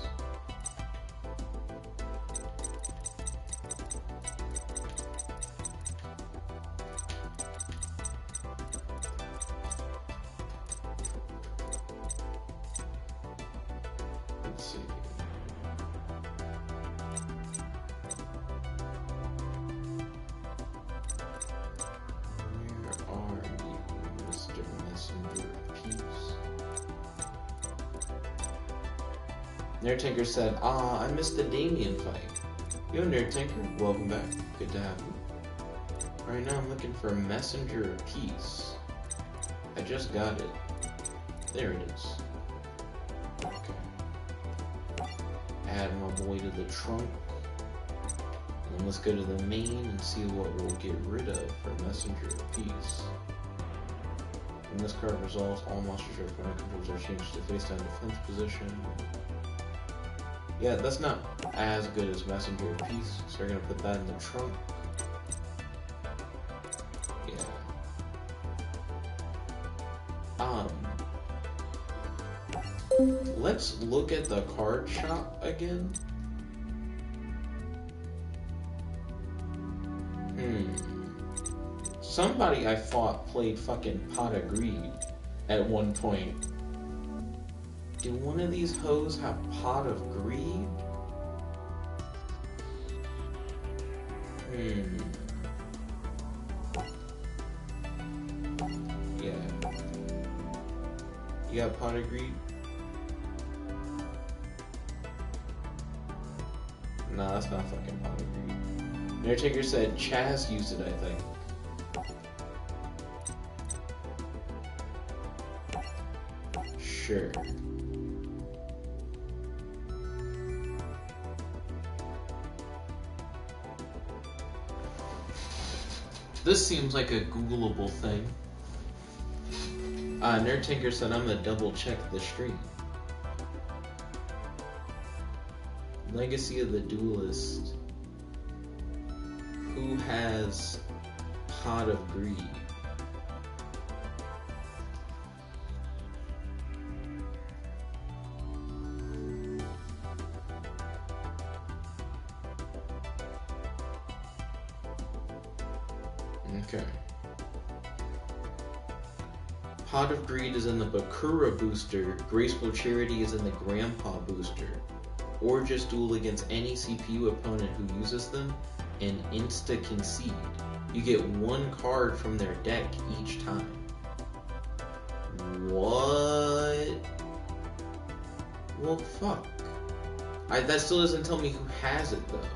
S1: Nerd Tinker said, I missed the Damien fight. Yo, Nerd Tinker, welcome back. Good to have you. Right now I'm looking for a Messenger of Peace. I just got it. There it is. Okay. Add my boy to the trunk. And then let's go to the main and see what we'll get rid of for Messenger of Peace. When this card resolves, all monsters your opponent controls are changed to face-down defense position. Yeah, that's not as good as Messenger of Peace, so we're gonna put that in the trunk. Yeah. Let's look at the card shop again. Somebody I fought played fucking Pot of Greed at one point. Do one of these hoes have Pot of Greed? Yeah. You got Pot of Greed? Nah, that's not fucking Pot of Greed. Undertaker said Chaz used it, I think. Sure. This seems like a Googleable thing. Nerd Tinker said I'm gonna double check the stream. Legacy of the Duelist. Who has Pot of Greed? Okay. Pot of Greed is in the Bakura booster, Graceful Charity is in the Grandpa booster. Or just duel against any CPU opponent who uses them and insta-concede. You get one card from their deck each time. What? Well, fuck. That still doesn't tell me who has it, though.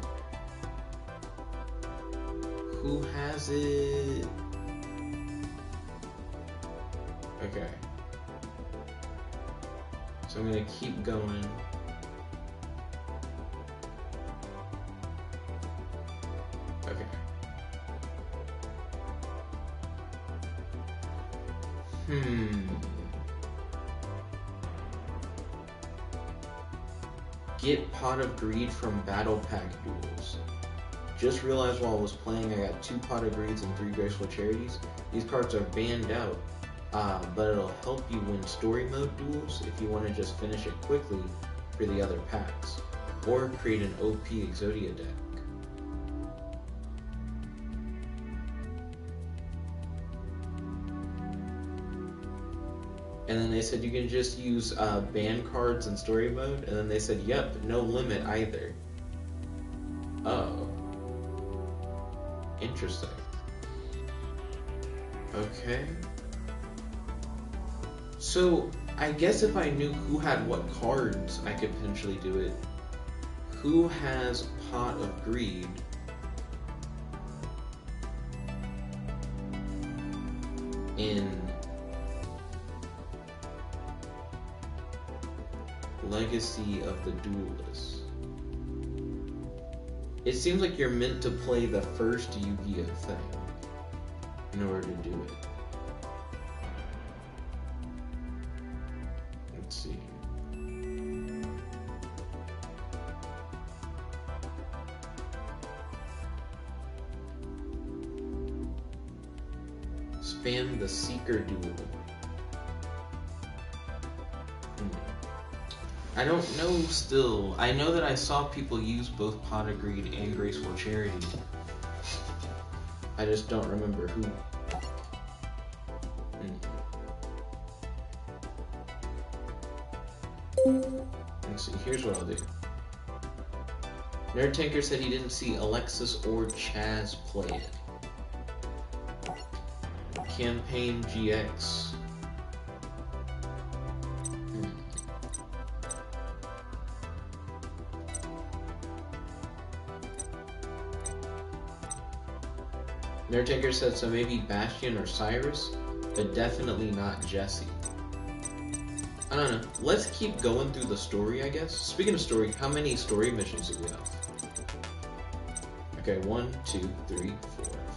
S1: Who has it? Okay. So I'm gonna keep going. Okay. Get Pot of Greed from Battle Pack duels. Just realized while I was playing I got 2 Pot of Greeds and 3 Graceful Charities. These cards are banned out, but it'll help you win story mode duels if you want to just finish it quickly for the other packs, or create an OP Exodia deck. And then they said you can just use ban cards in story mode, and then they said, yep, no limit either. Oh. Interesting. Okay. So, I guess if I knew who had what cards, I could potentially do it. Who has Pot of Greed? In Legacy of the Duelist. It seems like you're meant to play the first Yu-Gi-Oh thing in order to do it. Let's see. Spam the Seeker duel. I don't know still. I know that I saw people use both Pot of Greed and Graceful Charity. I just don't remember who. Let's see, here's what I'll do. Nerd Tinker said he didn't see Alexis or Chaz play it. Campaign GX. Nertaker said, so maybe Bastion or Cyrus, but definitely not Jesse. I don't know. Let's keep going through the story, I guess. Speaking of story, how many story missions do we have? Okay, 1, 2, 3,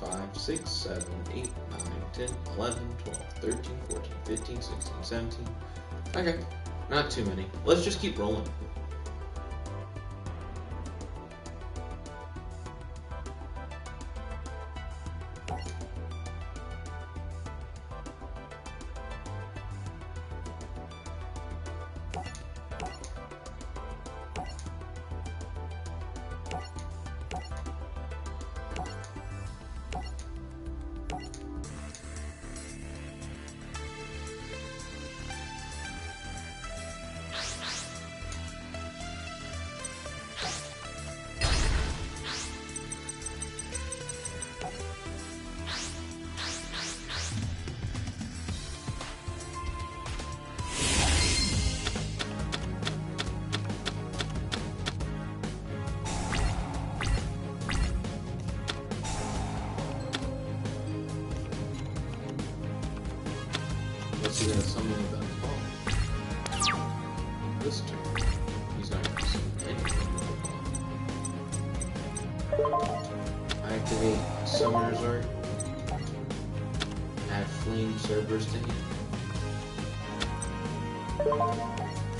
S1: 4, 5, 6, 7, 8, 9, 10, 11, 12, 13, 14, 15, 16, 17. Okay, not too many. Let's just keep rolling. What's he gonna summon with that ball? This turn, he's not gonna summon anything with the ball. Activate Summoner's Art. Add Flame Cerberus to hand.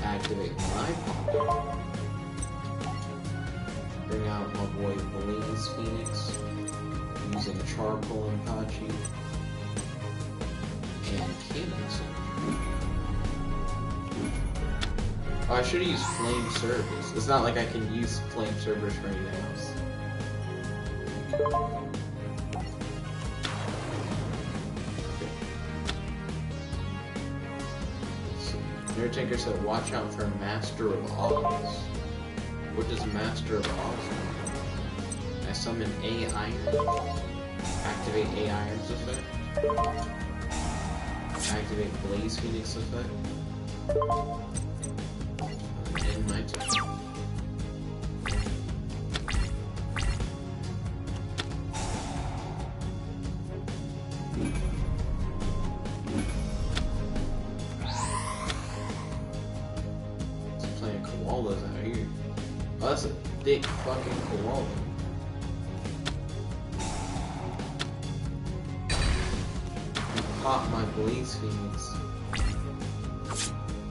S1: Activate my pocket. Bring out my boy Blaze Phoenix using Charcoal and Pachi. And Cannon Soldier. Oh, I should have used Flame Cerberus. It's not like I can use Flame Cerberus for anything else. Nertaker said, watch out for Master of Oz. What does Master of Oz mean? I summon A Iron. Activate A Iron's effect. Activate Blaze Phoenix effect. End my turn. He's playing koalas out here. Oh, that's a thick fucking koala. Pop my Blaze Phoenix.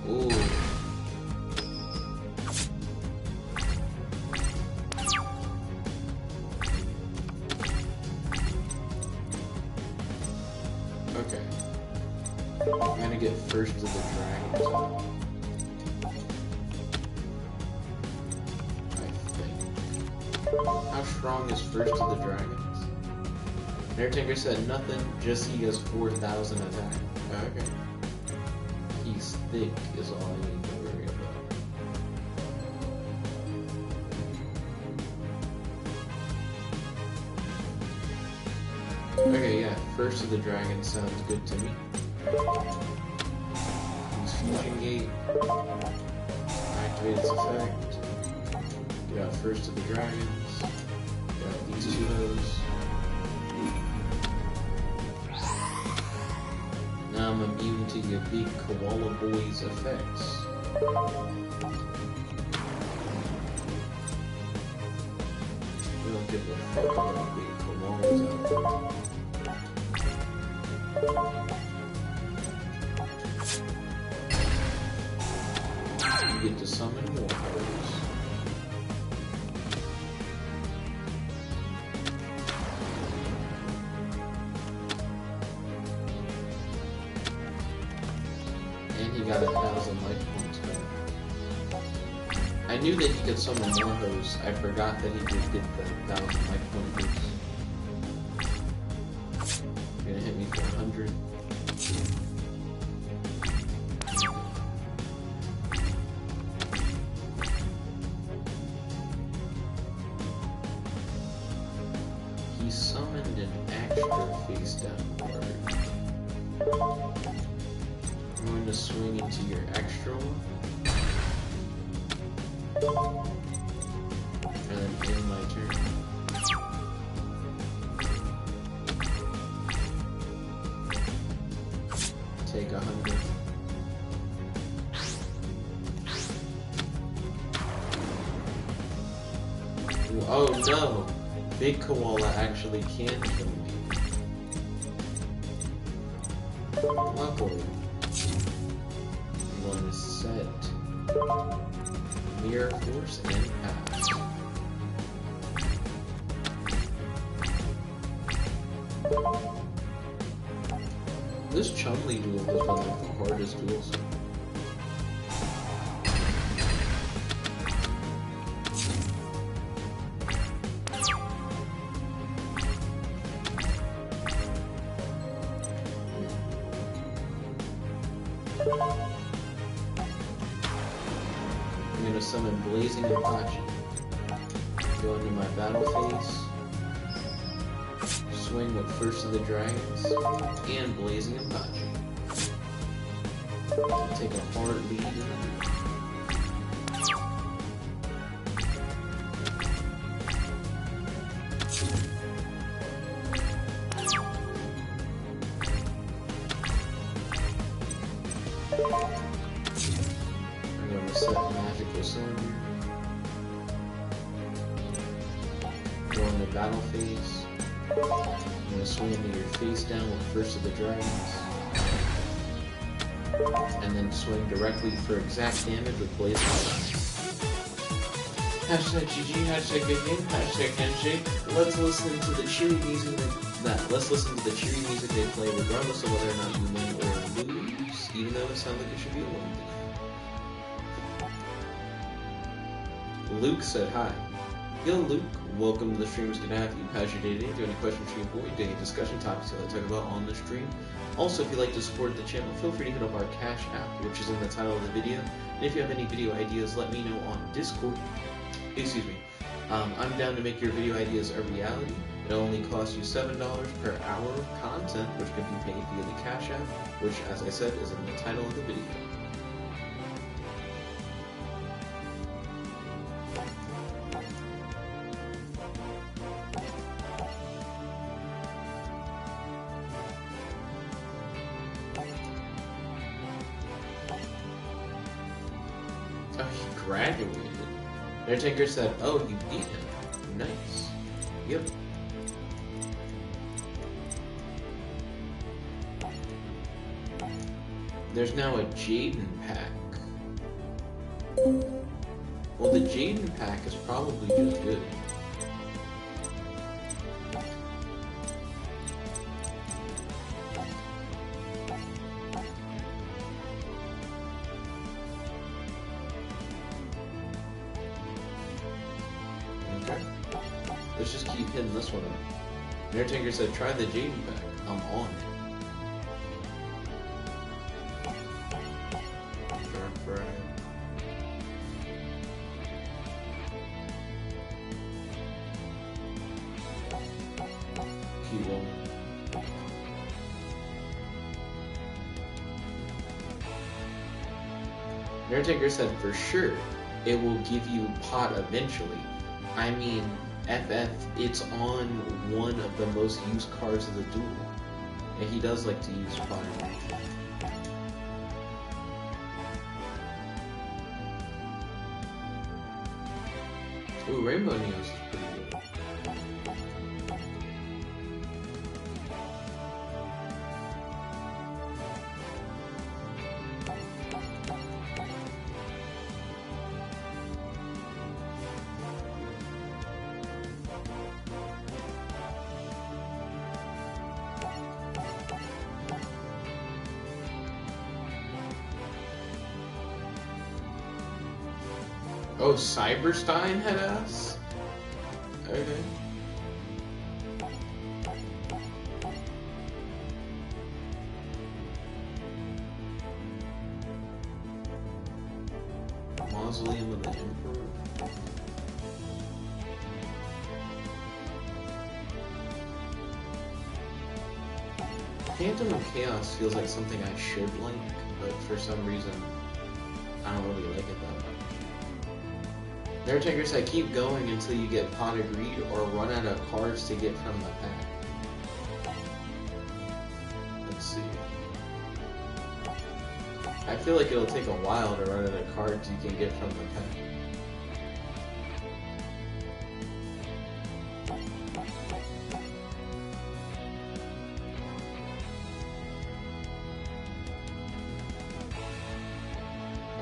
S1: Ooh. Okay. I'm gonna get first to the dragons. I think. How strong is first to the dragons? Nertaker said nothing, just he has 4,000 attack. Okay. He's thick is all I need to worry about. Okay, yeah, first of the dragon sounds good to me. Use Fusion Gate. Activate its effect. Get out first of the dragons. Get out these two hoes. Now I'm immune to your big koala boy's effects. We don't give a fuck about big koalas out there. You get to summon more hoes. And he got 1,000 life points back. I knew that he could summon more hoes. I forgot that he did get the 1,000 life point boost. You're gonna hit me for 100. He summoned an extra face down card. I'm going to swing into your extra one. And then end my turn. Oh no! Big koala actually can kill me. Luckily, I'm going to set mirror force and pass. This Chun-Li duel has been like the hardest duel so far. I'm going to summon Blazing Apache. Go into my battle phase. Swing with First of the Dragons and Blazing Apache. Take a hard lead in the I'm going to set Magical Cylinder. Go into battle phase. I'm going to swing into your face down with First of the Dragons. And then swing directly for exact damage with Blazing Apache. Hashtag GG, hashtag good game, hashtag handshake. Let's listen to the cheery music they play regardless of whether or not you win or lose, even though it sounds like it should be a win. Luke said hi. Yo Luke, welcome to the stream. It's good to have you. How's your day today? Do you have any questions for your boy? Do you have any discussion topics you want to talk about on the stream? Also, if you'd like to support the channel, feel free to hit up our Cash App, which is in the title of the video. And if you have any video ideas, let me know on Discord. Excuse me. I'm down to make your video ideas a reality. It only costs you $7 per hour of content, which can be paid via the Cash App, which, as I said, is in the title of the video. Oh, he graduated. Undertaker said, oh, you beat him. Nice. Yep. There's now a Jaden pack. Well, the Jaden pack is probably just good. Okay. Let's just keep hitting this one up. Undertaker said, try the Jaden pack. I'm on it. Keep going. Undertaker said, for sure, it will give you pot eventually. I mean, FF, it's on one of the most used cards of the duel. And he does like to use pot eventually. Ooh, Rainbow Neos is pretty good. Oh, Cyberstein had ass? Okay. Mausoleum of the Emperor. Phantom of Chaos feels like something I should like, but for some reason, I don't really like it that much. Undertaker said, keep going until you get Pot of Greed or run out of cards to get from the pack. Let's see. I feel like it'll take a while to run out of cards you can get from the pack.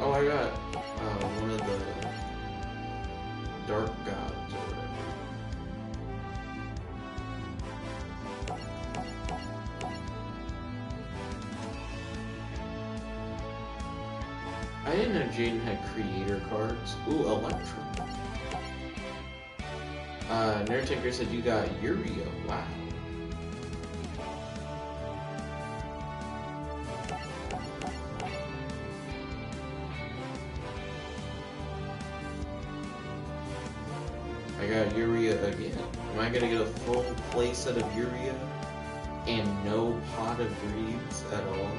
S1: Oh, I got one of the dark gods or whatever. I didn't know Jaden had creator cards. Ooh, Electrum. Nerdtinker said you got Yuria. Wow. I got Yuria again. Am I gonna get a full playset of Yuria and no Pot of Greeds at all?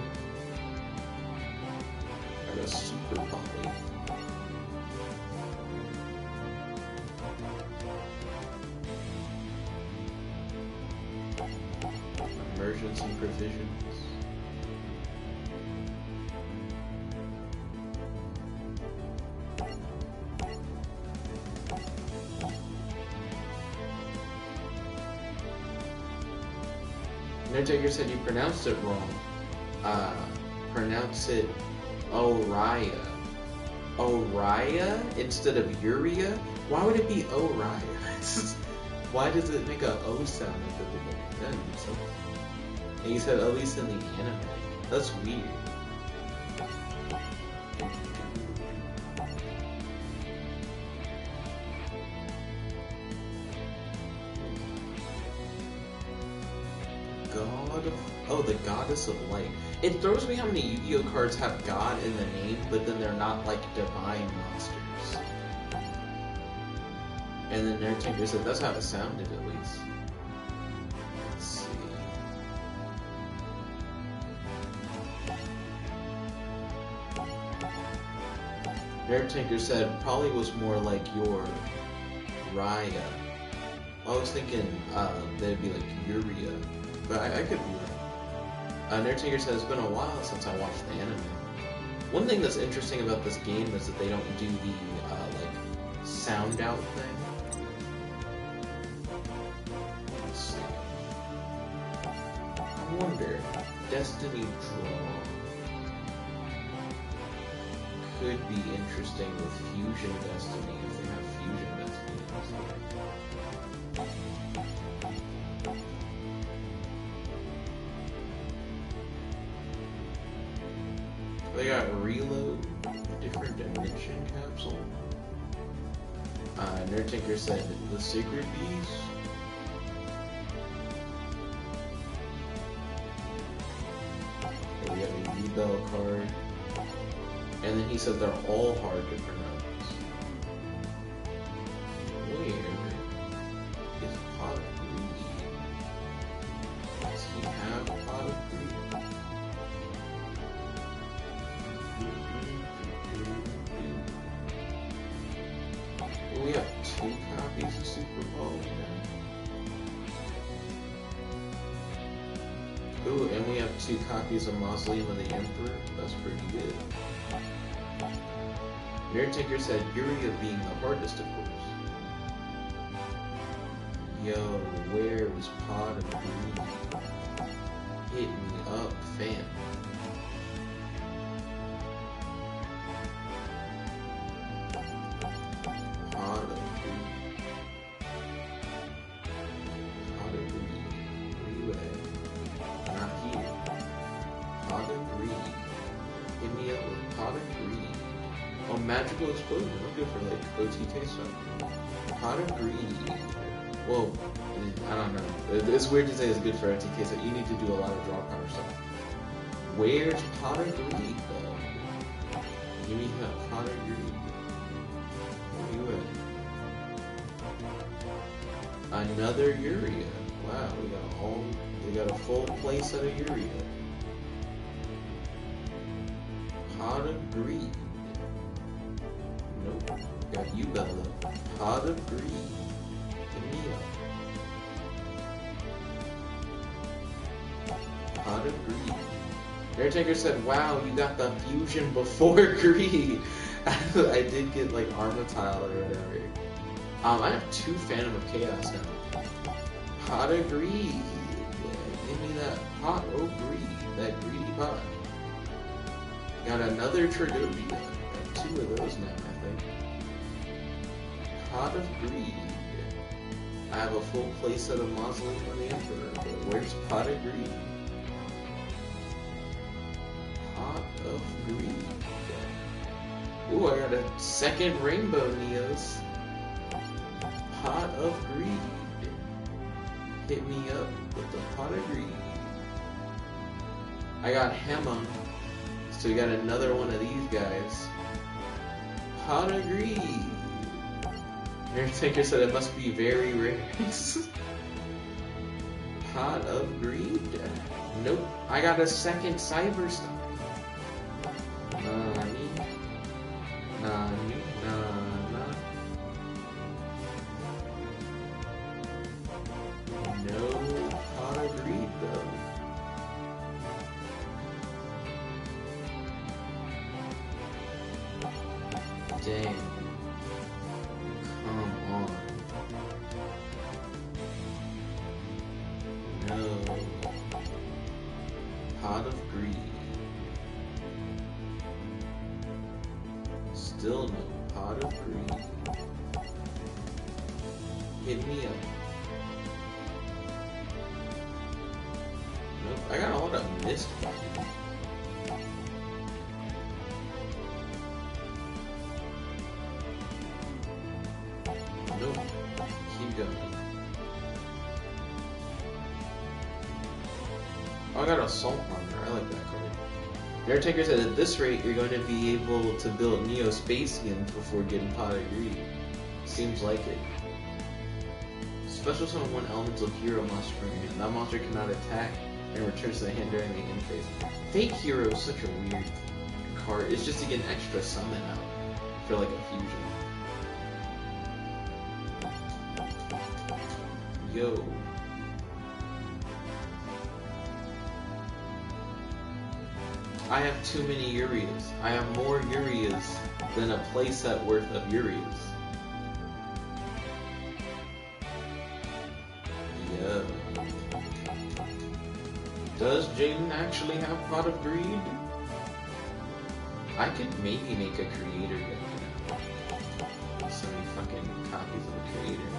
S1: I got Super Poly. Emergency provisions. Nerdtaker said you pronounced it wrong. Pronounce it Oriya. Oriya instead of Yuria? Why would it be Oriya? Why does it make a O sound at the beginning? That doesn't make sense. And he said at least in the anime. That's weird. Oh, the Goddess of Light. It throws me how many Yu-Gi-Oh cards have God in the name, but then they're not like divine monsters. And then Nerdtinker said that's how it sounded at least. Let's see. Nerdtinker said probably was more like your Raya. I was thinking they'd be like Yuria. But I could be wrong. Nerdtinker says it's been a while since I watched the anime. One thing that's interesting about this game is that they don't do the like sound out thing. Let's see. I wonder, Destiny Draw could be interesting with Fusion Destiny if they have Fusion Destiny instead. They got Reload, different dimension capsule. Nerdtinker said the Sacred Beast. We got a U-Bell card. And then he said they're all hard to pronounce. Where is Pot of Greed? Does he have Pot of Greed? We have 2 copies of Super Bowl now. Ooh, and we have 2 copies of Mausoleum of the Emperor. That's pretty good. Nerdtinker said Yuria being the hardest, of course. Yo, where is Pot of Greed? Hit me up, fam. Pot of Greed. Pot of Greed. Where you at? Not here. Pot of Greed. Hit me up with Pot of Greed. Oh, Magical Explosion. I'm good for like OTK stuff. Pot of Greed. Well, I don't know. It's weird to say it's good for OTK stuff. You need to do a lot of draw power stuff. Where's Pot of Greed though? Give me that Pot of Greed. Where you at? Another Yuria. Wow, we got a full playset of Yuria. Pot of Greed. Nope. Got you, Bella. Pot of Greed. Give me up. Pot of Greed. Nerdtinker said, wow, you got the fusion before Greed. I did get like Armatile or whatever. I have 2 Phantom of Chaos now. Pot of Greed. Give me that Pot of Greed. That greedy pot. Got another Tragovia. 2 of those now, I think. Pot of Greed. I have a full playset of Mausoleum of the Emperor, but where's Pot of Greed? Pot of Greed. Ooh, I got a second Rainbow Neos. Pot of Greed. Hit me up with the Pot of Greed. I got Hema, so we got another one of these guys. Pot of Greed. Airtanker said it must be very rare. Pot of Greed? Nope. I got a second Cyberstar. Nani? Nani? Nana? No Pot of Greed though. Dang. Come on. No. Pot of Greed. Still no Pot of Greed. Hit me up. Nope. I got a lot of missed ones. Nope. Keep going. Oh, I got Assault Armor. I like that card. The Airtaker said at this rate, you're going to be able to build Neo Spacians before getting Pot of Greed. Seems like it. Special summon 1 elemental hero monster from your hand. That monster cannot attack and returns to the hand during the end phase. Fake Hero is such a weird card. It's just to get an extra summon out for like a fusion. Yo. I have too many Urias. I have more Urias than a playset worth of Urias. Yeah. Does Jaden actually have Pot of Greed? I could maybe make a creator deck now. So many fucking copies of the creator.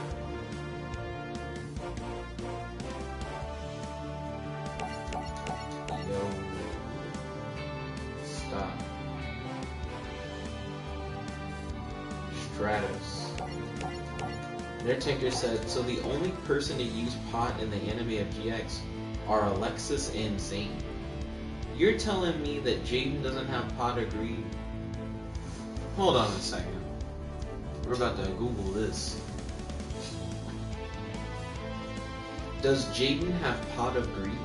S1: Yo. Stop. Stratus. Their Tinker said, so the only person to use Pot in the anime of GX are Alexis and Zane. You're telling me that Jaden doesn't have Pot of Greed? Hold on a second. We're about to Google this. Does Jaden have Pot of Greed?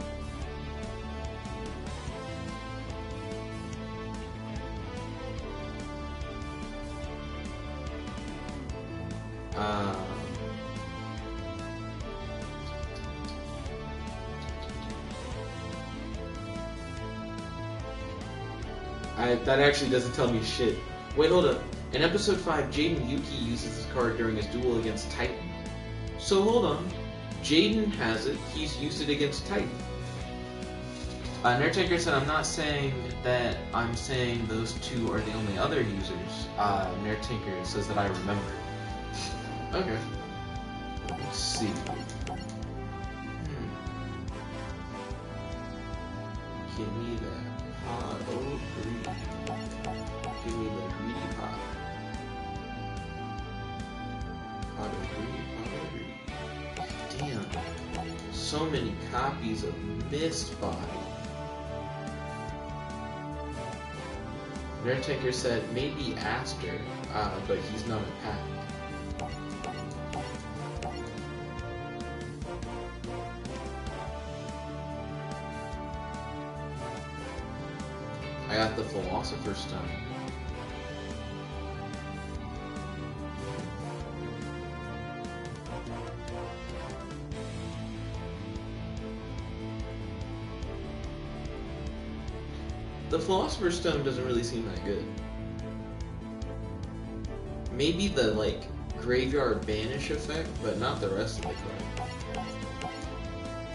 S1: That actually doesn't tell me shit. Wait, hold up. In episode 5, Jaden Yuki uses this card during his duel against Titan. So hold on. Jaden has it, he's used it against Titan. Nertaker said, I'm not saying that, I'm saying those two are the only other users. Nertaker says that I remember. Okay. Let's see. Give me that Pot of Greed. Give me the greedy pot. Pot of Greed, Pot of Greed. Damn. So many copies of Mist Body. Nertaker said maybe Aster, but he's not a pack. I got the Philosopher's Stone. The Philosopher's Stone doesn't really seem that good. Maybe the, like, Graveyard Banish effect, but not the rest of the card.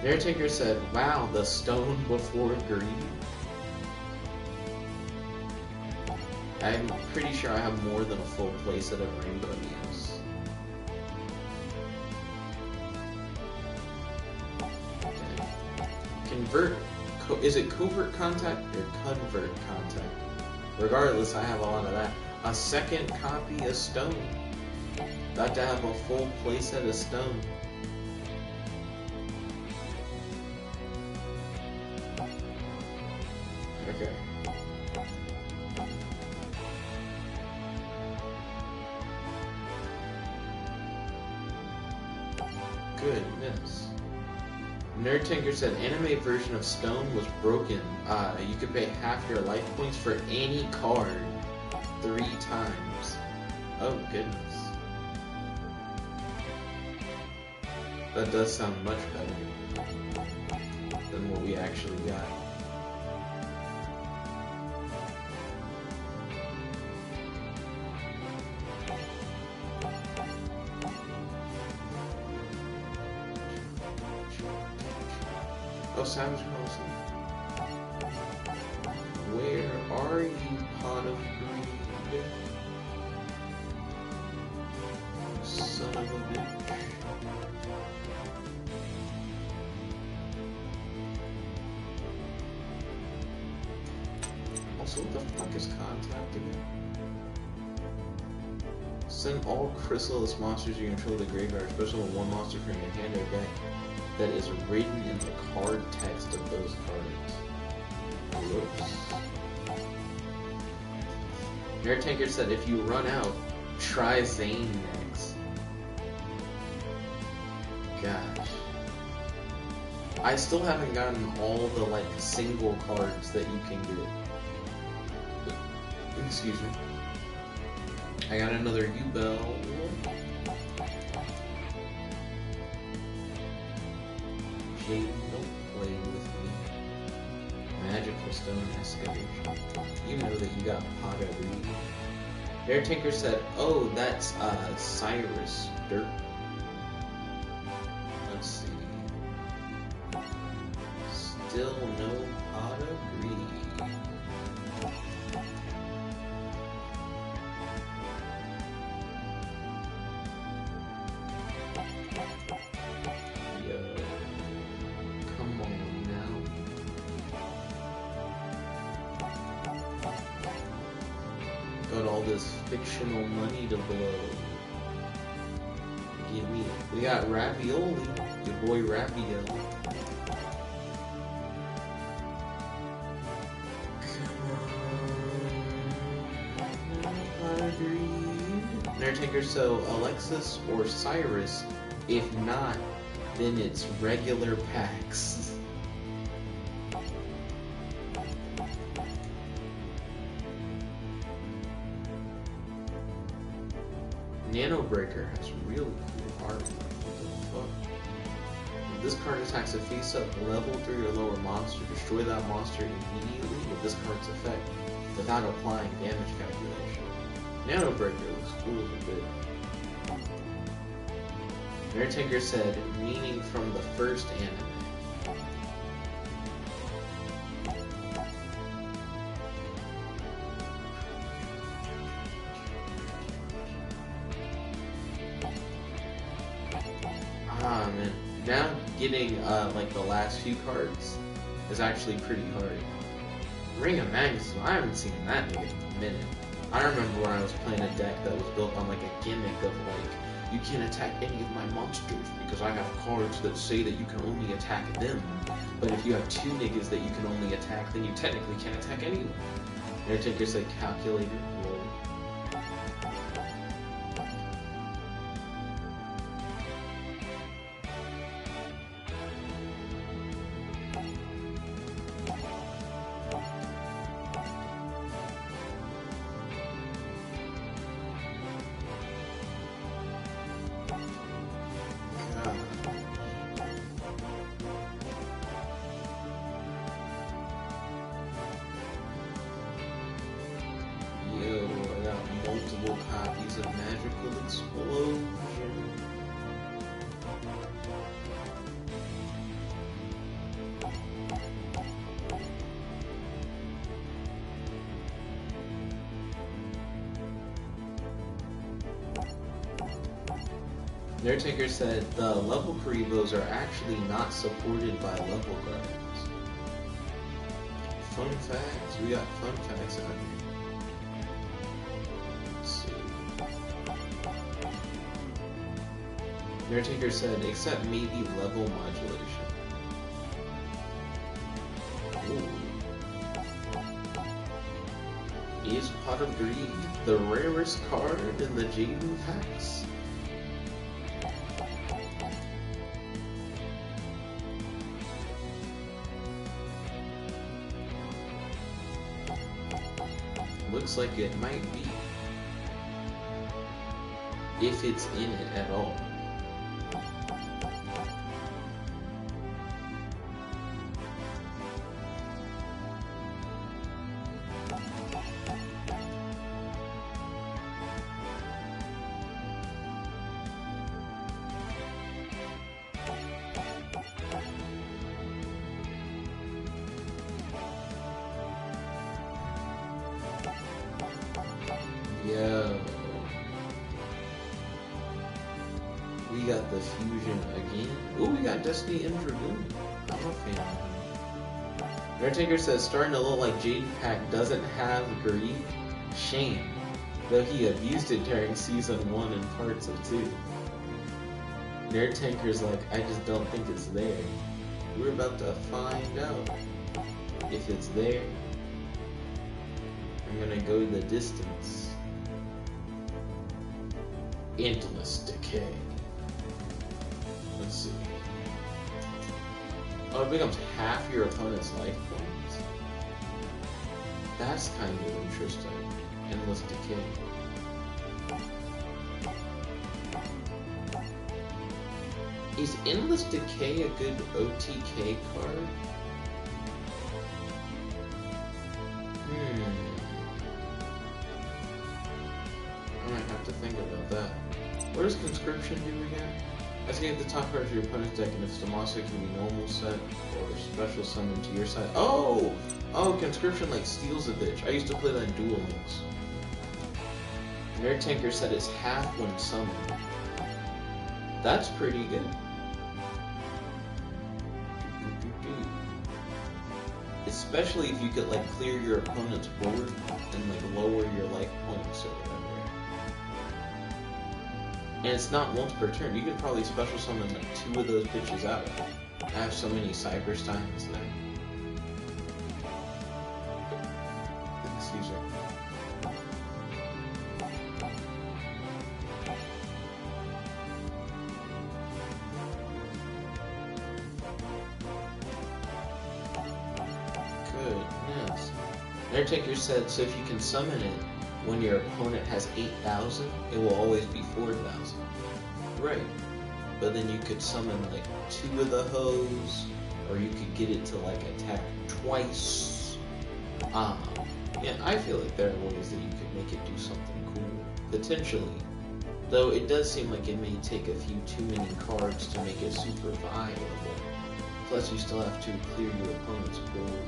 S1: Narrator said, wow, the Stone before Greed. I'm pretty sure I have more than a full playset of Rainbow Neos. Okay. Convert. Is it covert contact or convert contact? Regardless, I have a lot of that. A second copy of Stone. Got to have a full playset of Stone. Okay. Goodness. Nerd Tinker said anime version of Stone was broken. You could pay half your life points for any card 3 times. Oh goodness. That does sound much better than what we actually got. Oh, Savage Wilson. Where are you, pot of greed? Son of a bitch. Also, what the fuck is contact again? Send all chrysalis monsters you control to the graveyard, especially with one monster from your hand or deck that is written in the card text of those cards. Whoops. Nerd Tanker said if you run out, try Zane next. Gosh. I still haven't gotten all the like single cards that you can get. Excuse me. I got another U-Bell. Jade, don't play with me. Magical Stone Excavation. You know that you got pot of greed. Air Tinker said, oh, that's Cyrus Dirt. Let's see. Still no pot of greed. Got all this fictional money to blow. Give me it. We got Ravioli, your boy Ravioli. Come on. Nerd Tinker, so Alexis or Cyrus? If not, then it's regular packs. Nano Breaker has really cool art. What the fuck? If this card attacks a face-up level 3 or lower monster, destroy that monster immediately with this card's effect without applying damage calculation. Nano Breaker looks cool as a bit. Nerd Tinker said, meaning from the first anime. Ah man, now getting like the last few cards is actually pretty hard. Ring of Magnus, I haven't seen that in a minute. I remember when I was playing a deck that was built on like a gimmick of like, you can't attack any of my monsters because I have cards that say that you can only attack them. But if you have 2 niggas that you can only attack, then you technically can't attack anyone. Nerd Tinker said calculator. Multiple copies of Magical Explosion. Narratinker said the level Karibos are actually not supported by level guards. Fun facts. We got fun facts out here. Let's see. Narratinker said, except maybe level modulation. Ooh. Is Pot of Greed the rarest card in the Jaden packs? Looks like it might be. If it's in it at all. Yo. We got the fusion again. Ooh, we got Destiny and Dragoon. I'm a fan. Narratinker says, starting to look like Jaden Pack doesn't have greed. Shame. Though he abused it during Season 1 and parts of 2. Narratinker's like, I just don't think it's there. We're about to find out if it's there. I'm gonna go the distance. Endless decay. Let's see. Oh, it becomes half your opponent's life points. That's kind of interesting. Endless decay. Is Endless Decay a good OTK card? I might have to think about that. What does Conscription do again? Escape the top card of your opponent's deck, and if it's Demacia, can be normal set or special summon to your side. Oh! Oh, Conscription like steals a bitch. I used to play that in Duel Links. Narratinker said it's half when summoned. That's pretty good. Especially if you could like clear your opponent's board and like lower your life points or whatever. And it's not once per turn. You could probably special summon like 2 of those bitches out. I have so many Cyber Steins now. Excuse me. Goodness. Narratinker said, so if you can summon it when your opponent has 8,000, it will always be 4,000. Right. But then you could summon like 2 of the hoes, or you could get it to like attack twice. Yeah, I feel like there are ways that you could make it do something cool. Potentially. Though it does seem like it may take a few too many cards to make it super viable. Plus you still have to clear your opponent's board.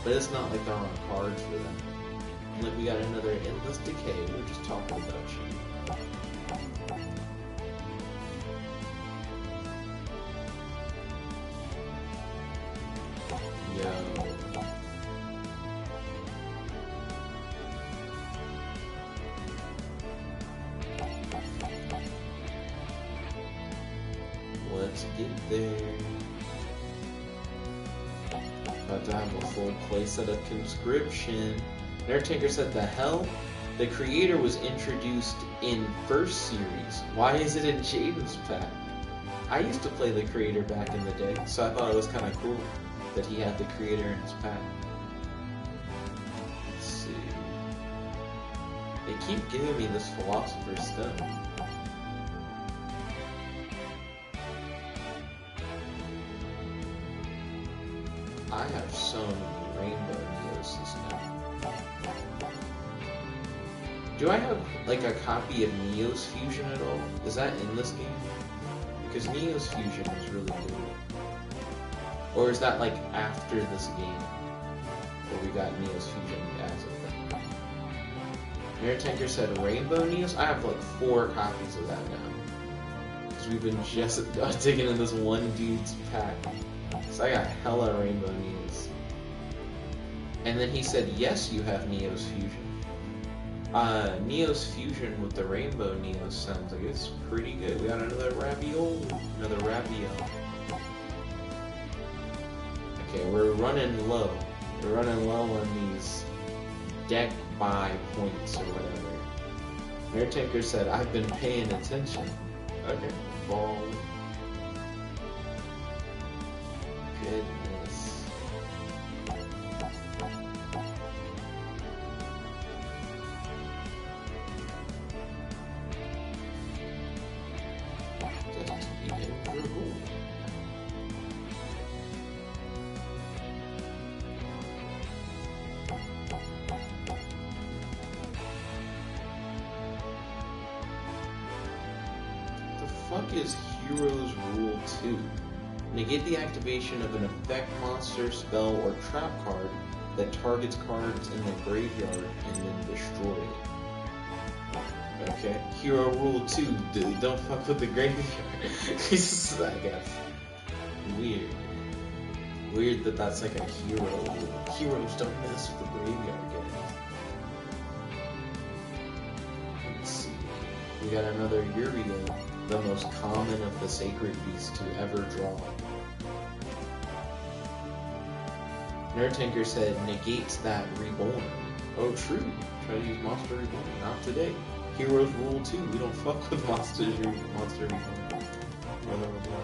S1: But it's not like there aren't cards for them. Look, we got another Endless Decay. We were just talking about you. Yo. Let's get there. About to have a full playset of Conscription. Narratinker said, the hell? The creator was introduced in first series. Why is it in Jaden's pack? I used to play the creator back in the day, so I thought it was kind of cool that he had the creator in his pack. Let's see. They keep giving me this Philosopher's Stone. I have so many Rainbow Neoses now. Do I have like a copy of Neos Fusion at all? Is that in this game? Because Neos Fusion is really good. Or is that like after this game? Where we got Neos Fusion as a thing? Air Tanker said Rainbow Neos. I have like 4 copies of that now. Because we've been just digging in this one dude's pack. So I got hella Rainbow Neos. And then he said, yes, you have Neos Fusion. Neos Fusion with the Rainbow Neos sounds like it's pretty good. We got another Ravioli. Another Ravioli. Okay, we're running low. We're running low on these deck buy points or whatever. Air Tanker said, I've been paying attention. Okay, ball. Goodness. Fuck is Hero's Rule 2? Negate the activation of an effect, monster, spell, or trap card that targets cards in the graveyard and then destroy it. Okay. Hero Rule 2, dude, don't fuck with the graveyard. I guess weird. Weird that that's like a hero rule. Heroes don't mess with the graveyard, guys. Let's see. We got another Uriel. The most common of the sacred beasts to ever draw. Nerd Tanker said, negates that reborn. Oh, true. Try to use Monster Reborn. Not today. Heroes Rule 2. We don't fuck with Monster Reborn. Blah, blah, blah.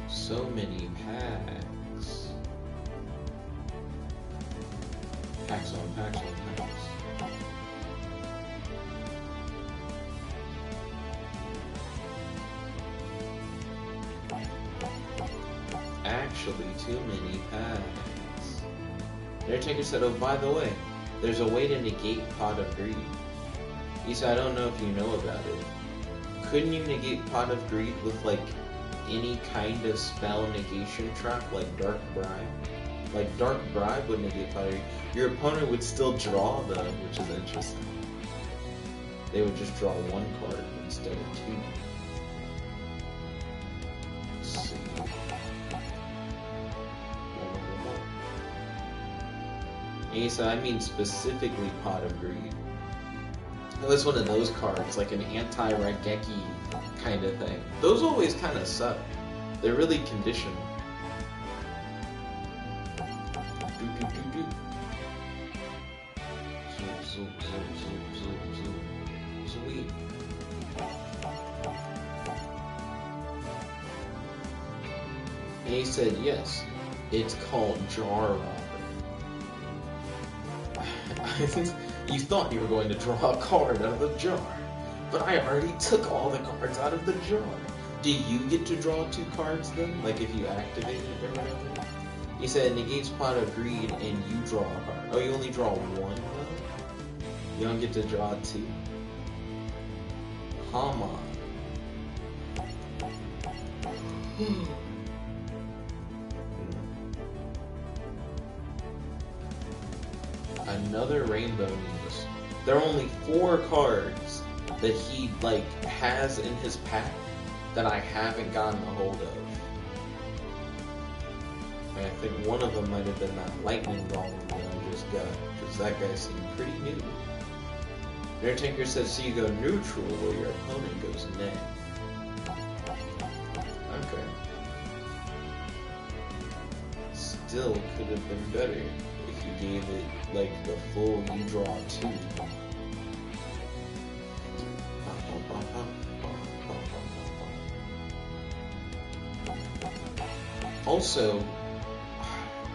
S1: So many packs. Packs on packs on packs. Actually, too many packs. Airtaker said, oh, by the way, there's a way to negate Pot of Greed. He said, I don't know if you know about it. Couldn't you negate Pot of Greed with, like, any kind of spell negation trap, like Dark Bribe? Like, Dark Bribe would negate Pot of Greed. Your opponent would still draw, though, which is interesting. They would just draw 1 card instead of 2. Let's see. And he said, I mean specifically Pot of Greed. It's one of those cards, like an anti-Raigeki kind of thing. Those always kind of suck. They're really conditional. Sweet. And he said, yes, it's called Jar Robber. You thought you were going to draw a card out of the jar, but I already took all the cards out of the jar. Do you get to draw 2 cards then? Like if you activate it or whatever? He said, negates Pot of Greed and you draw a card. Oh, you only draw 1 though? You don't get to draw 2? Come on. Another Rainbow News. There are only 4 cards that he, like, has in his pack that I haven't gotten a hold of. And I think one of them might have been that Lightning Golem that I just got, because that guy seemed pretty new. Air Tanker says, so you go neutral where your opponent goes neg. Okay. Still could have been better if you gave it, like, the full you draw 2. Also,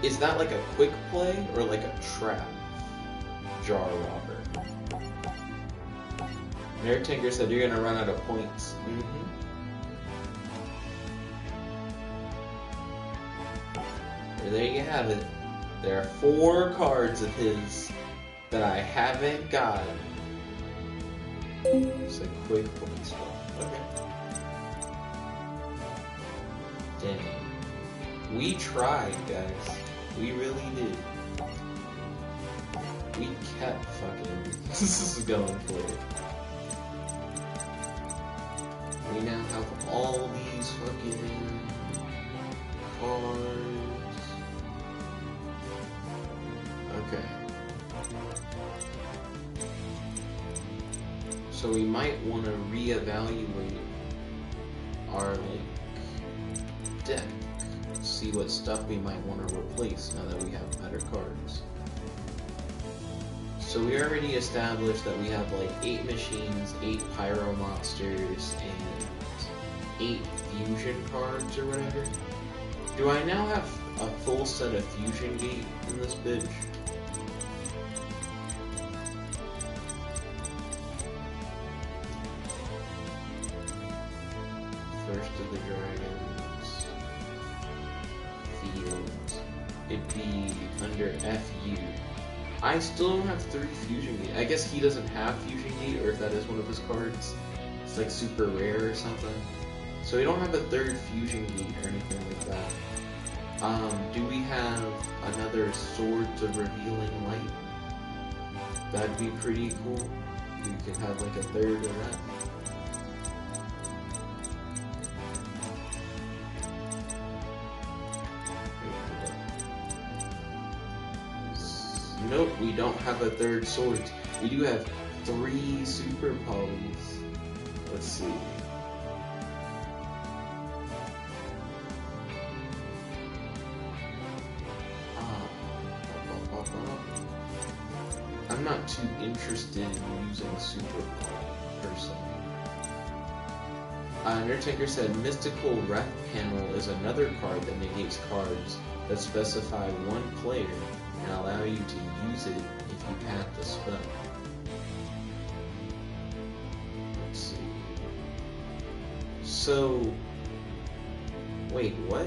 S1: is that like a quick play or like a trap? Jar Robber. Air Tanker said you're gonna run out of points. There you have it. There are 4 cards of his that I haven't gotten. It's a quick point spell. Okay. Dang. We tried, guys. We really did. We kept fucking this is going for it. We now have all these fucking cards. Okay. So we might want to reevaluate our deck. See what stuff we might want to replace now that we have better cards. So we already established that we have 8 machines, 8 pyro monsters, and 8 fusion cards or whatever. Do I now have a full set of fusion gate in this bitch? First of the Dragons. Fields. It'd be under FU. I still don't have 3 fusion gate. I guess he doesn't have fusion gate, or if that is one of his cards, it's like super rare or something. So we don't have a 3rd fusion gate or anything like that. Do we have another Swords of Revealing Light? That'd be pretty cool. We could have a 3rd of that. Nope, we don't have a 3rd Swords. We do have 3 Super Polys. Let's see. I'm not too interested in using Super Poly, personally. Undertaker said, Mystical Ref Panel is another card that negates cards that specify one player and allow you to use it if you path the spell. Let's see. So, wait, what?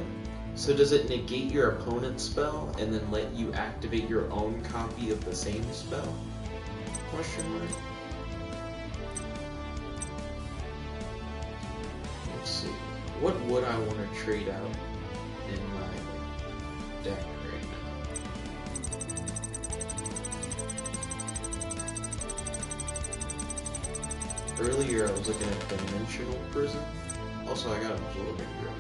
S1: So does it negate your opponent's spell and then let you activate your own copy of the same spell? Question mark? Let's see. What would I want to trade out in my deck right now? Earlier I was looking at Dimensional Prison. Also, I got Absorbing Grip.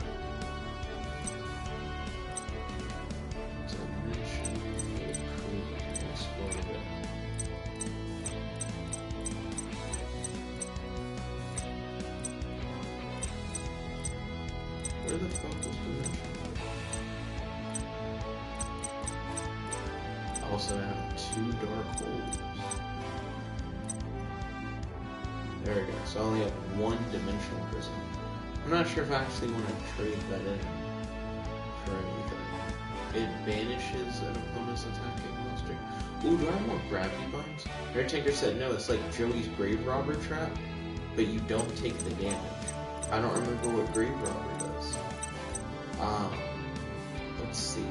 S1: Where the fuck was Dimension? I also have 2 Dark Holes. There we go. So I only have 1 Dimensional Prison. I'm not sure if I actually want to trade that in for anything. It banishes an opponent's attacking monster. Ooh, do I have more Gravity Binds? Airtanker said no, it's like Joey's Grave Robber trap, but you don't take the damage. I don't remember what Grave Robber does. Let's see.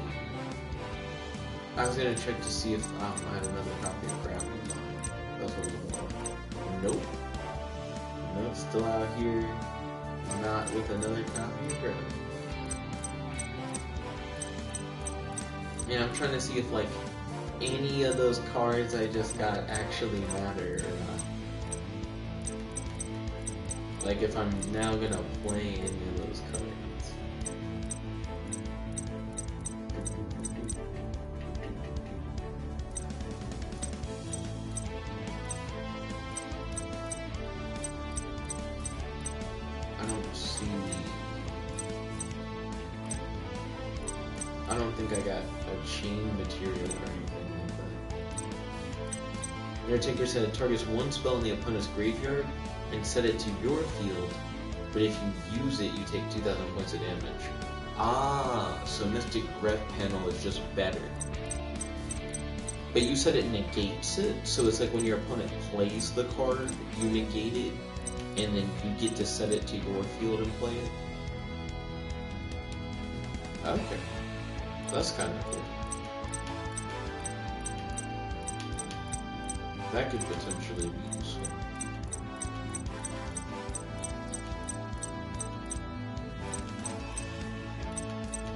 S1: I was gonna check to see if I had another copy of Gravity Bind. That's what it was. Nope. Nope, still out here. Not with another copy of Gravity. Yeah, I'm trying to see if any of those cards I just got actually matter or not. If I'm now gonna play any of those cards. I don't think I got a chain material or anything like that. Airtanker said it targets 1 spell in the opponent's graveyard and set it to your field, but if you use it, you take 2,000 points of damage. Ah, so Mystic Ref Panel is just better. But you said it negates it, so it's like when your opponent plays the card, you negate it, and then you get to set it to your field and play it? Okay. That's kind of cool. That could potentially be useful.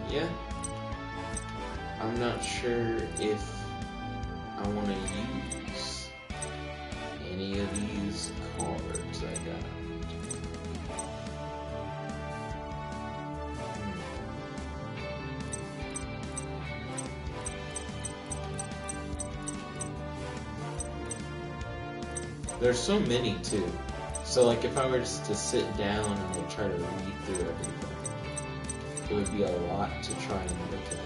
S1: Yeah, I'm not sure if I want to use any of these cards I got. There's so many too. So like if I were just to sit down and like try to read through everything, it would be a lot to try and look at.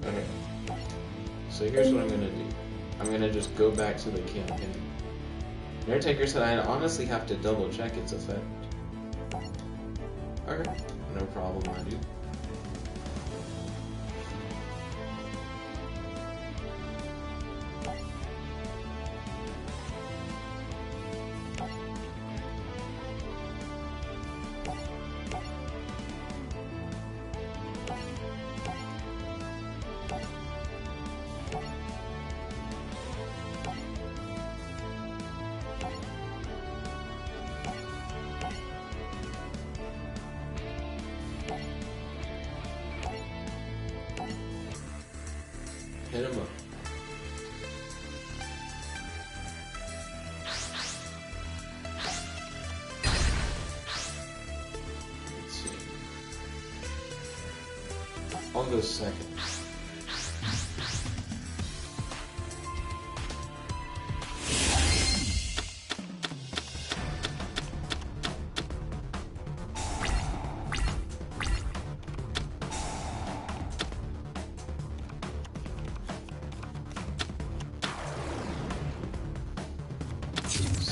S1: Okay. So here's what I'm gonna do. I'm gonna just go back to the campaign. Naretaker said I'd honestly have to double check its effect. Okay, no problem, I do. Hit him up. Let's see. I'll go second.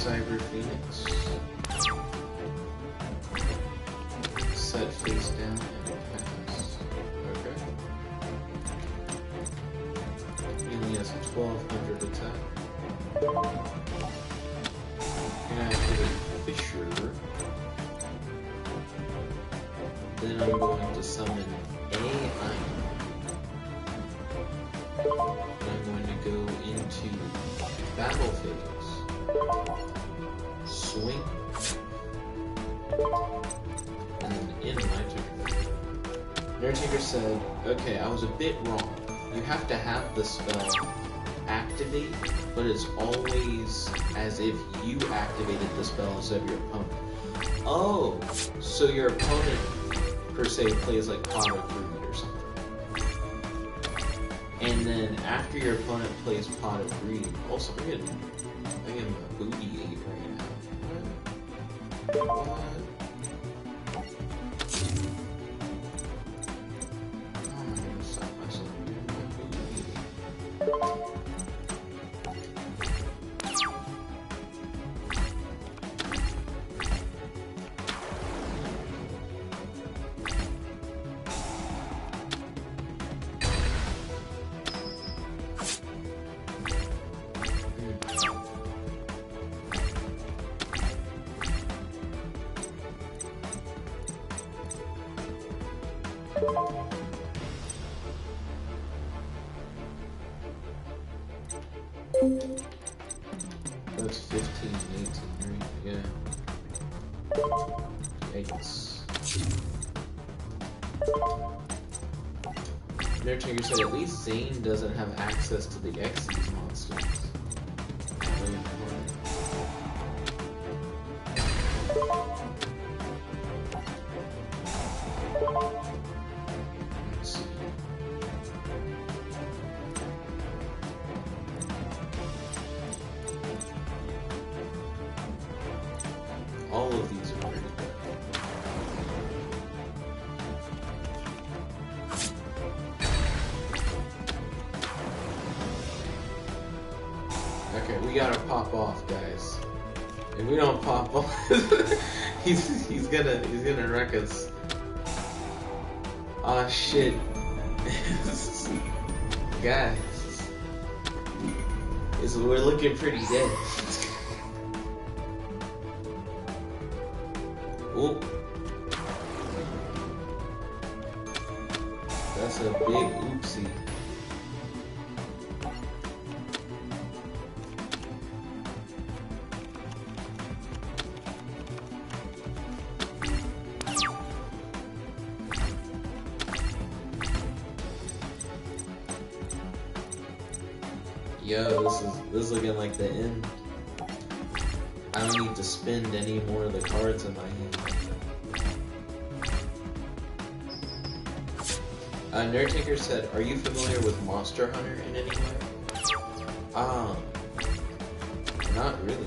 S1: Cyber Phoenix. Set face down and pass. Okay. He only has a 1200 attack. And I hit a Fisher. Then I'm going to summon a Iron. And I'm going to go into battle phase. Swing. And then in my turn. Naretaker said, okay, I was a bit wrong. You have to have the spell activate, but it's always as if you activated the spell instead of your opponent. Oh, so your opponent per se plays like Pot of Greed or something. And then after your opponent plays Pot of Greed, also I get a booty 8 right now. What? I'm gonna stop myself doing my booty 8. That's 15, 18, right? Yeah. Yikes. Naretaker said at least Zane doesn't have access to the Xyz monsters. Very important. Let's see. All of these are pretty good. Okay, we gotta pop off, guys. If we don't pop off, he's gonna wreck us. Aw, shit. Guys, we're looking pretty dead. Oh, that's a big oopsie. Yo, this is looking like the end. I don't need to spend any more of the cards in my hand. Nerdtaker said, "Are you familiar with Monster Hunter in any way?" Not really.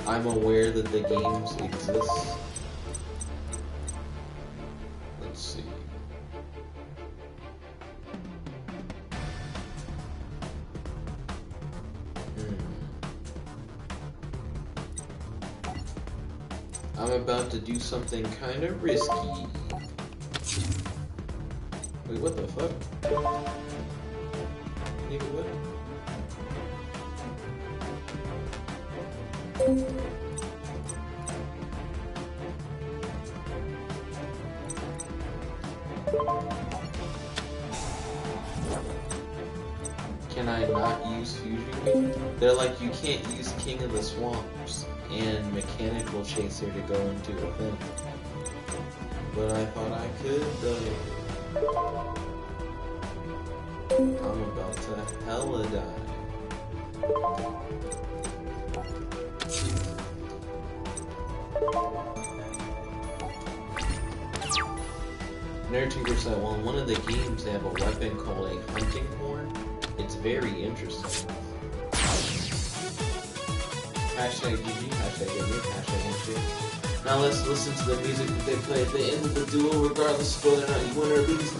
S1: I'm aware that the games exist. Let's see. I'm about to do something kind of risky. Wait, what the fuck? Nigga, what? Can I not use Fusion? They're like, you can't use King of the Swamps and Mechanical Chaser to go into a thing. But I thought I could, though. I'm about to hella die. Nerdtuber said, well, in one of the games they have a weapon called a hunting horn. It's very interesting. Hashtag GG, hashtag idiot, hashtag NG. Now let's listen to the music that they play at the end of the duel, regardless of whether or not you win or lose.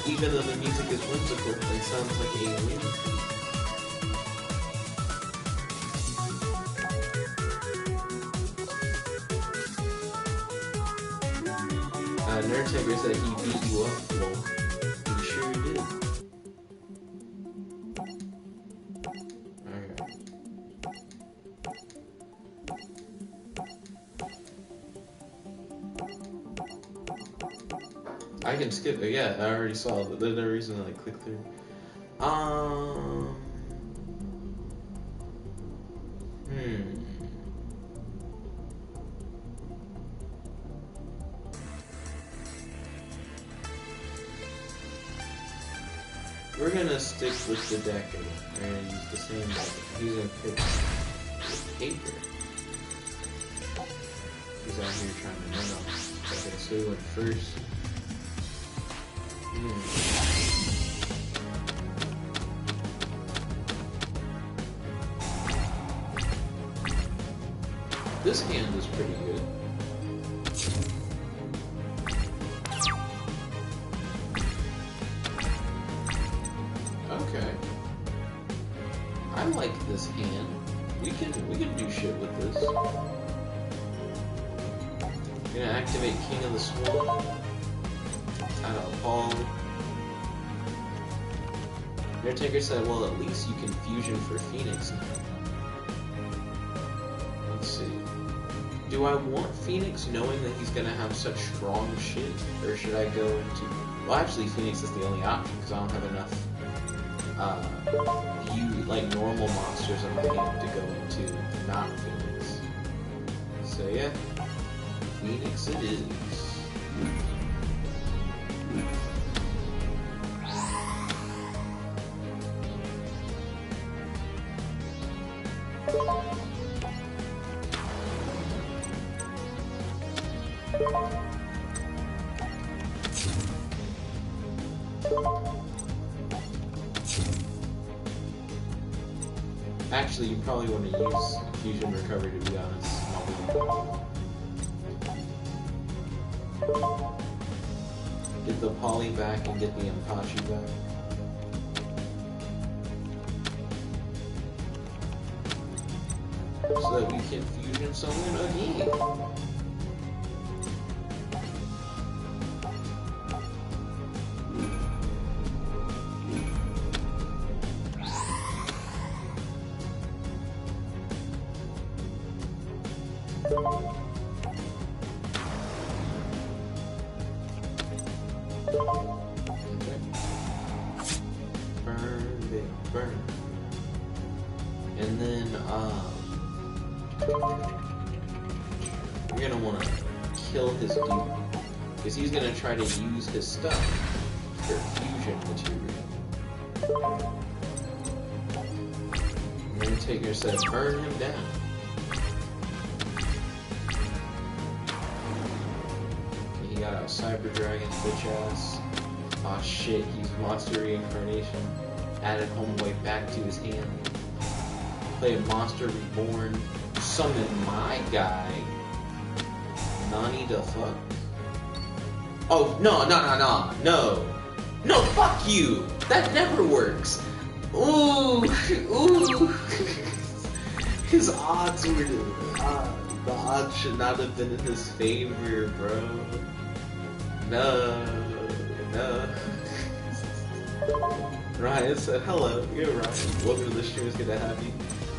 S1: Even though the music is whimsical, it sounds like a win. Nerdtaker said he beat you up. Well, he sure did. Alright. I can skip it. Yeah, I already saw it. There's no reason to like click through. We're gonna stick with the deck again. We're gonna use the same deck. He's gonna pick paper. He's out here trying to run off. Okay, so he went first. This hand is pretty good. Okay. I like this hand. We can do shit with this. We're gonna activate King of the Swamp. Out of Paul. Nerdtaker said, well, at least you can fusion for Phoenix now. Let's see. Do I want Phoenix knowing that he's gonna have such strong shit? Or should I go into... Well, actually, Phoenix is the only option because I don't have enough like normal monsters in my game to go into not Phoenix. So yeah, Phoenix it is. Actually, you probably want to use Fusion Recovery, to be honest. Get the Poly back and get the Ampachi back. So that we can fusion someone again. Burn. And then, we're gonna wanna kill his dude. Because he's gonna try to use his stuff for fusion material. Undertaker said, burn him down. Okay, he got out Cyber Dragon's bitch ass. Aw shit, he's Monster Reincarnation. Added Homeboy back to his hand. Play Monster Reborn. Summon my guy. Nani the fuck? Oh, no. No, fuck you! That never works! Ooh! His odds were... the odds should not have been in his favor, bro. No. Ryan said, hello, you're Ryan. Welcome to the stream, it's good to have you.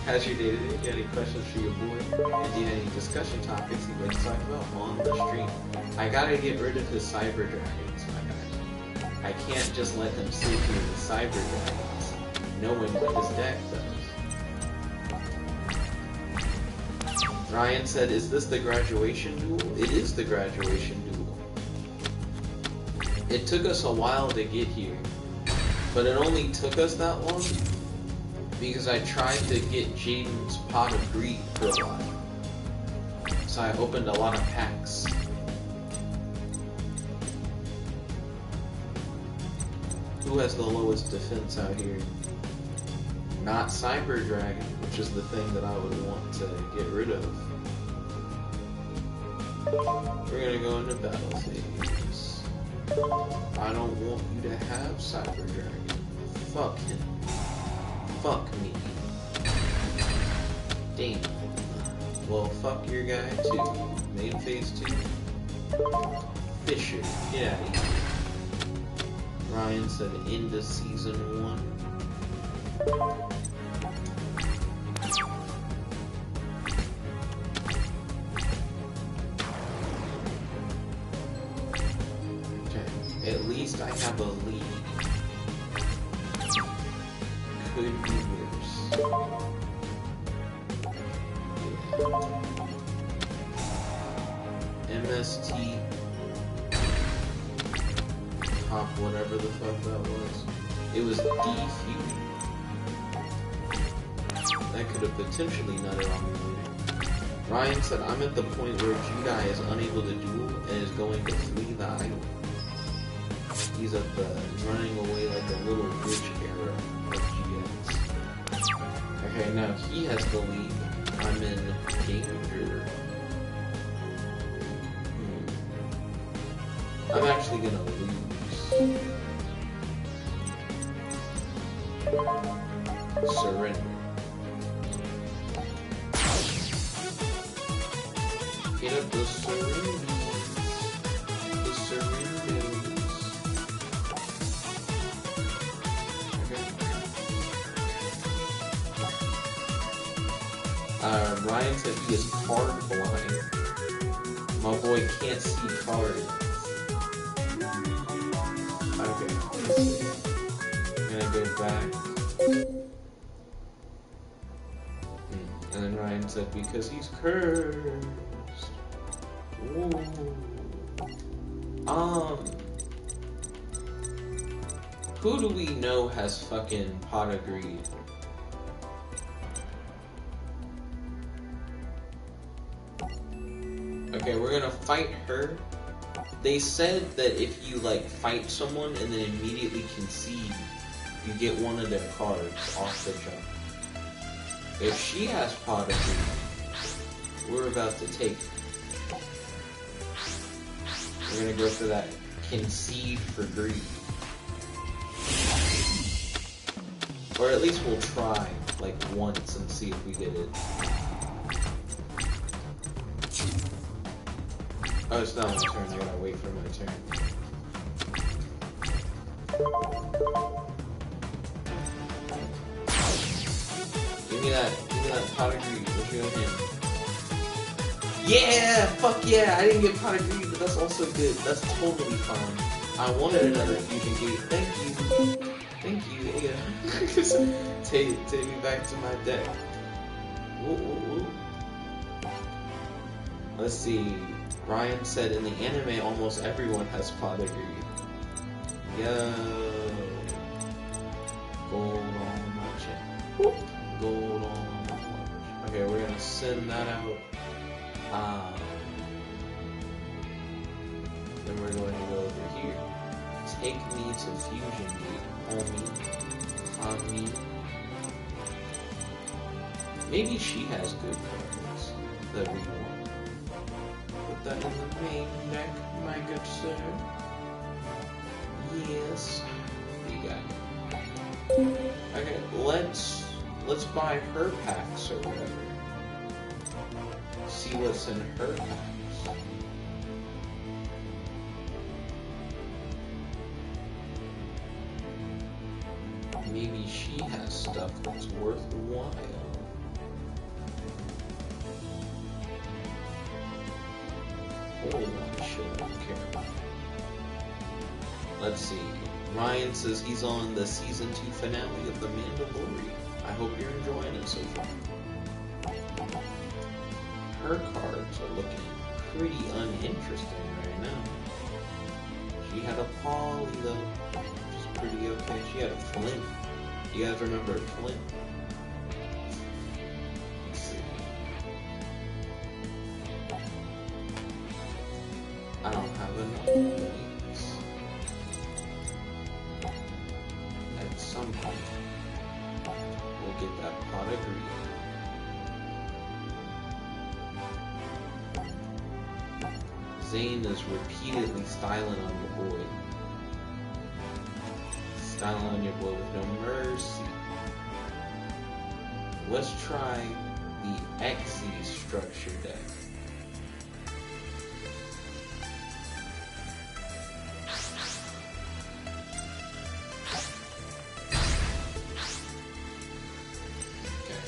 S1: How's your day today? If you have any questions for your boy, and do you have any discussion topics you'd like to talk about on the stream? I gotta get rid of his Cyber Dragons, my guy. I can't just let him sit here with Cyber Dragons, knowing what his deck does. Ryan said, is this the graduation duel? It is the graduation duel. It took us a while to get here, but it only took us that long because I tried to get Jaden's Pot of Greed for a while. So I opened a lot of packs. Who has the lowest defense out here? Not Cyber Dragon, which is the thing that I would want to get rid of. We're gonna go into battle phase. I don't want you to have Cyber Dragon. Fuck him. Fuck me. Damn. Well, fuck your guy too. Main phase 2. Fisher, get out of here. Ryan said into season 1. Okay, at least I have a lead. Could be worse. Yeah. MST top whatever the fuck that was. It was D-Fusion. That could have potentially nutted on me later. Ryan said, I'm at the point where Judai is unable to duel and is going to flee the island. He's at the running away like a little witch era of GX. Okay, now he has the lead. I'm in danger. I'm actually gonna lose. Surrender. Get up the surrender. The surrenders. Okay. Ryan said he is card blind. My boy can't see cards. Okay, let's see. I'm gonna go back. And then Ryan said, because he's cursed. Ooh. Who do we know has fucking Pot of Greed? Okay, we're gonna fight her. They said that if you, like, fight someone and then immediately concede, you get one of their cards off the jump. If she has Pot of Greed, we're about to take it. We're gonna go for that concede for greed. Or at least we'll try, like, once and see if we get it. Oh, it's not my turn, I gotta wait for my turn. Give me that Pot of Greed, what you gonna hit? Yeah! Fuck yeah! I didn't get Pot of Greed, but that's also good. That's totally fine. I wanted another fusion gate. Thank you. Thank you, yeah. Take me back to my deck. Woo, woo, woo. Let's see. Ryan said in the anime almost everyone has Pot of Greed. Yo. Gold on my chest. Whoop. Gold on my watch. Okay, we're gonna send that out. Then we're going to go over here. Take me to Fusion Gate, homie. Maybe she has good cards that we want. Put that in the main deck, my good sir. Yes, we got it. Okay, let's buy her packs or whatever. See what's in her packs. Maybe she has stuff that's worthwhile. Oh, shit, I don't care. Let's see. Ryan says he's on the season 2 finale of The Mandalorian. I hope you're enjoying it so far. Her cards are looking pretty uninteresting right now. She had a Polly though, which is pretty okay. She had a Flint. You guys remember Flint? Let's see. I don't have enough points. At some point, we'll get that pot of greed. Zane is repeatedly styling on your boy. Styling on your boy with no mercy. Let's try the XZ structure deck. Okay.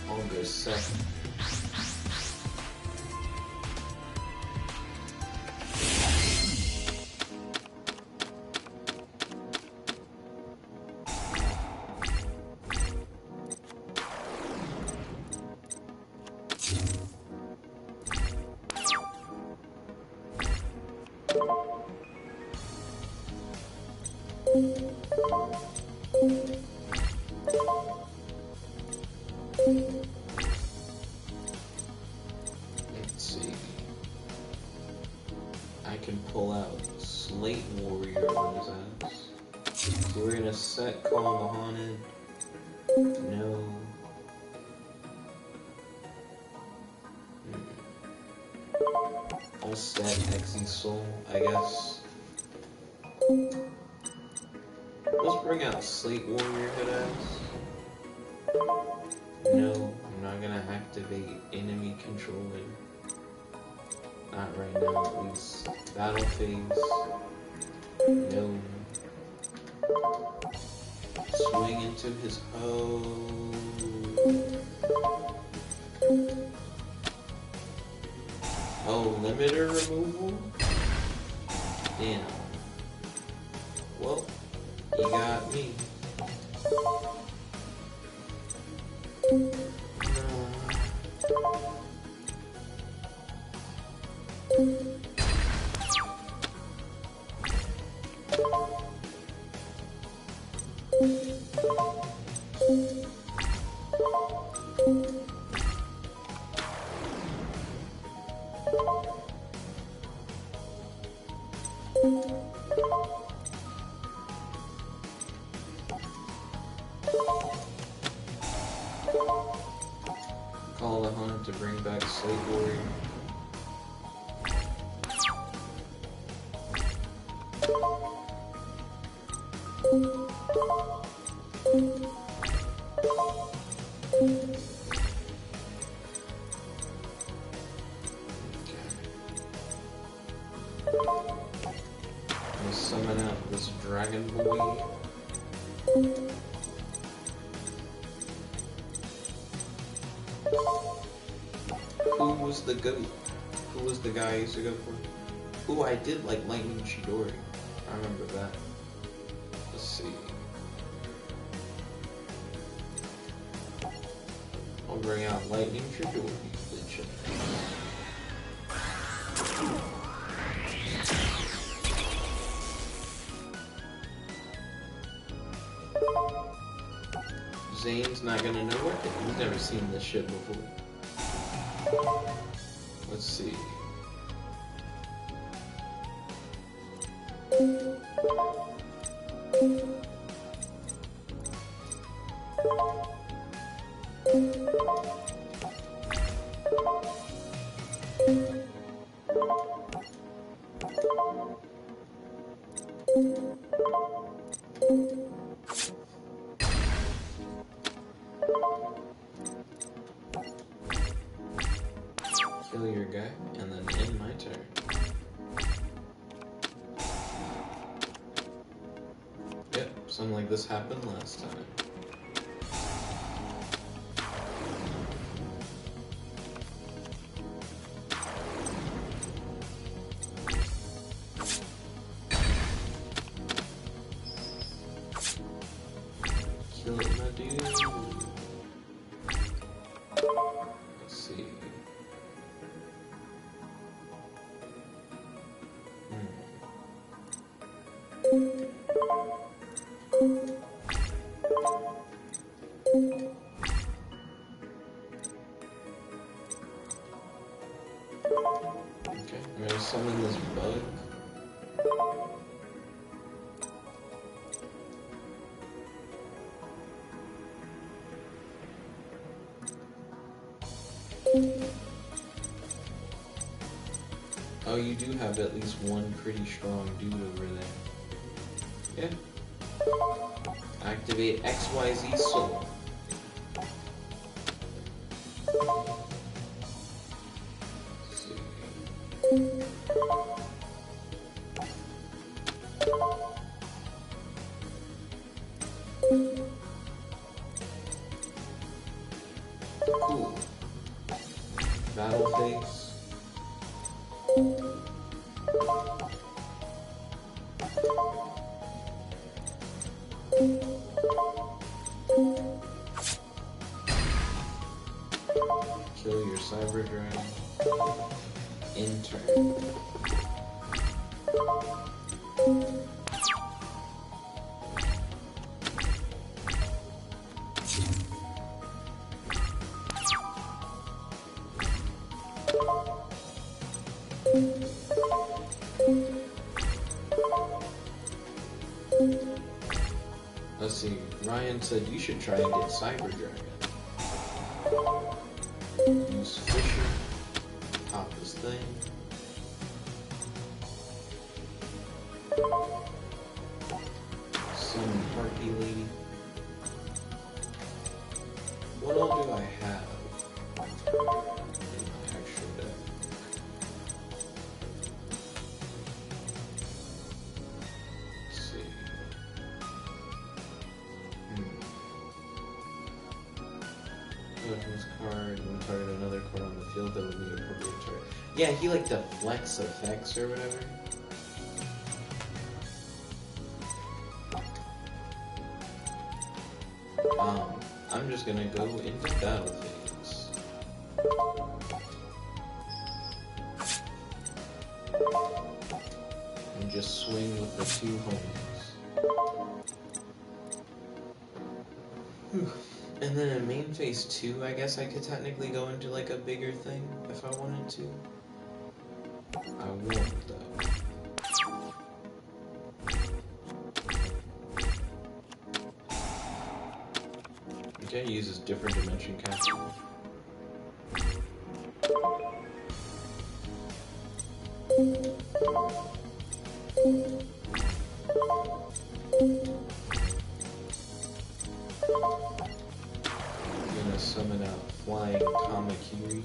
S1: I'll go second. Let's see. I can pull out Slate Warrior on his ass. So we're gonna set Call the Haunted. No. I'll set Exy Soul, I guess. Let's bring out Slate Warrior head ass. No, I'm not gonna activate enemy controller. Not right now, at least. Battle phase. No. Swing into his hoe. Oh, limiter removal? Damn. Well, you got me. Call the Hunt to bring back Slate Warrior. Let's summon out this Dragon Boy. Who was the goat? Who was the guy I used to go for? Ooh, I did like Lightning Chidori. I remember that. Let's see. I'll bring out Lightning Chidori. Zane's not gonna know what it. He's never seen this shit before. Let's see. Kill your guy, and then end my turn. Yep, something like this happened last time. Kill it, my dude. Let's see. Okay, I'm gonna summon this bug. Oh, you do have at least one pretty strong dude over there. Yeah. Activate XYZ Soul. Let's see. Cool. Battle phase. Kill your cyber dragon. Enter. Let's see, Ryan said you should try and get Cyber Dragon. Use Fisher. Pop this thing. Summon Harpy Lady. What all do I have in my extra deck? Let's see. This card, when target another card on the field that would be appropriate target. Yeah, he like deflects effects or whatever. I'm just gonna go into battle phase. And just swing with the two homies. And then in main phase 2, I guess I could technically go into like a bigger thing if I wanted to. I won't though. Okay, he uses different dimension capsule. Summon out Flying Kamakiri.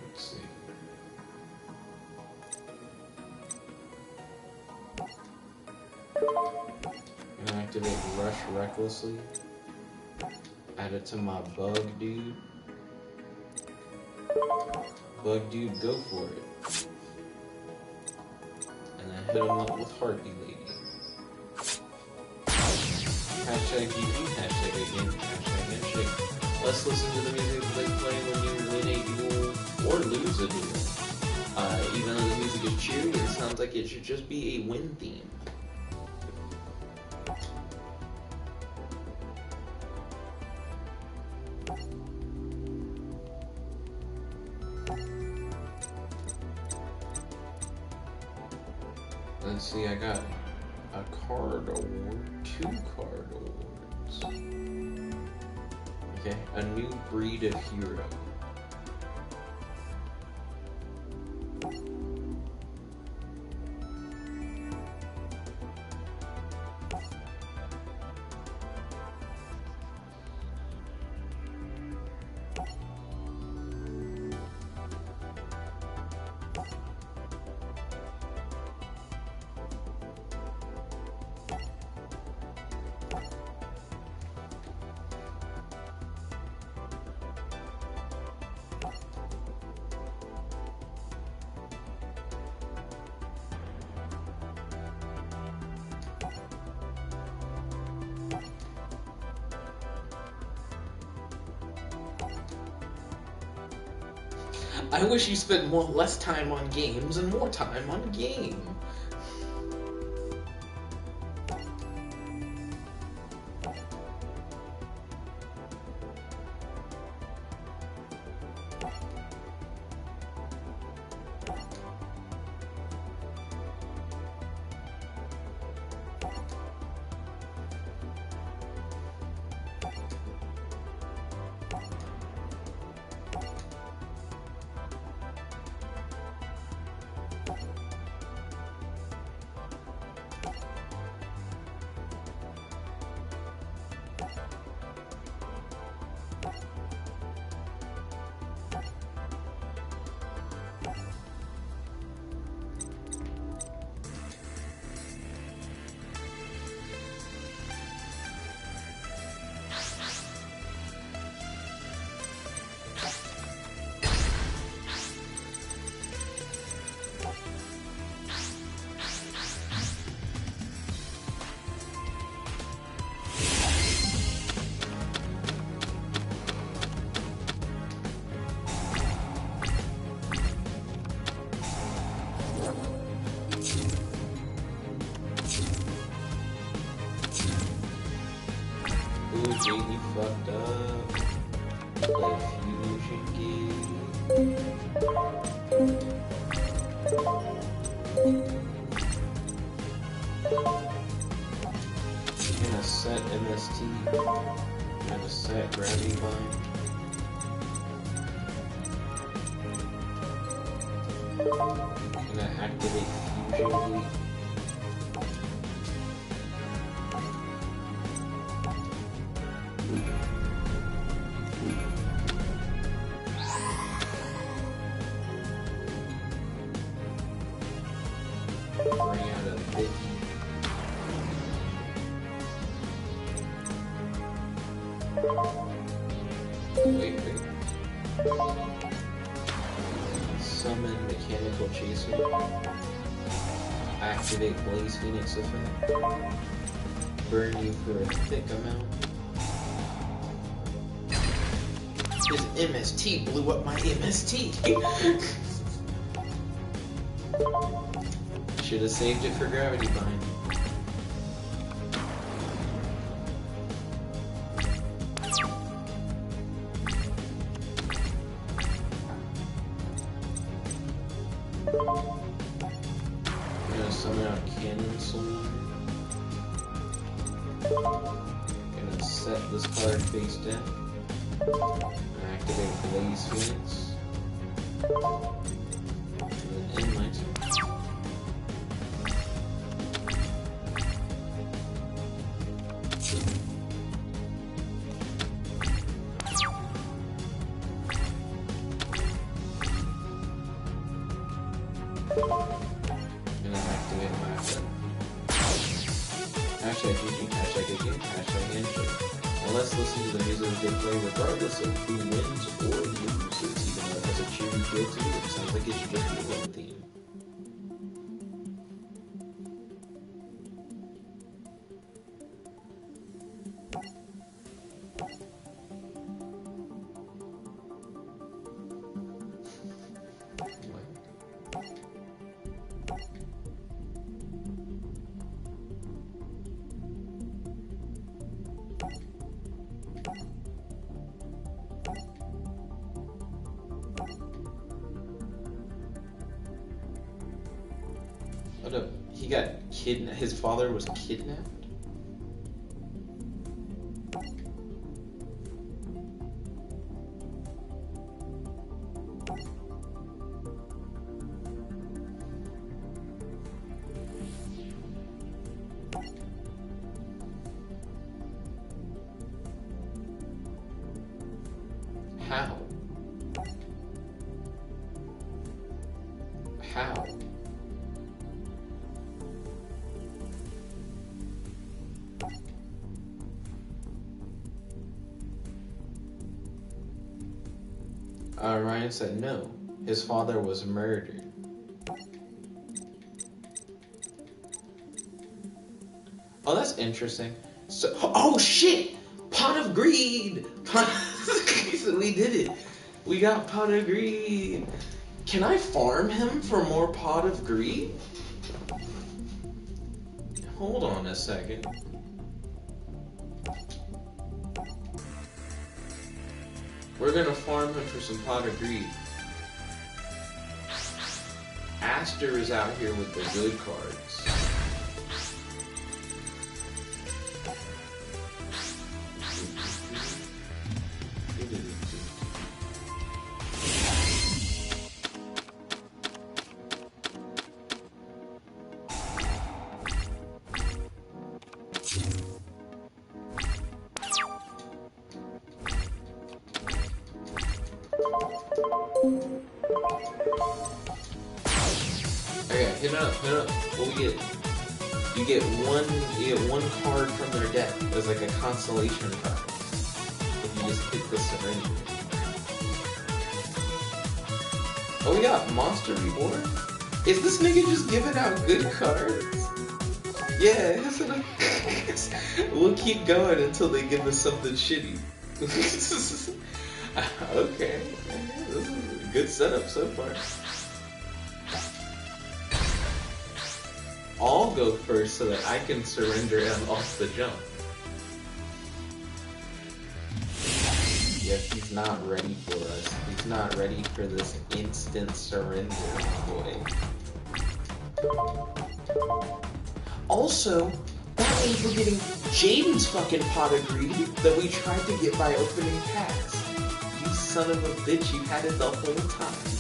S1: Let's see. I'm gonna activate Rush Recklessly. Add it to my Bug Dude. Bug Dude, go for it. And then hit him up with Harpy Lady. Hashtag GG, hashtag again, hashtag handshake. Let's listen to the music they play when you win a duel or lose a duel. Even though the music is cheery, it sounds like it should just be a win theme. Let's see, I got a card award, 2 card awards. Okay, a new breed of hero. I wish you spent less time on games and more time on game. Jay, you fucked up. Play fusion game. Gonna set MST. Gonna set gravity bind. Gonna activate fusion gate. Bring out a 50. Wait. Summon Mechanical Chaser. Activate Blaze Phoenix effect. Burn you for a thick amount. His MST blew up my MST. Should have saved it for Gravity Bind. I'm gonna summon out Cannon Sword. Gonna set this card face down. Activate Blaze Phoenix. And then end my turn. Gonna activate my effect. Hashtag GG, hashtag again, hashtag handshake. And let's listen to the music they play regardless of who wins or loses, even though it has a cheery feel to it. It sounds like it should just be one theme. He got kidnapped. His father was kidnapped? How? How? Ryan said no. His father was murdered. Oh, that's interesting. So, oh shit! Pot of greed! So we did it. We got pot of greed. Can I farm him for more pot of greed? Hold on a second. We're gonna farm him for some pot of greed. Aster is out here with the good cards. Okay, hit it up. What we get? You get one card from their deck. There's like a constellation card. If you just hit the surrender. Oh, we got Monster Reborn? Is this nigga just giving out good cards? Yeah, we'll keep going until they give us something shitty. Okay, this is a good setup so far. I'll go first so that I can surrender him off the jump. Yeah, he's not ready for us. He's not ready for this instant surrender, boy. Also, that means we're getting Jaden's fucking pot of greed that we tried to get by opening packs. You son of a bitch, you had it the whole time.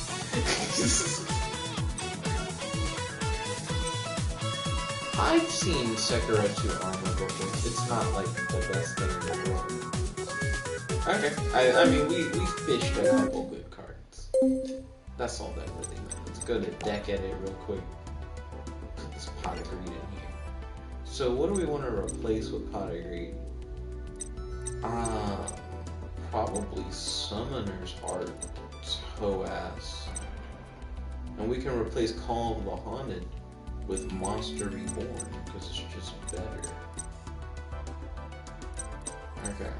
S1: I've seen Sekiro 2 armor before. It's not like the best thing in the world. Okay, I mean, we fished a couple good cards. That's all that really matters. Let's go to deck edit real quick. Put this pot of greed in here. So what do we want to replace with pot of greed? Probably Summoner's Art. Toe ass. And we can replace Call of the Haunted with Monster Reborn, because it's just better. Okay.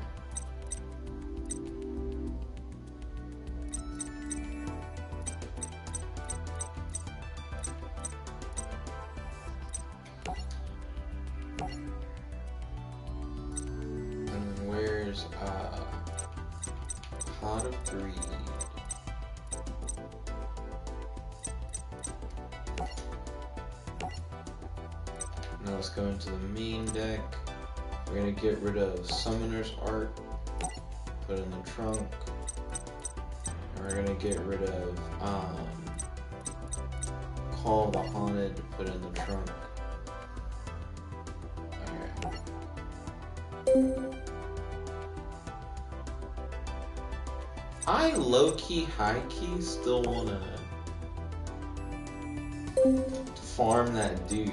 S1: And where's Pot of Greed? Now let's go into the main deck. We're gonna get rid of Summoner's Art, put in the trunk. And we're gonna get rid of Call the Haunted, put in the trunk. Okay. I low-key, high-key still wanna farm that dude.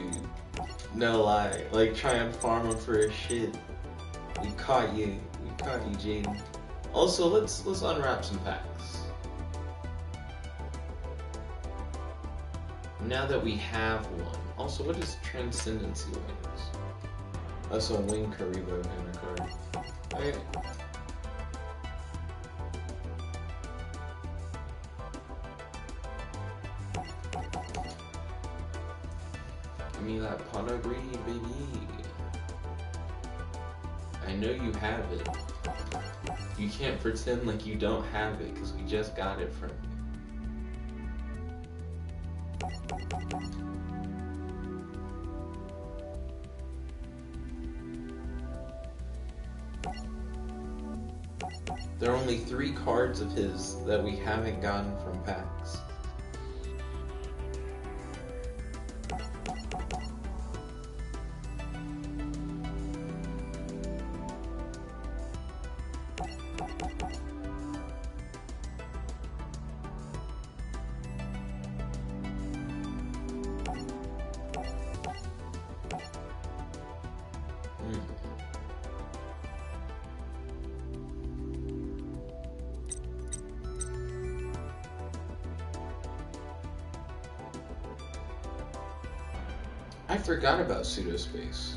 S1: No lie, like try and farm him for his shit. We caught you, Jaden. Also, let's unwrap some packs. Now that we have one. Also, what is Transcendency Wings? That's a Wing Karibo kind of card. Okay. Give me that pot of greed, baby. I know you have it. You can't pretend like you don't have it, because we just got it from you. There are only 3 cards of his that we haven't gotten from packs. I forgot about pseudospace.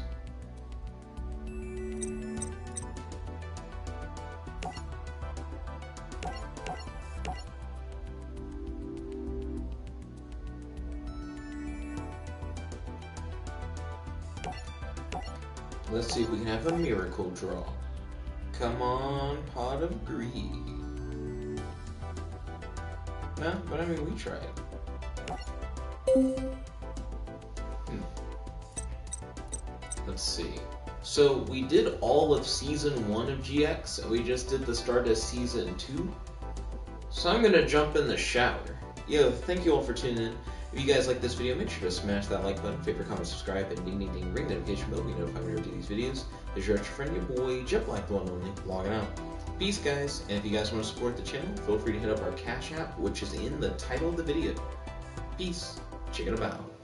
S1: Let's see if we can have a miracle draw. Come on, Pot of Greed. No, but I mean, we tried. Let's see. So we did all of Season 1 of GX, and we just did the start of Season 2. So I'm gonna jump in the shower. Yo, thank you all for tuning in. If you guys like this video, make sure to smash that like button, favorite, comment, subscribe, and ding ding ding, ring the notification bell to be notified whenever I do these videos. There's your extra friend, your boy, JetBlack, the one only, logging out. Peace, guys, and if you guys want to support the channel, feel free to hit up our Cash App, which is in the title of the video. Peace. Check it out.